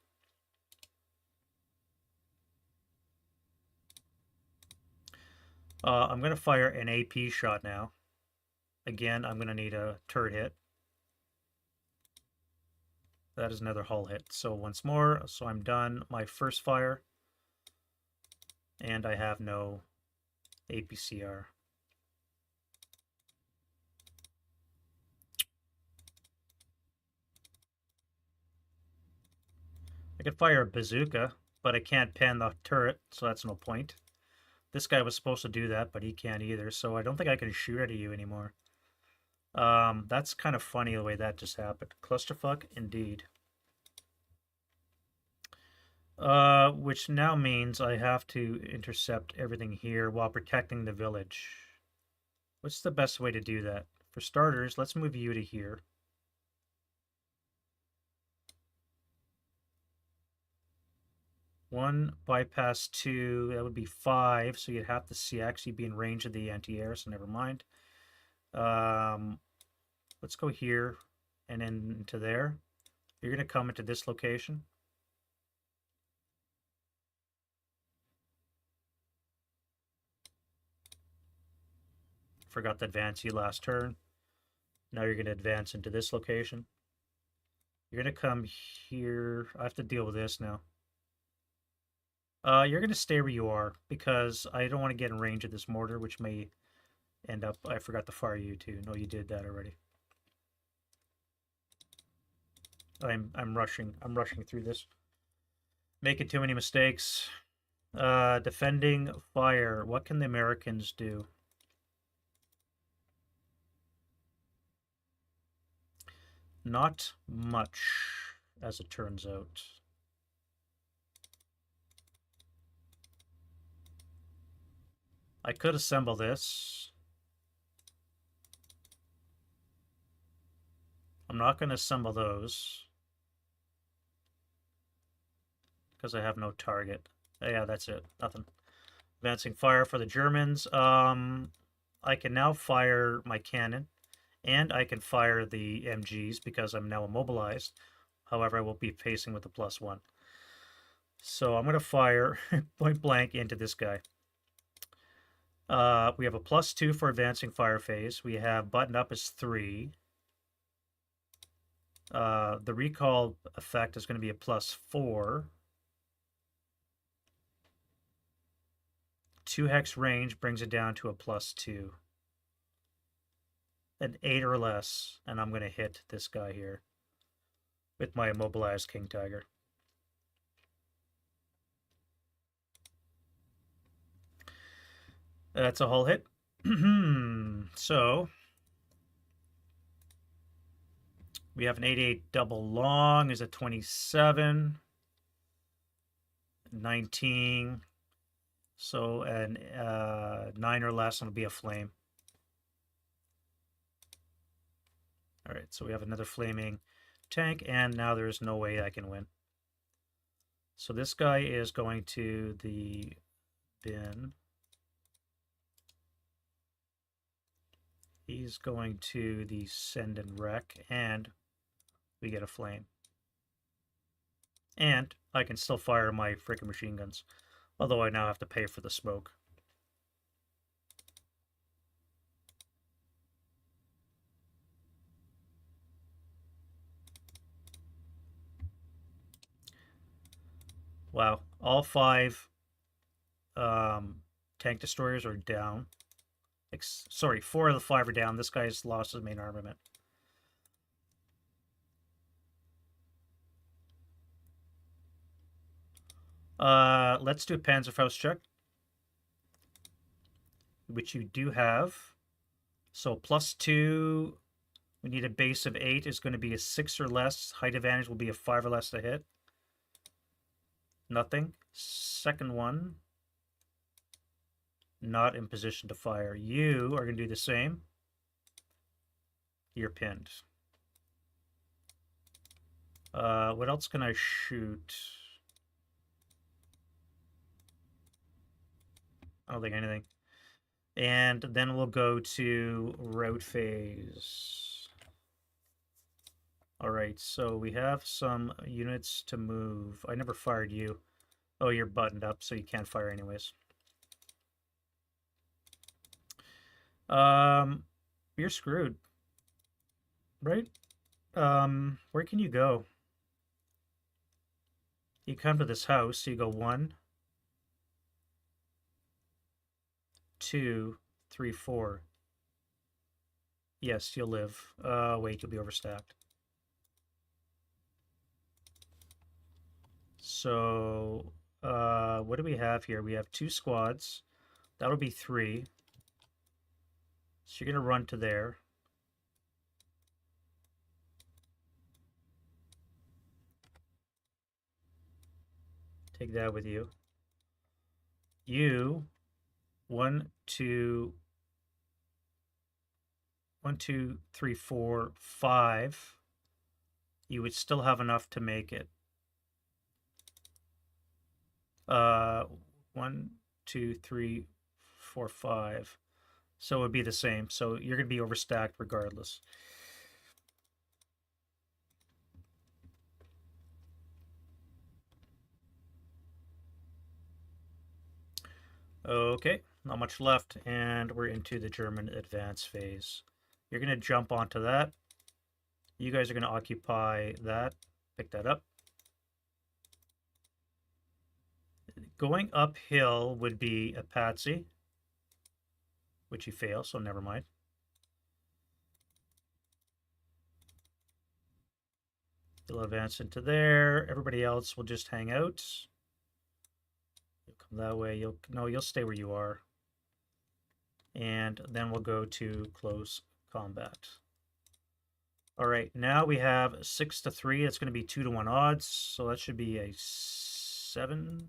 Speaker 1: I'm going to fire an AP shot now. Again, I'm going to need a turret hit. That is another hull hit. So once more, so I'm done my first fire. And I have no APCR. I could fire a bazooka, but I can't pan the turret, so that's no point. This guy was supposed to do that, but he can't either, so I don't think I can shoot at you anymore. That's kind of funny the way that just happened. Clusterfuck, indeed. Which now means I have to intercept everything here while protecting the village. What's the best way to do that? For starters, let's move you to here. One bypass two, that would be five, so you'd have to see actually be in range of the anti-air, so never mind. Let's go here and then into there. You're going to come into this location. Forgot to advance you last turn. Now you're going to advance into this location. You're going to come here. I have to deal with this now. You're going to stay where you are because I don't want to get in range of this mortar, which may end up... I forgot to fire you too. No, you did that already. I'm rushing. I'm rushing through this. Making too many mistakes. Defending fire. What can the Americans do? Not much, as it turns out. I could assemble this. I'm not going to assemble those because I have no target. Oh, yeah, that's it. Nothing. Advancing fire for the Germans. I can now fire my cannon, and I can fire the MGs because I'm now immobilized. However, I will be facing with the +1. So I'm going to fire point blank into this guy. We have a +2 for advancing fire phase. We have button up as 3. The recall effect is going to be a +4. 2 hex range brings it down to a +2. An 8 or less, and I'm going to hit this guy here with my immobilized King Tiger. That's a hull hit. So we have an 88 double long is a 27, 19. So an 9 or less will be a flame. All right, so we have another flaming tank, and now there's no way I can win. So this guy is going to the bin. He's going to the send and wreck, and we get a flame. And I can still fire my freaking machine guns, although I now have to pay for the smoke. Wow, all 5 tank destroyers are down. Sorry, 4 of the 5 are down. This guy's lost his main armament. Let's do a Panzerfaust check, which you do have. So +2, we need a base of 8 is going to be a 6 or less. Height advantage will be a 5 or less to hit. Nothing. Second one, not in position to fire. You are going to do the same. You're pinned. What else can I shoot? I don't think anything. And then we'll go to route phase. All right, so we have some units to move. I never fired you. Oh, you're buttoned up, so you can't fire anyways. You're screwed, right? Where can you go? You come to this house, so you go 1, 2, 3, 4. Yes, you'll live. Wait, you'll be overstacked. So, what do we have here? We have 2 squads. That'll be 3. So you're going to run to there. take that with you. You, 1, 2, 1, 2, 3, 4, 5. You would still have enough to make it. 1, 2, 3, 4, 5. So it would be the same. So you're going to be overstacked regardless. Okay, not much left, and we're into the German advance phase. You're going to jump onto that. You guys are going to occupy that. Pick that up. Going uphill would be a patsy, which you fail, so never mind. You'll advance into there. Everybody else will just hang out. You'll come that way. You'll stay where you are. And then we'll go to close combat. All right, now we have 6 to 3. It's going to be 2 to 1 odds, so that should be a 7.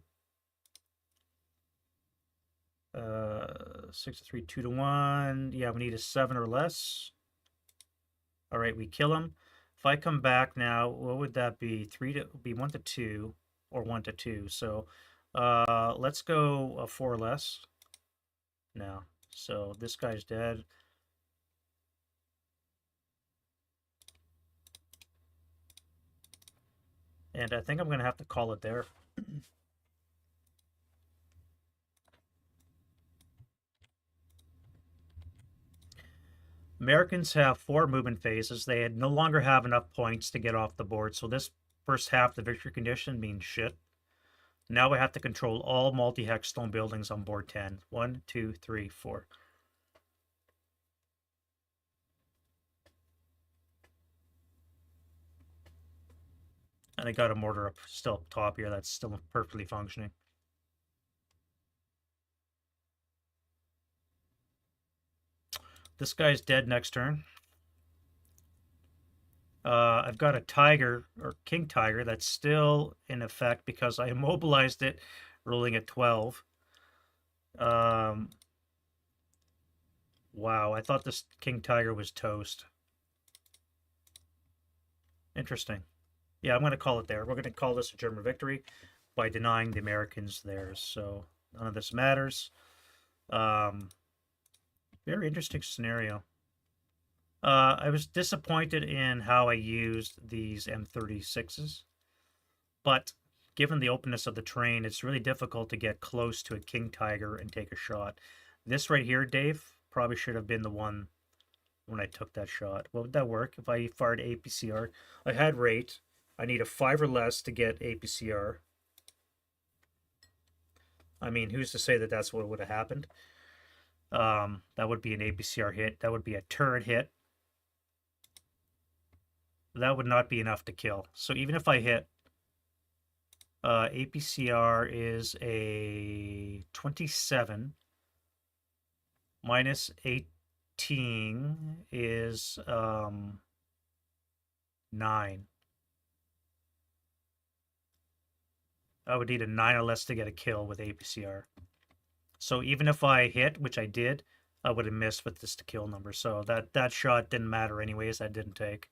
Speaker 1: 6 to 3, 2 to 1. Yeah, we need a 7 or less. All right, we kill him. If I come back now, what would that be? 3 to be 1 to 2 or 1 to 2. So let's go 4 or less now. So this guy's dead. And I think I'm going to have to call it there. Americans have 4 movement phases. They no longer have enough points to get off the board. So this first half, the victory condition means shit. Now we have to control all multi-hex stone buildings on board 10. 1, 2, 3, 4. And I got a mortar up still up top here that's still perfectly functioning. This guy's dead next turn. I've got a tiger, or king tiger, that's still in effect because I immobilized it, rolling at 12. Wow, I thought this king tiger was toast. Interesting. Yeah, I'm going to call it there. We're going to call this a German victory by denying the Americans theirs. So none of this matters. Very interesting scenario. I was disappointed in how I used these M36s, but given the openness of the terrain, it's really difficult to get close to a king tiger and take a shot. This right here, Dave, probably should have been the one when I took that shot. What would that work if I fired APCR? I had rate. I need a 5 or less to get APCR. I mean, who's to say that that's what would have happened? That would be an APCR hit. That would be a turret hit. That would not be enough to kill. So even if I hit, APCR is a 27 minus 18 is 9. I would need a 9 or less to get a kill with APCR. So even if I hit, which I did, I would have missed with this to kill number. So that shot didn't matter anyways. I didn't take.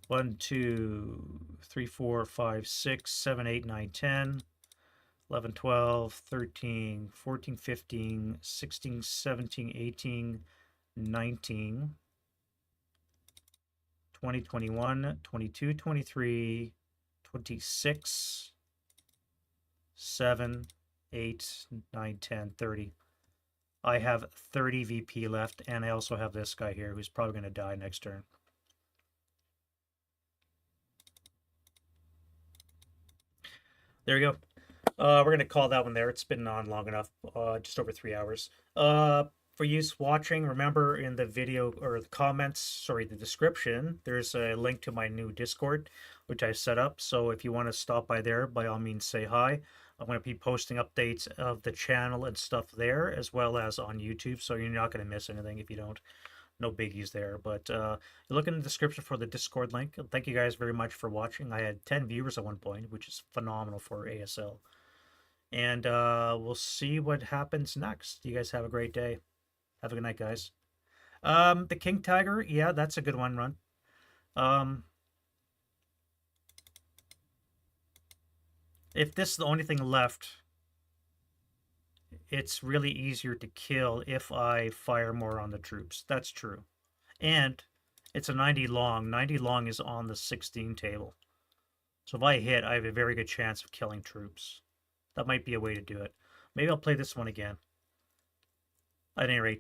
Speaker 1: 1, 2, 3, 4, 5, 6, 7, 8, 9, 10, 11, 12, 13, 14, 15, 16, 17, 18, 19, 20, 21, 22, 23, 26, 7, 8, 9, 10, 30. I have 30 VP left, and I also have this guy here who's probably going to die next turn. There we go. We're going to call that one there. It's been on long enough, just over 3 hours. For you watching, remember in the video or the comments, sorry, the description, there's a link to my new Discord, which I set up. So if you want to stop by there, by all means, say hi. I'm going to be posting updates of the channel and stuff there, as well as on YouTube. So you're not going to miss anything if you don't. no biggies there. But look in the description for the Discord link. Thank you guys very much for watching. I had 10 viewers at one point, which is phenomenal for ASL. And we'll see what happens next. You guys have a great day. Have a good night, guys. The King Tiger, yeah, that's a good one run. If this is the only thing left, it's really easier to kill if I fire more on the troops. That's true. And it's a 90 long. 90 long is on the 16 table. So if I hit, I have a very good chance of killing troops. That might be a way to do it. Maybe I'll play this one again. At any rate,